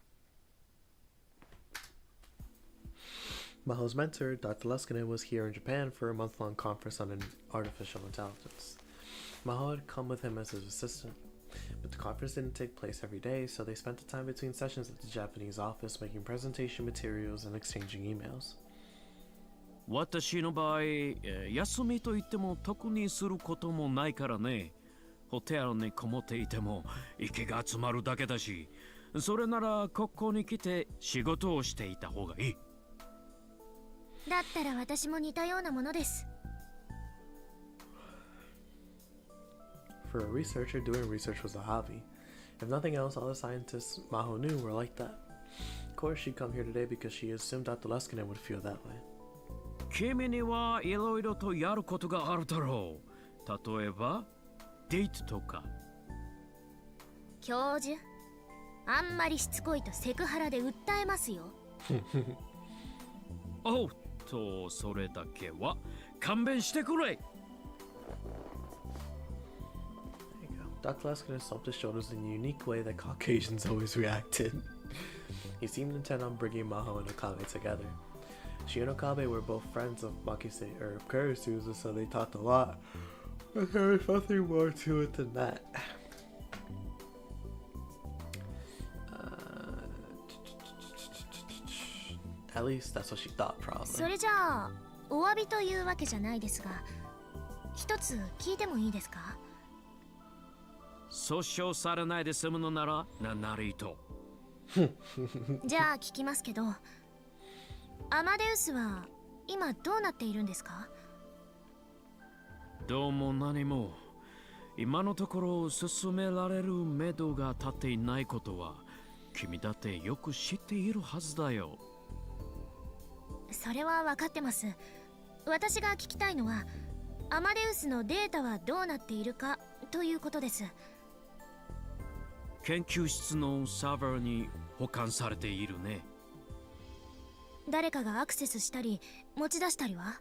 Maho's mentor, Dr. Leskinen, was here in Japan for a month-long conference on artificial intelligence. Maho had come with him as his assistant, but the conference didn't take place every day, so they spent the time between sessions at the Japanese office making presentation materials and exchanging emails. 私の場合、休みといっても特にすることもないからね。ホテルにこもっていても息が詰まるだけだし、それならここに来て仕事をしていた方がいい。だったら私も似たようなものです。For a researcher, doing research was a hobby. If nothing else, all the scientists Maho knew were like that. Of course, she'd come here today because she assumed Dr. Leskinen would feel that way. 君にはいろいろとやることがあるだろう。例えば、デートとか。教授、あんまりしつこいとセクハラで訴えますよ。おっと、それだけは勘弁してくれ。Dr. Leskinen slumped his shoulders in a unique way that Caucasians always reacted. He seemed intent on bringing Maho and Okabe together. She and Okabe were both friends of Makise or Kurisu's, so they talked a lot. But there was nothing more to it than that. At least that's what she thought, probably. それじゃあ、お詫びというわけじゃないですが、一つ聞いてもいいですか？訴訟されないで済むのなら何なりと。じゃあ聞きますけど、アマデウスは今どうなっているんですか？どうも何も。今のところ進められる目処が立っていないことは君だってよく知っているはずだよ。それは分かってます。私が聞きたいのはアマデウスのデータはどうなっているかということです。研究室のサーバーに保管されているね。誰かがアクセスしたり持ち出したりは？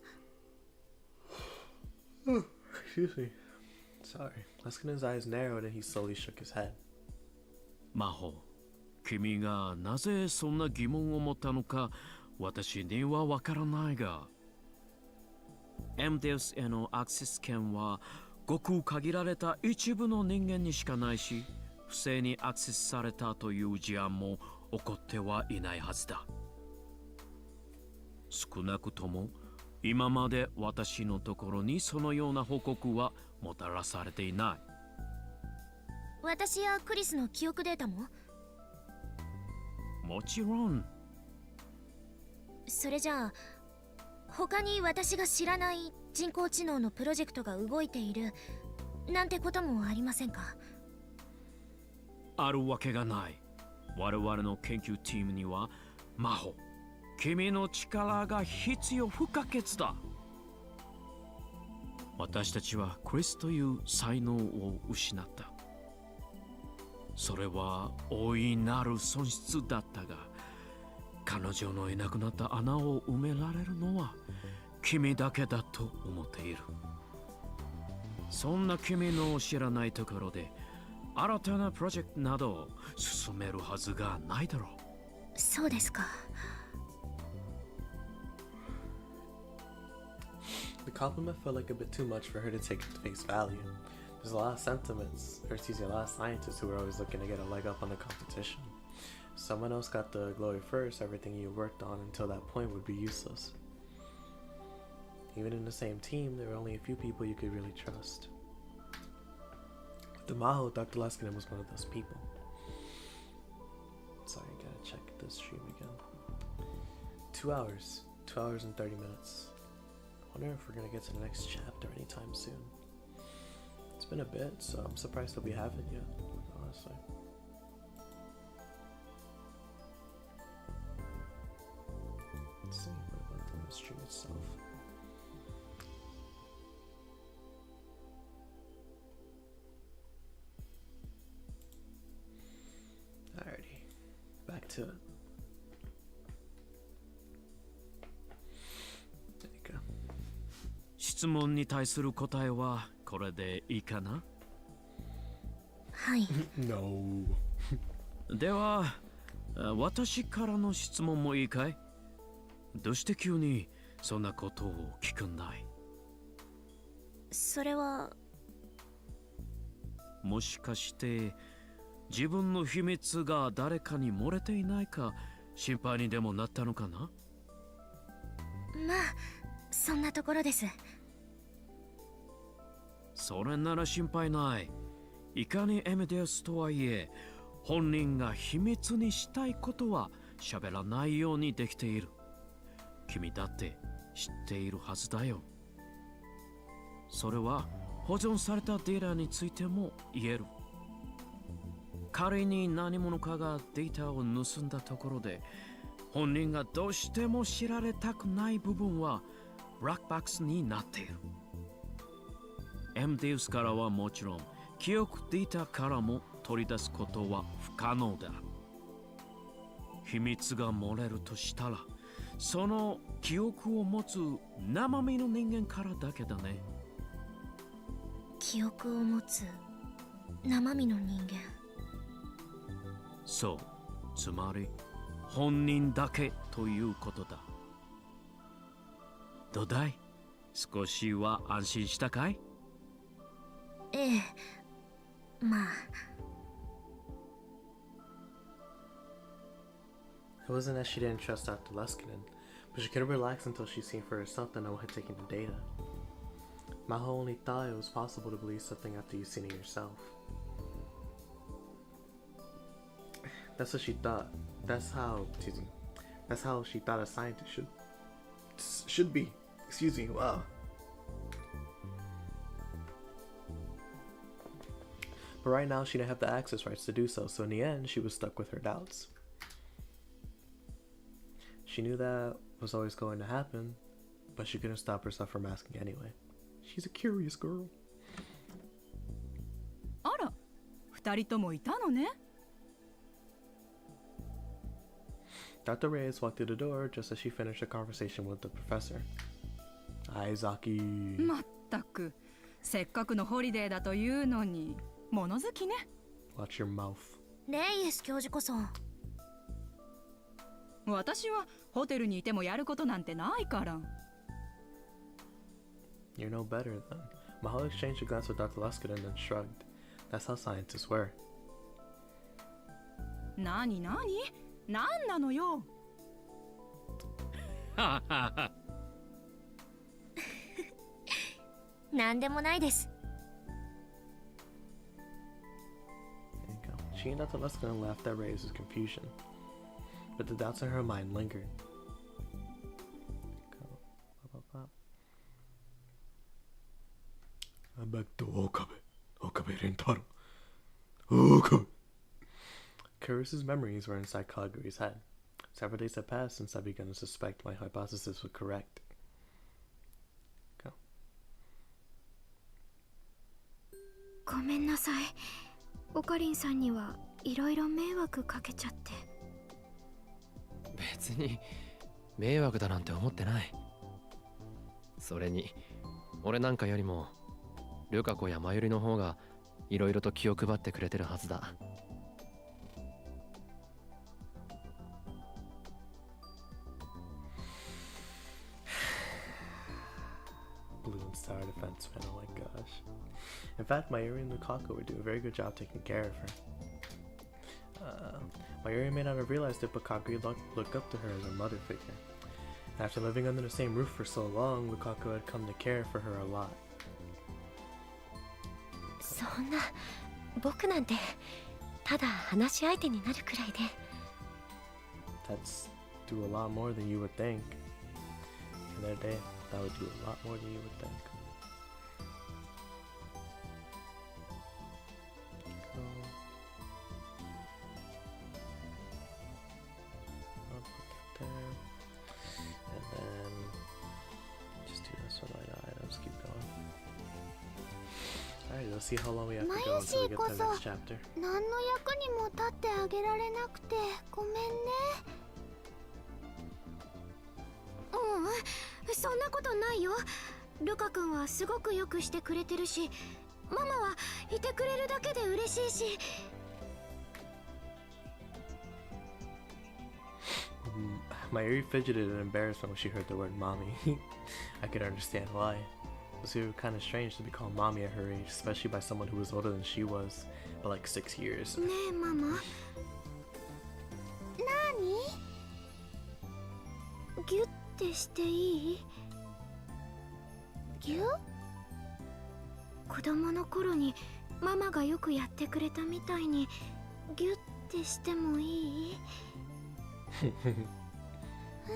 Excuse me. Sorry. Leskinen's eyes narrowed and he slowly shook his head. マホ、君がなぜそんな疑問を持ったのか私にはわからないが、エムデウスへのアクセス権はごく限られた一部の人間にしかないし、不正にアクセスされたという事案も起こってはいないはずだ。少なくとも今まで私のところにそのような報告はもたらされていない。私やクリスの記憶データも？もちろん。それじゃあ他に私が知らない人工知能のプロジェクトが動いているなんてこともありませんか？あるわけがない。我々の研究チームには魔法、君の力が必要不可欠だ。私たちはクリスという才能を失った。それは大いなる損失だったが、彼女のいなくなった穴を埋められるのは君だけだと思っている。そんな君の知らないところで新たなプロジェクトなどを進めるはずがないだろう。そうですか。The compliment felt like a bit too much for her to take at face value. There's a lot of sentiments, or excuse me, a lot of scientists who are always looking to get a leg up on the competition. If someone else got the glory first, everything you worked on until that point would be useless. Even in the same team, there were only a few people you could really trust. With the Maho, Dr. Leskinen was one of those people. Sorry, I gotta check the stream again. 2 hours. 2 hours and 30 minutes. I wonder if we're gonna get to the next chapter anytime soon. It's been a bit, so I'm surprised that we haven't yet, honestly. Let's see, what about the stream itself? Alrighty, back to it. There you go. 質問に対する答えはこれでいいかな？はい。No. では、私からの質問もいいかい？どうして急にそんなことを聞くんだい？それはもしかして自分の秘密が誰かに漏れていないか心配にでもなったのかな？まあそんなところです。それなら心配ない。いかにエメデウスとはいえ、本人が秘密にしたいことは喋らないようにできている。君だって知っているはずだよ。それは保存されたデータについても言える。仮に何者かがデータを盗んだところで、本人がどうしても知られたくない部分はブラックボックスになっている。エムデウスからはもちろん、記憶データからも取り出すことは不可能だ。秘密が漏れるとしたら、その記憶を持つ生身の人間からだけだね。記憶を持つ生身の人間。そう、つまり本人だけということだ。どうだい？少しは安心したかい？ええ、まあ。It wasn't that she didn't trust Dr. Leskinen, but she couldn't relax until she seen for herself that no one had taken the data. Maho only thought it was possible to believe something after you've seen it yourself. That's what she thought. That's how she thought a scientist should be. Excuse me. Wow. But right now she didn't have the access rights to do so, so in the end she was stuck with her doubts. She knew that was always going to happen, but she couldn't stop herself from asking anyway. She's a curious girl. あら、二人ともいたのね。Dr. Reyes walked through the door just as she finished a conversation with the professor. Aizaki. まったく、せっかくのホリデーだというのに、物好きね。Watch your mouth. レイエス教授こそ。私はホテルにいてもやることなんてないから。You're no better then. Mahalo exchanged a glance with Dr. Leskinen and then shrugged. That's how scientists were. なになに？なんなのよ。なんでもないです。There you go. She and Dr. Leskinen laughed at Reyes' confusion, but the doubts in her mind lingered. Go back to Okabe. Okabe Rintaro. Okabe. Kurisu's memories were inside Kaguri's head. Several days had passed since I began to suspect my hypothesis was correct. Go. ごめんなさい。オカリンさんにはいろいろ迷惑かけちゃって。別に迷惑だなんて思ってない。それに俺なんかよりもルカ子やマユリの方がいろいろと気を配ってくれてるはずだ。Bloom's tower defenseman, oh my gosh. In fact, Mayuri and Lukaku would do a very good job taking care of her. Mayuri may not have realized it, but Kaguri looked up to her as a mother figure. After living under the same roof for so long, Lukaku had come to care for her a lot. そんな、僕なんてただ話し相手になるくらいで。That's do a lot more than you would think. In their day, that would do a lot more than you would think. I'll put that there. And then just do this one like items, keep going. Alright, let's see how long we have to go until we get to the next chapter. 何の役にも立ってあげられなくてごめんね。そんなことないよ。ルカ君はすごくよくしてくれてるし、ママはいてくれるだけで嬉しいし。Mayuri fidgeted in embarrassment when she heard the word mommy. I could understand why. It was kind of strange to be called mommy at her age, especially by someone who was older than she was, by like 6 years. ねえママ。なに？ギュッてしていい？ギュ？子供の頃にママがよくやってくれたみたいにギュッてしてもいい？ママ、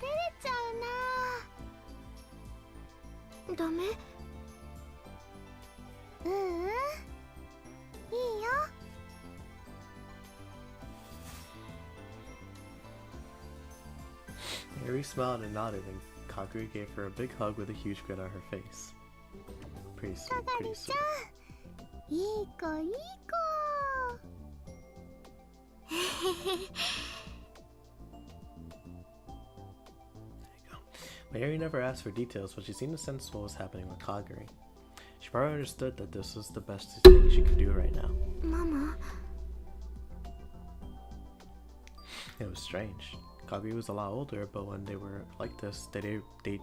照れちゃうな。ダメ？いいよ。Mayuri smiled and nodded, and Kaguri gave her a big hug with a huge grin on her face. Pretty sweet, pretty sweet. いい子いい子。Mayuri never asked for details, but she seemed to sense what was happening with Kaguri. She probably understood that this was the best thing she could do right now. ママ。It was strange. Kaguri was a lot older, but when they were like this, they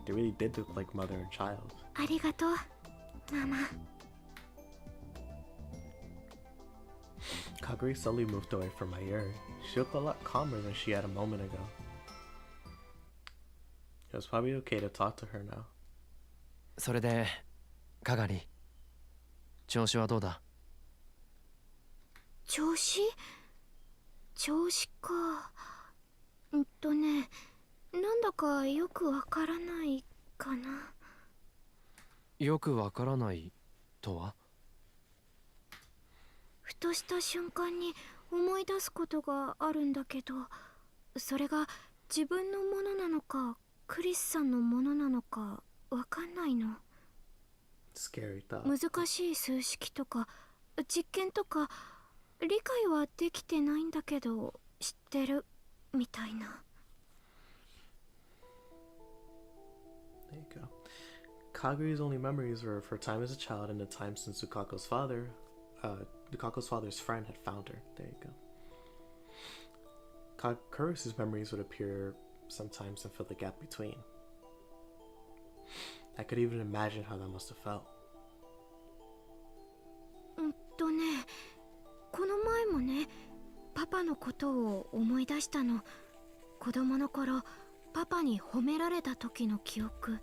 really did look like mother and child. ありがとう、ママ。Kaguri slowly moved away from Mayuri. She looked a lot calmer than she had a moment ago. It was probably okay to talk to her now. それでカガリ、調子はどうだ？調子か。なんだかよくわからないかな。よくわからないとは？ふとした瞬間に思い出すことがあるんだけど、それが自分のものなのかクリスさんのものなのかわかんないの。Scary thought. 難しい数式とか実験とか理解はできてないんだけど知ってるみたいな。There you go. Kaguri's only memories were of her time as a child and the time since Lukaku's father's friend had found her. There you go. Kurisu's memories would appear sometimes and fill the gap between. I could even imagine how that must have felt. この前もね、パパのことを思い出したの。子供の頃、パパに褒められた時の記憶。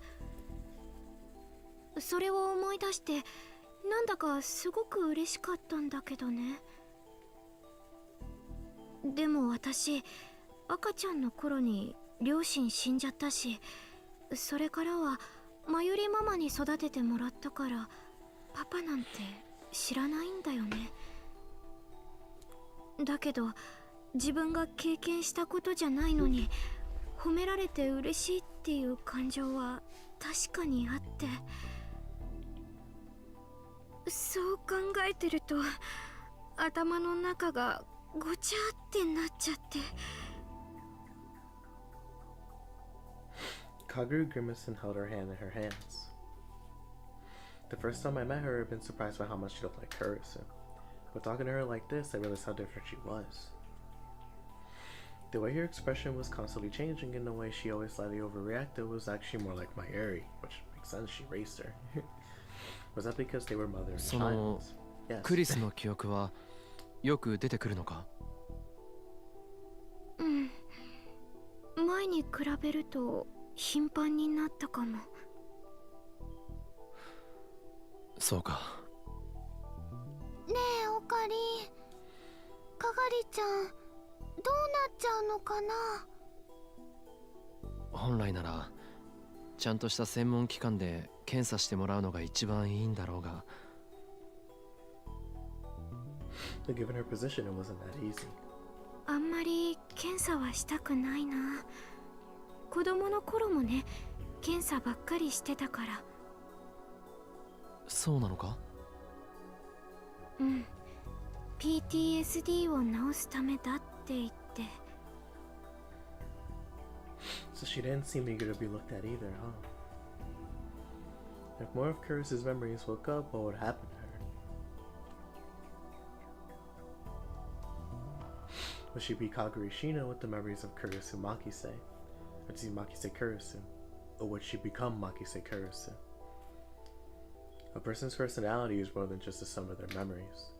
それを思い出して、なんだかすごく嬉しかったんだけどね。でも私、赤ちゃんの頃に両親死んじゃったし、それからはまゆりママに育ててもらったからパパなんて知らないんだよね。だけど自分が経験したことじゃないのに褒められて嬉しいっていう感情は確かにあって、そう考えてると頭の中がごちゃってなっちゃって。Kaguru grimaced and held her hand in her hands. The first time I met her, I'd been surprised by how much she looked like Kurisu. But talking to her like this, I realized how different she was. The way her expression was constantly changing and the way she always slightly overreacted was actually more like Mayuri, which makes sense, she raised her. Was that because they were mother and child? Yes. クリスの記憶はよく出てくるのか？うん。前に比べると頻繁になったかも。そうか。ねえオカリン、かがりちゃんどうなっちゃうのかな。本来ならちゃんとした専門機関で検査してもらうのが一番いいんだろうが。Given her position, it wasn't that easy. あんまり検査はしたくないな。子供の頃もね、検査ばっかりしてたから。そうなのか？うん。PTSD を治すためだって言って。So she didn't seem eager to be looked at either, huh? If more of Kurisu's memories woke up, what would happen to her? Would she be Kaguri Shino with the memories of Kurisu Makise? Or Makise Kurisu? Or would she become Makise Kurisu? A person's personality is more than just the sum of their memories,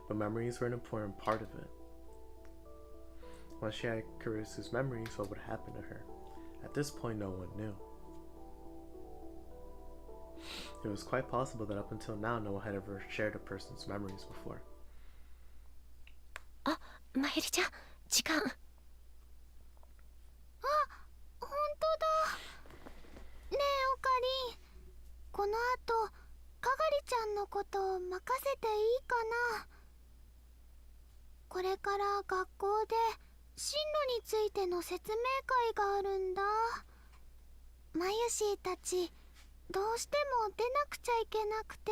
but memories were an important part of it. Once she had Kurisu's memories, what would happen to her? At this point, no one knew. It was quite possible that up until now, no one had ever shared a person's memories before. あ、まゆりちゃん、時間。あ、本当だ。ねえオカリン、この後かがりちゃんのことを任せていいかな。これから学校で進路についての説明会があるんだ。マユシーたちどうしても出なくちゃいけなくて。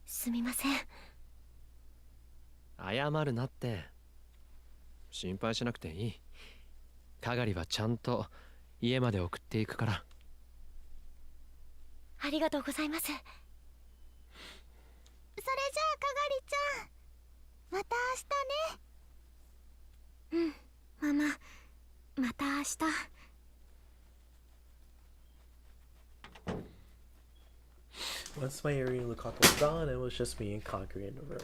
すみません。謝るなって。心配しなくていい。かがりはちゃんと家まで送っていくから。ありがとうございます。それじゃあかがりちゃん、また明日ね。うん、ママ、また明日。Once Mayuri and Lukaku were gone, it was just me and Kaguri in the room.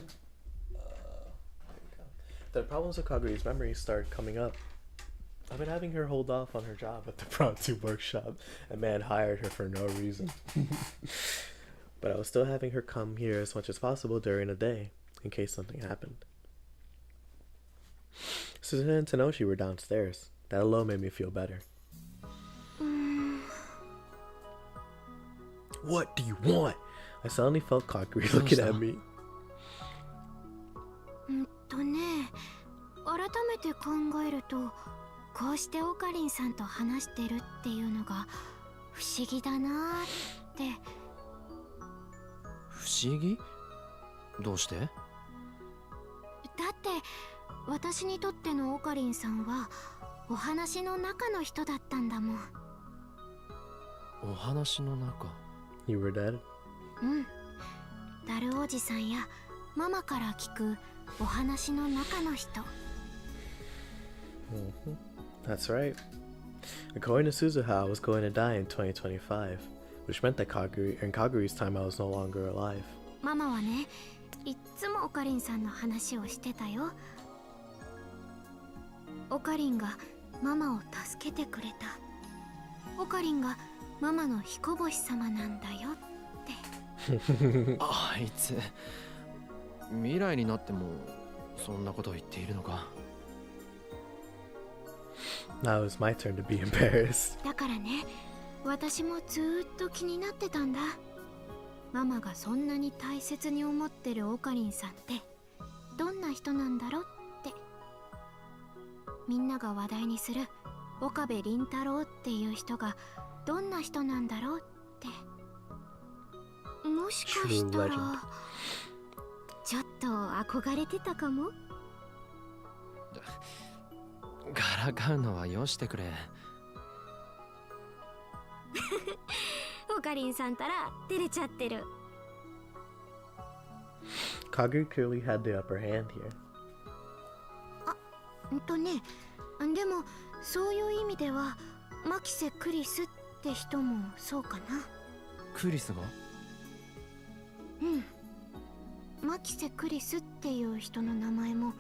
The problems with Kaguri's memories started coming up. I've been having her hold off on her job at the Promptu workshop. A man hired her for no reason. But I was still having her come here as much as possible during the day, in case something happened. Susan and Tenoshi were downstairs. That alone made me feel better. What do you want? I suddenly felt Kaguri looking at me. 改めて考えると、こうしてオカリンさんと話してるっていうのが不思議だなーって。不思議？どうして？だって私にとってのオカリンさんはお話の中の人だったんだもん。お話の中？ You were dead? うん。ダルおじさんやママから聞くお話の中の人。That's right. According to Suzuha, I was going to die in 2025, which meant that in Kaguri's time I was no longer alive. ママはね、いっつもオカリンさんの話をしてたよ。オカリンがママを助けてくれた。オカリンがママの彦星様なんだよって。あいつ、未来になってもそんなことを言っているのか。Now it's my turn to be embarrassed. だからね、私もずーっと気になってたんだ。ママがそんなに大切に思ってるオカリンさんってどんな人なんだろうって。みんなが話題にする岡部倫太郎っていう人がどんな人なんだろうって。もしかしたらちょっと憧れてたかも。からかうのはよしてくれ。オカリンさんたら照れちゃってる。 Kagura clearly had the upper hand here. ね、でもそういう意味では牧瀬クリスって人もそうかな。クリスが？牧瀬クリスっていう人の名前も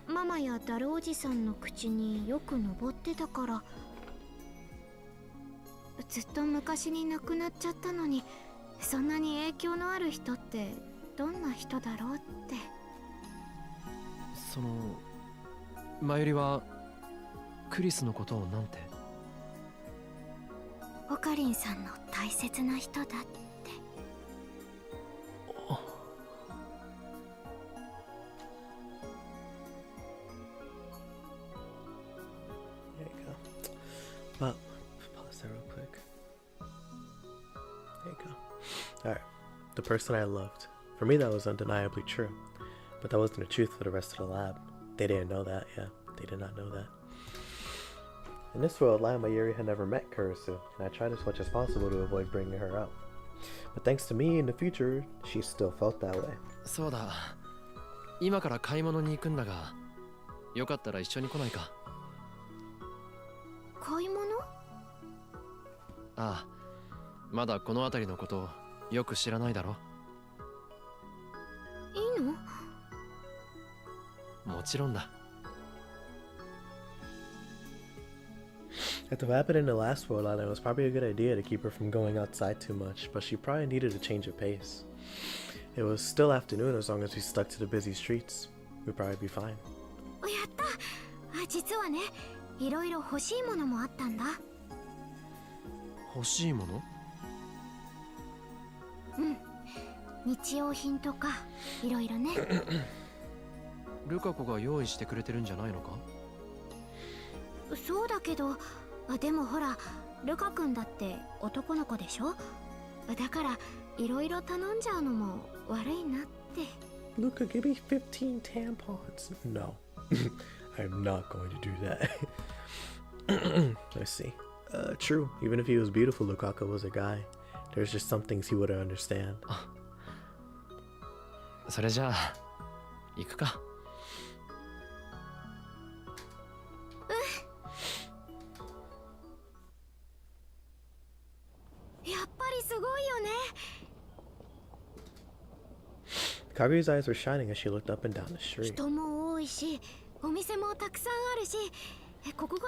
ママやダルおじさんの口によく上ってたから。ずっと昔に亡くなっちゃったのに、そんなに影響のある人ってどんな人だろうって。その前よりはクリスのことをなんて？オカリンさんの大切な人だって。There you go. Well, pause that real quick. There you go. Alright. The person I loved. For me, that was undeniably true. But that wasn't the truth for the rest of the lab. They didn't know that, yeah. They did not know that. In this world, Lama Yuri had never met Kurisu, and I tried as much as possible to avoid bringing her up. But thanks to me, in the future, she still felt that way. そうだ。今から買い物に行くんだが、よかったら一緒に来ないか？買い物？ああ、まだこの辺りのことをよく知らないだろ？いいの？もちろんだ。After what happened in the last world island, it was probably a good idea to keep her from going outside too much, but she probably needed a change of pace. It was still afternoon as long as we stuck to the busy streets. We'd probably be fine. やった。実はね、いろいろ欲しいものもあったんだ。欲しいもの？日用品とかいろいろね。ルカ子が用意してくれてるんじゃないのか？そうだけど、でもほら、ルカ君だって男の子でしょ。だからいろいろ頼んじゃうのも悪いなって。Luca, give me 15 tampons. No, I'm not going to do that. Let's see. True. Even if he was beautiful, Lukaku was a guy. There's just some things he wouldn't understand. それじゃあ行くか。やっぱりすごいよね。Kaguya's eyes were shining as she looked up and down the street. 人も多いし、お店もたくさんあるし、ここが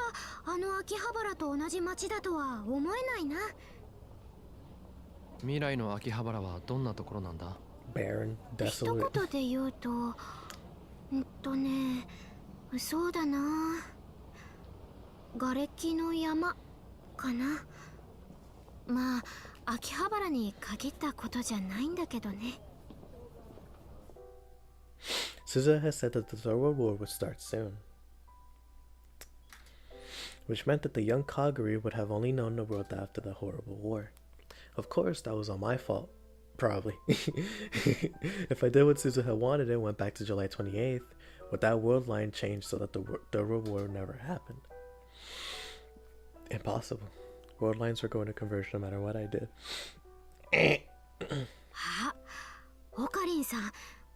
あの秋葉原と同じ街だとは思えないな。未来の秋葉原はどんなところなんだ？ Barren, 一 desolate. 言で言うと、そうだな。瓦礫の山かな。まあ、秋葉原に限ったことじゃないんだけどね。Suzuha has said that the Third World War would start soon, which meant that the young Kagura would have only known the world after the horrible war. Of course, that was all my fault. Probably. If I did what Suzuha wanted and went back to July 28th, would that world line change so that the Third World War never happened? Impossible. World lines were going to converge no matter what I did. あ、オカリンさん、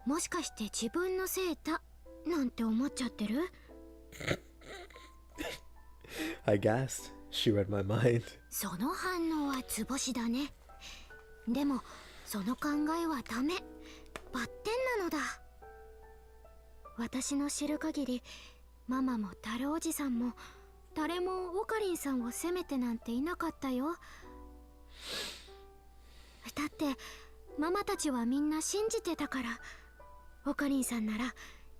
もしかして自分のせいだなんて思っちゃってる？ I gasped. She read my mind. その反応は図星だね。でもその考えはダメ。バッテンなのだ。私の知る限り、ママもタルおじさんも誰もオカリンさんを責めてなんていなかったよ。だってママたちはみんな信じてたから、オカリンさんなら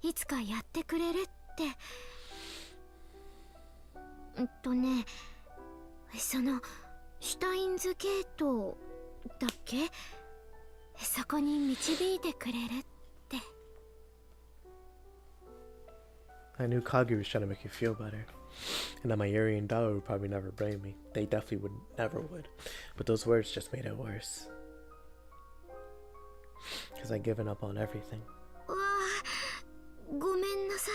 いつかやってくれるって。シュタインズゲートだっけ？そこに導いてくれるって。 I knew Kagi was trying to make you feel better, and that my Yuri and Dawa would probably never blame me. They definitely would never would, but those words just made it worse. Because I'd given up on everything. わあ、ごめんなさ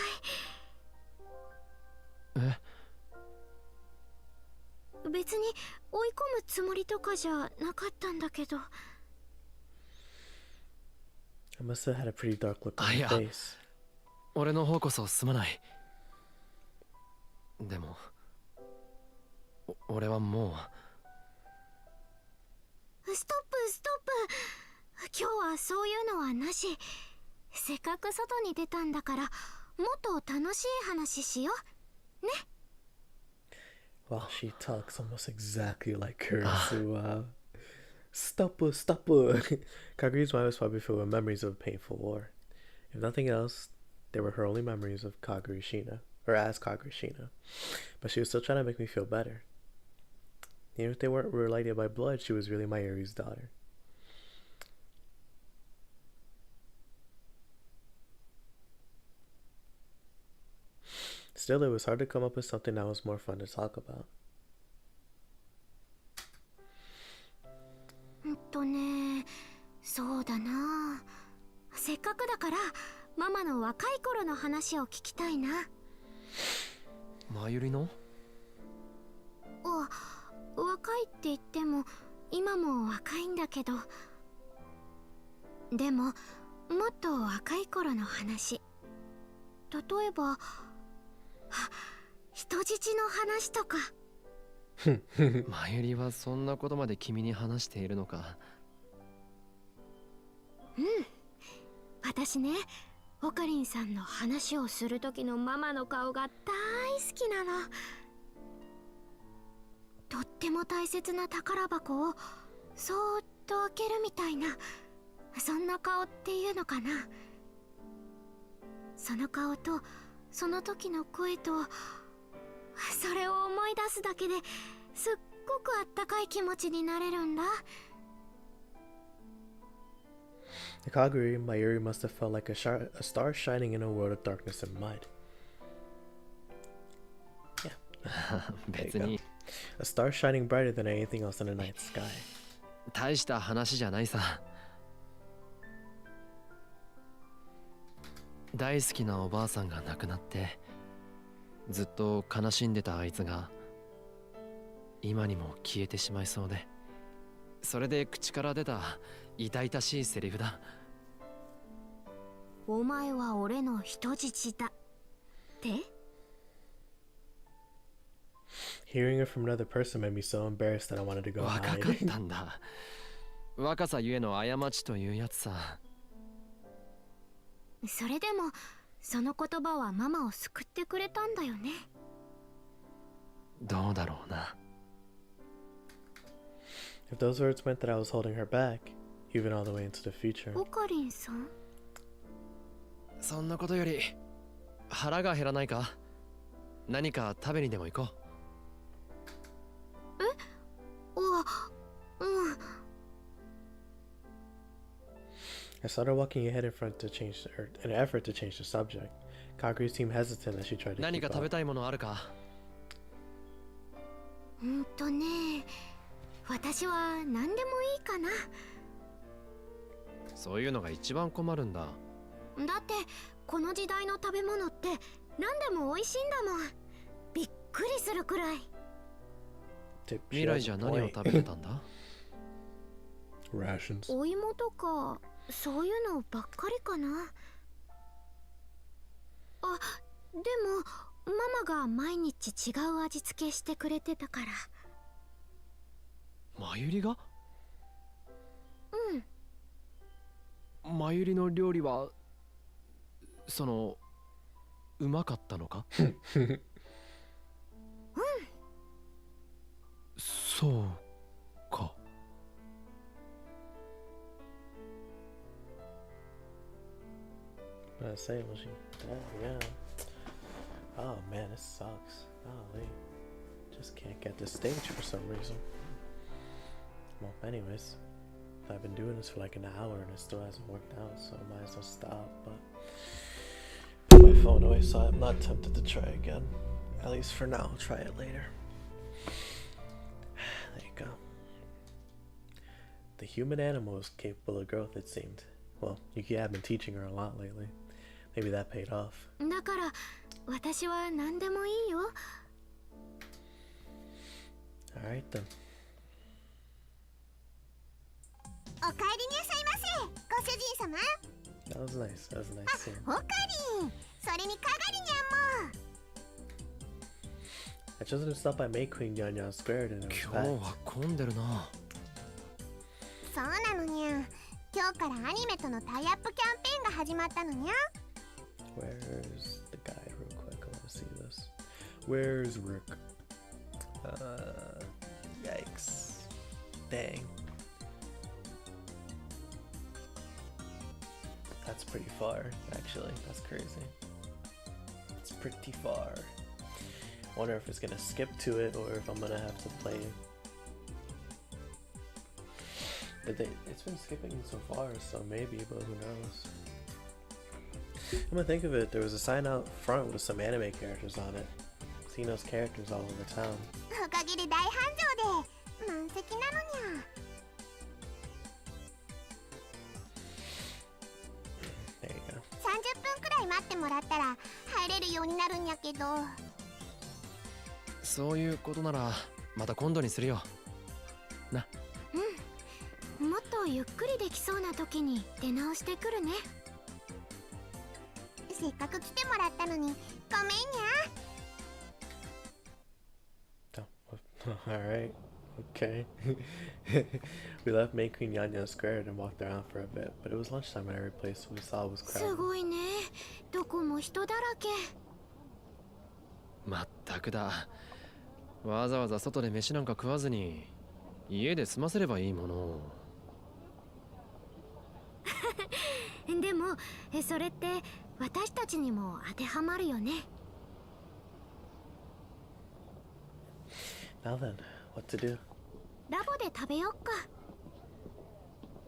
い。別に追い込むつもりとかじゃなかったんだけど。I must have had a pretty dark look on your face. 俺の方こそすまない。でも俺はもう。ストップ。今日はそういうのはなし。せっかく外に出たんだから、もっと楽しい話しよう。ね。Wow, she talks almost exactly like Kurisu. Wow. Stop. Kaguri's mind was probably filled with memories of a painful war. If nothing else, they were her only memories of Kaguri Shina, or as Kaguri Shina. But she was still trying to make me feel better. Even if they weren't related by blood, she was really Mayuri's daughter. Still, it was hard to come up with something that was more fun to talk about. そうだな。せっかくだからママの若い頃の話を聞きたいな。マユリの？若いって言っても今も若いんだけど、でももっと若い頃の話。例えば人質の話とか。マユリはそんなことまで君に話しているのか？私ね、オカリンさんの話をする時のママの顔が大好きなの。とっても大切な宝箱をそーっと開けるみたいな、そんな顔っていうのかな。その顔とその時の声と、それを思い出すだけですっごくあったかい気持ちになれるんだ。The Kaguri, Mayuri must have felt like a star shining in a world of darkness and mud. Yeah. 別に A star shining brighter than anything else in the night sky. 大した話じゃないさ。大好きなおばあさんが亡くなって、ずっと悲しんでたあいつが今にも消えてしまいそうで、それで口から出た痛々しいセリフだ。お前は俺の人質だって？ Hearing it from another person made me so embarrassed that I wanted to go 若か hide. ったんだ。若さゆえの過ちというやつさ。それでもその言葉はママを救ってくれたんだよね。どうだろうな。If those words meant that I was holding her back, even all the way into the future. オカリンさん？そんなことより腹が減らないか？何か食べにでも行こう。I started walking ahead in an effort to change the subject. Kaguri seemed hesitant as she tried to 何 keep か食べ up. たいものあるか？私は何でもいいかな。そういうのが一番困るんだ。だってこの時代の食べ物って何でも美味しいんだもん。びっくりするくらい。未来じゃ何を食べてたんだ？ Rations. お芋とかそういうのばっかりかな。あ、でもママが毎日違う味付けしてくれてたから。マユリが？うん。マユリの料理はそのうまかったのか？そうか。I say, was she dead? Yeah. Oh man, this sucks. Golly. Just can't get this stage for some reason. Well, anyways, I've been doing this for like an hour and it still hasn't worked out, so I might as well stop. But put my phone away, so I'm not tempted to try again. At least for now. I'll try it later. There you go. The human animal is capable of growth, it seemed. Well, Yuki had been teaching her a lot lately. Maybe that paid off. だから私は何でもいいよ。Alright then. お帰りなさいませ、ご主人様。That was nice. That was a nice scene. おかりん、それにかがりにゃんも。I chose to stop by May Queen Yanyan Square and it was 今日 packed. は混んでるな。そうなのにゃ。今日からアニメとのタイアップキャンペーンが始まったのにゃ。Where's the guy real quick? I want to see this. Where's Rick? Yikes. Dang. That's pretty far, actually. That's crazy. It's pretty far. I wonder if it's gonna skip to it or if I'm gonna have to play. It's been skipping so far, so maybe, but who knows? I'm gonna think of it. There was a sign out front with some anime characters on it. Seen those characters all over town. おかげで大繁盛で満席なのにゃ。There you go. 30分くらい待ってもらったら入れるようになるんやけど。そういうことならまた今度にするよ。な。うん。もっとゆっくりできそうな時に出直してくるね。せっかく来てもらったのにごめんにゃ。Alright. Okay. We left May Queen Yanyan Square and walked around for a bit, but it was lunchtime at every place, so we saw it was す crowded. ごいね。どこも人だらけ。まったくだ。わざわざ外で飯なんか食わずに家で済ませればいいもの。でもそれって私たちにも当てはまるよね。Now then, what to do? ラボで食べよっか。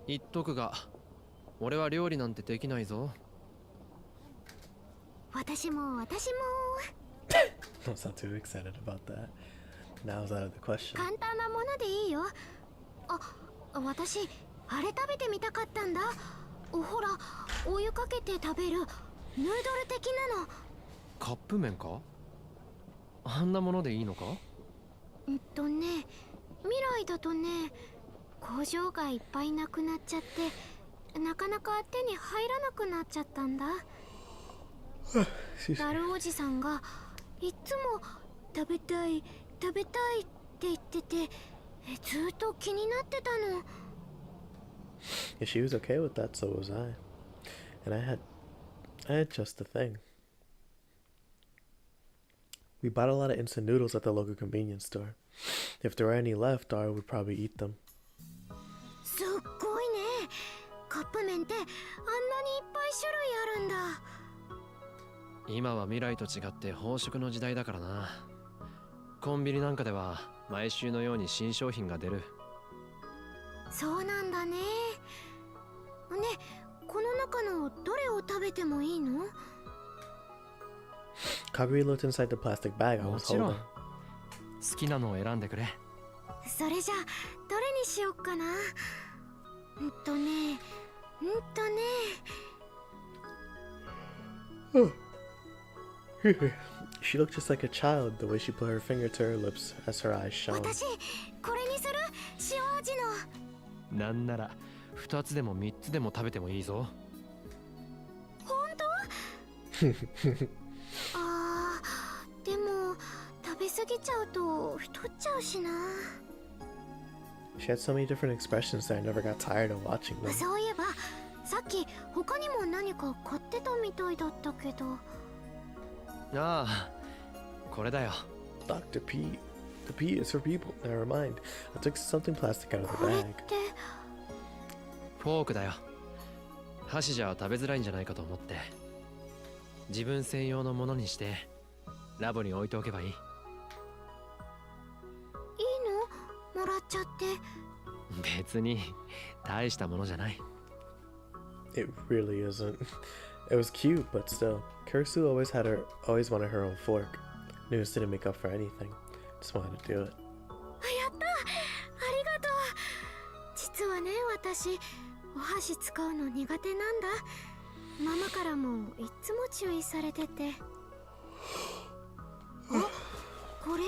言っとくが、俺は料理なんてできないぞ。私も。Don't sound too excited about that. Now it's out of the question. 簡単なものでいいよ。私あれ食べてみたかったんだ。ほら、お湯かけて食べるヌードル的なの。カップ麺か？あんなものでいいのか？未来だとね、工場がいっぱいなくなっちゃってなかなか手に入らなくなっちゃったんだ。ダルおじさんがいつも食べたいって言ってて、ずっと気になってたの。Yeah, she was okay with that, so was I. And I had just the thing. We bought a lot of instant noodles at the local convenience store. If there were any left, Dara would probably eat them. すっごいね。カップ麺ってあんなにいっぱい種類あるんだ。今は未来と違って飽食の時代だからな。コンビニなんかでは毎週のように新商品が出る。そうなんだね。ね、この中のどれを食べてもいいの？ Kaguri looked inside the plastic bag I も was ちろん。 holding. 好きなのを選んでくれ。それじゃどれにしよっかな。She looked just like a child, the way she put her finger to her lips as her eyes shone. 私これにする。塩味の。なんなら2つでも3つでも食べてもいいぞ。本当？でも食べ過ぎちゃうと太っちゃうしな。 She had so many different expressions that I never got tired of watching them. そういえばさっき他にも何か買ってたみたいだったけど。ああ、これだよ。Dr. P. The P is for people. Never mind. I took something plastic out of the これっ bag. てフォークだよ。箸じゃ食べづらいんじゃないかと思って。自分専用のものにしてラボに置いておけばいい。いいの？もらっちゃって。別に大したものじゃない。 It really isn't. It was cute, but still, Kurisu always wanted her own fork. News didn't make up for anything. Just wanted to do it. やった、ありがとう。実はね、私お箸使うの苦手なんだ。ママからもいつも注意されてて。あ、これ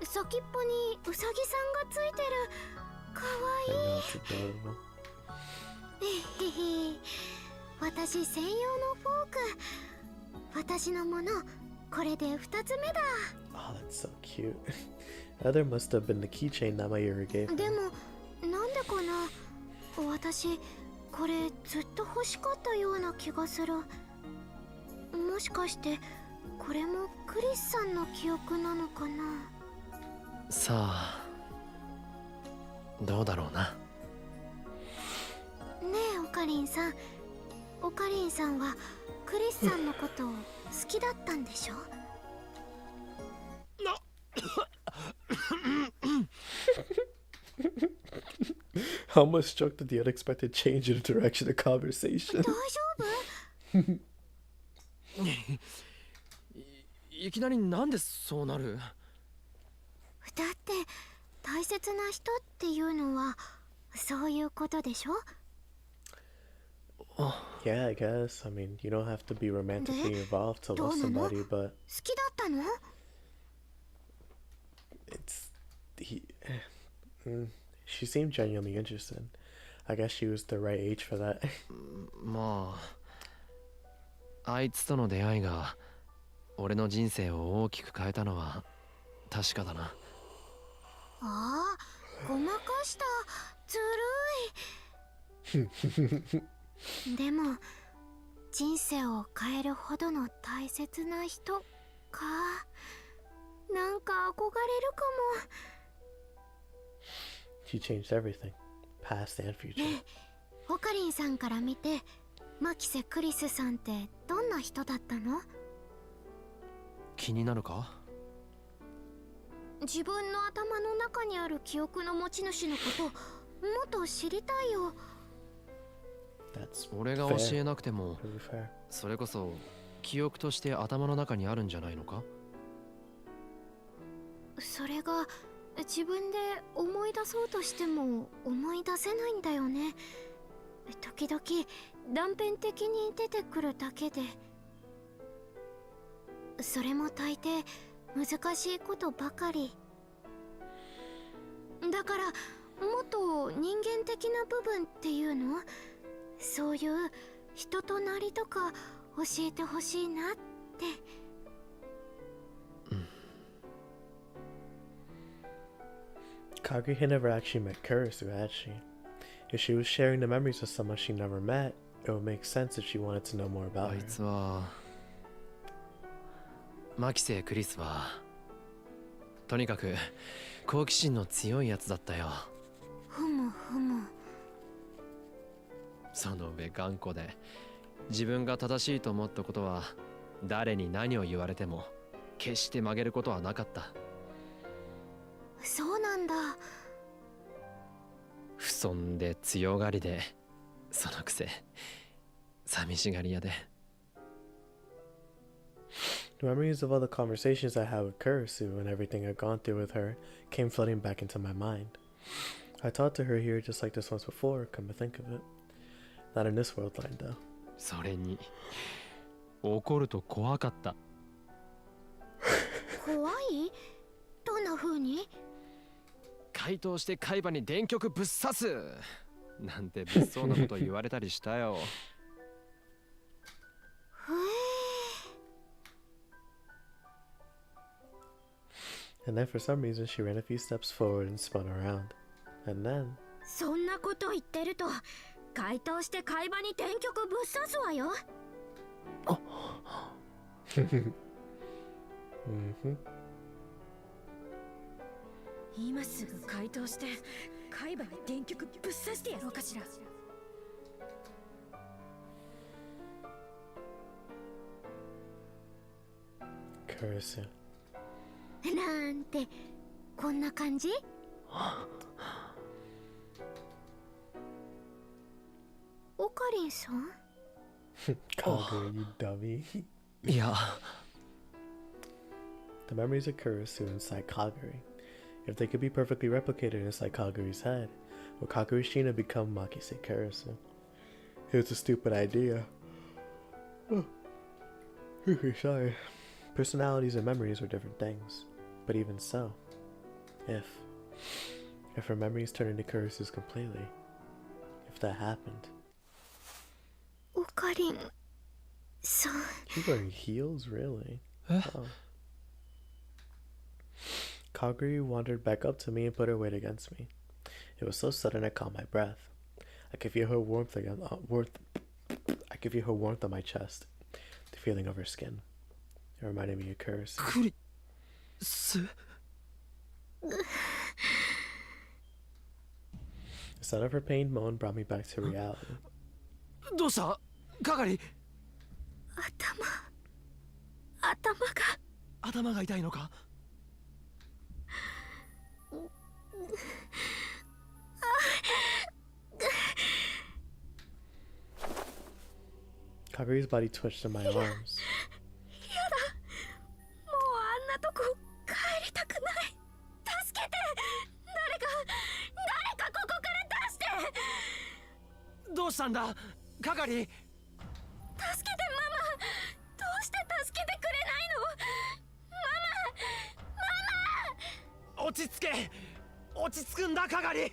先っぽにウサギさんがついてる。かわいい。 I know, it's adorable. えへへ、私専用のフォーク。私のもの、これで2つ目だ。 Oh, that's so cute. Other must have been the keychain that my ear gave. でもなんでかな、私これずっと欲しかったような気がする。もしかしてこれもクリスさんの記憶なのかな。さあ、どうだろうな。ねえ、オカリンさん。オカリンさんはクリスさんのことを好きだったんでしょ？ How much struck did the unexpected change in the direction of conversation? 大丈夫？いきなりなんでそうなる？だって大切な人っていうのはそういうことでしょ？ Yeah, I guess. I mean, you don't have to be romantically involved to love somebody, but 好きだったの？ she seemed genuinely interested. I guess she was the right age for that. まあ、あいつとの出会いが俺の人生を大きく変えたのは確かだな。ああ、ごまかした。ずるい。でも人生を変えるほどの大切な人か。なんか憧れるかも。 She changed everything, past and future. ねえ、オカリンさんから見てマキセ・クリスさんってどんな人だったの？気になるか？自分の頭の中にある記憶の持ち主のこともっと知りたいよ。俺が教えなくても Really fair. それこそ記憶として頭の中にあるんじゃないのか？それが自分で思い出そうとしても思い出せないんだよね。時々断片的に出てくるだけで。それも大抵難しいことばかりだから、もっと人間的な部分っていうの、そういう人となりとか教えてほしいなって。Kage had never actually met Kurisu, had she? If she was sharing the memories of someone she never met, it would make sense if she wanted to know more about あ her. いつはマキセ・クリスはとにかく好奇心の強いやつだったよ。ふむふむ。その上頑固で自分が正しいと思ったことは誰に何を言われても決して曲げることはなかった。そうなんだ。不遜で強がりで、そのくせ寂しがり屋で。The memories of all the conversations I had with Kurisu and everything I'd gone through with her came flooding back into my mind. I talked to her here just like this once before, come to think of it. Not in this world line though. それに怒ると怖かった。怖い？どんな風に？回答して海馬に電極ぶっ刺すなんて物騒なこと言われたりしたよ。And then for some reason she ran a few steps forward and spun around. And then そんなこと言ってると回答して海馬に電極ぶっ刺すわよ。今すぐ回答して海馬に電極ぶっ刺してやろうかしら。Kurisu. なんてこんな感じ？オカリンさん Kagure, you dummy. いや The memories of Kurisu inside Kagure. If they could be perfectly replicated inside Kagure's head, would Kagure's Shina become Makise Kurisu? It was a stupid idea. Oh. Sorry. Personalities and memories were different things. But even so, if her memories turned into Kurisu's completely, if that happened. オカリンさん She's wearing heels, really? Huh? Oh. Kagure wandered back up to me and put her weight against me. It was so sudden I caught my breath. I could feel her warmth again. I could feel her warmth on my chest. The feeling of her skin. It reminded me of Kurisu. クリス The sound of her pained moan brought me back to reality. どうした係頭が痛いのか Kagure's body twitched in my arms. もうあんなとこ帰りたくない。助けて。誰かここから出して。どうしたんだ係助けてママ。どうして助けてくれないの。ママ。落ち着け落ち着くんだ係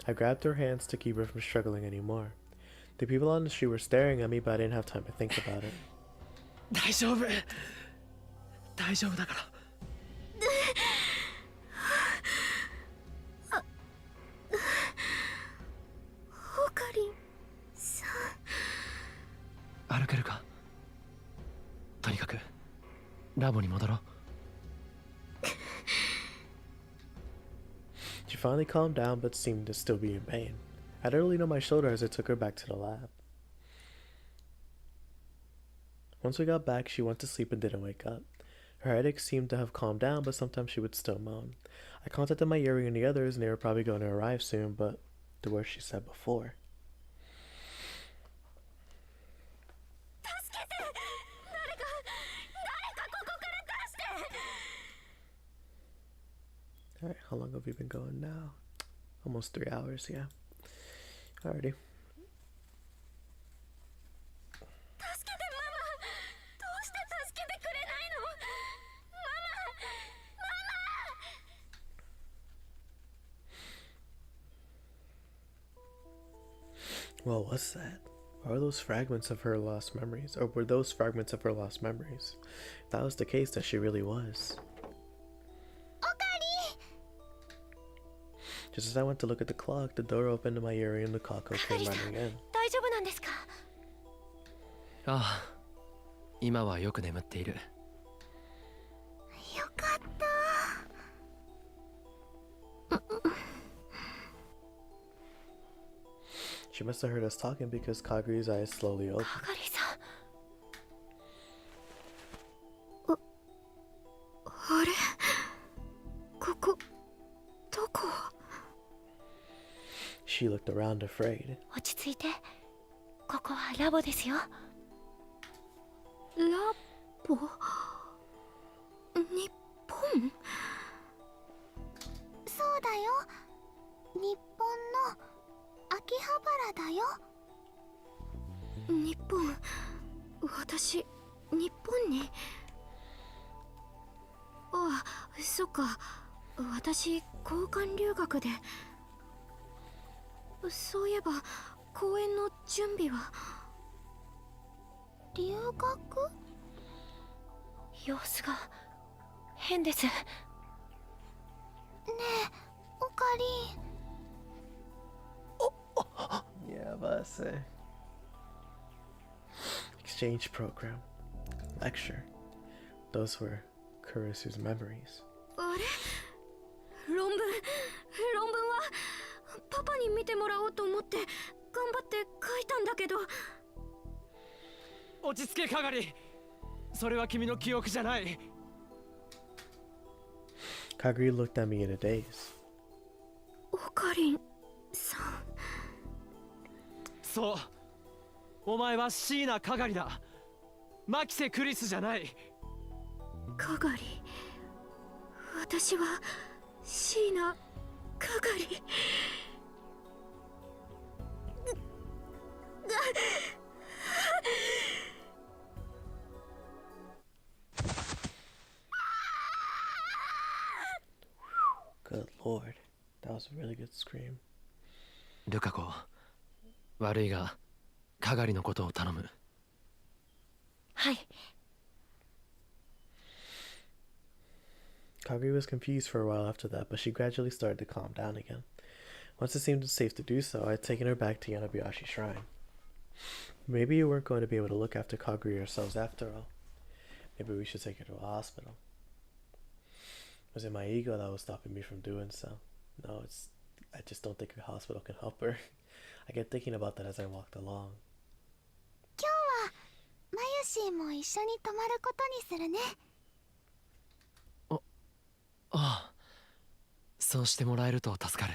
I grabbed her hands to keep her from struggling anymore. The people on the street were staring at me, but I didn't have time to think about it. 大丈夫大丈夫だから オカリンさん 歩けるかとにかくラボに戻ろう She finally calmed down, but seemed to still be in pain. I didn't really know my shoulder as I took her back to the lab. Once we got back, she went to sleep and didn't wake up. Her headache seemed to have calmed down, but sometimes she would still moan. I contacted my Yuri and the others, and they were probably going to arrive soon, but the words she said before. Alright, how long have we been going now? Almost 3 hours, yeah. Alrighty. Well, what's that? Are those fragments of her lost memories? Or were those fragments of her lost memories? If that was the case, then she really was. Just as I went to look at the clock, the door opened and my Yuri and Lukaku came running in. 大丈夫なんですか。ああ今はよく眠っているよかった She must have heard us talking because Kagure's eyes slowly opened. かがりさん。あれここどこ She looked around afraid. 落ち着いて。ここはラボですよ。ラボ日本そうだよ日本の秋葉原だよ日本私日本にあそっか私交換留学でそういえば公演の準備は留学様子が変です。ねえオカリン Yeah, but exchange program, lecture. Those were Kurisu's memories. あれ論文はパパに見てもらおうと思って頑張って書いたんだけど落ち着け係それは君の記憶じゃない Kagure looked at me in a daze. オカリンそう、お前は椎名かがりだ。牧瀬クリスじゃない。かがり、私は椎名かがり。Good lord, that was a really good scream. ルカ子、悪いがかがりのことを頼む。はい。Kaguri was confused for a while after that, but she gradually started to calm down again. Once it seemed safe to do so, I had taken her back to Yanabayashi Shrine. Maybe you weren't going to be able to look after Kaguri yourselves after all. Maybe we should take her to a hospital. Was it my ego that was stopping me from doing so? No, I just don't think a hospital can help her. I kept thinking about that as I walked along. 今日はマユシーも一緒に泊まることにするね。ああ、そうしてもらえると助かる。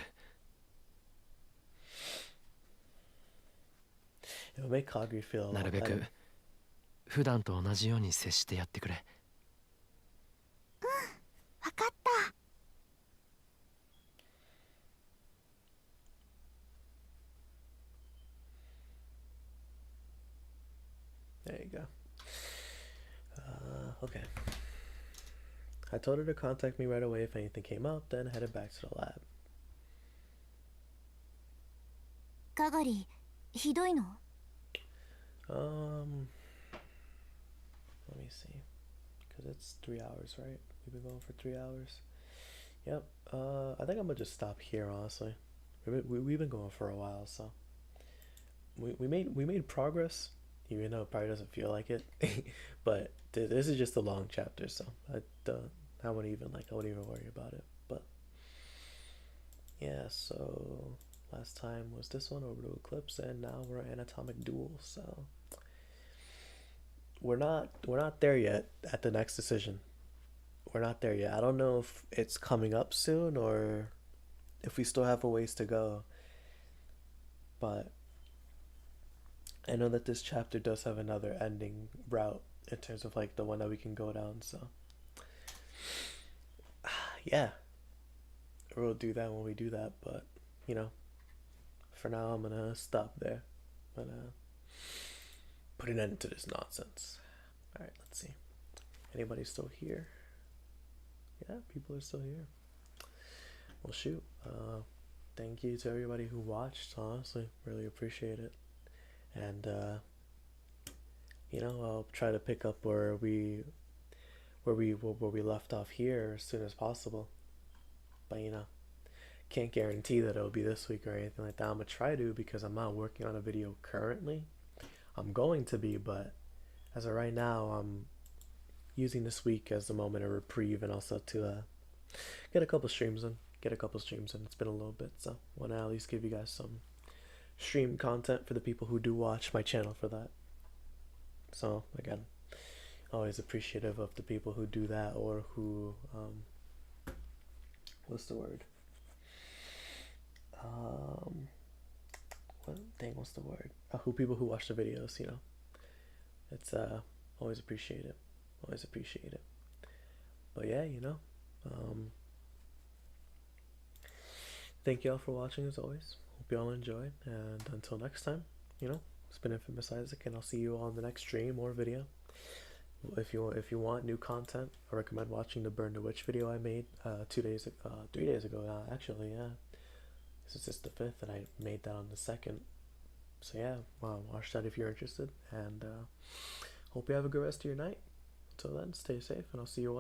It'll make Kaguri feel a な lot るべく better. 普段と同じように接してやってくれ。わかった。There you go. Okay. I told her to contact me right away if anything came up, then headed back to the lab. かがり、ひどいの？ Let me see. Because it's 3 hours, right? We've been going for 3 hours. Yep. I think I'm gonna just stop here, honestly. We've been going for a while, so we made progress, even though it probably doesn't feel like it. But this is just a long chapter, so I wouldn't even worry about it. But yeah, so last time was this one, Orbital Eclipse, and now we're Anatomic Duel. So we're not there yet at the next decision. We're not there yet. I don't know if it's coming up soon or if we still have a ways to go. But I know that this chapter does have another ending route in terms of like the one that we can go down, so yeah, we'll do that when we do that. But you know, for now I'm gonna stop there. I'm gonna put an end to this nonsense. All right, let's see. Anybody still here? Yeah, people are still here. Well, shoot. Thank you to everybody who watched. Honestly, really appreciate it. And you know, I'll try to pick up where we left off here as soon as possible. But you know, can't guarantee that it'll be this week or anything like that. I'm gonna try to, because I'm not working on a video currently. I'm going to be, but as of right now, I'm using this week as a moment of reprieve and also to get a couple streams in. It's been a little bit, so I want to at least give you guys some stream content for the people who do watch my channel for that. So again, always appreciative of the people who do that, or who what's the word? What's the word? Who people who watch the videos, you know. It's always appreciated. Always appreciate it. But yeah, you know, thank y'all for watching as always. Hope y'all enjoyed, and until next time, you know, it's been Infamous Isaac, and I'll see you on the next stream or video. If you want new content, I recommend watching the Burn the Witch video I made 3 days ago now, actually. Yeah, this is just the 5th, and I made that on the 2nd. So yeah, watch that if you're interested, and hope you have a good rest of your night. Until then, stay safe, and I'll see you on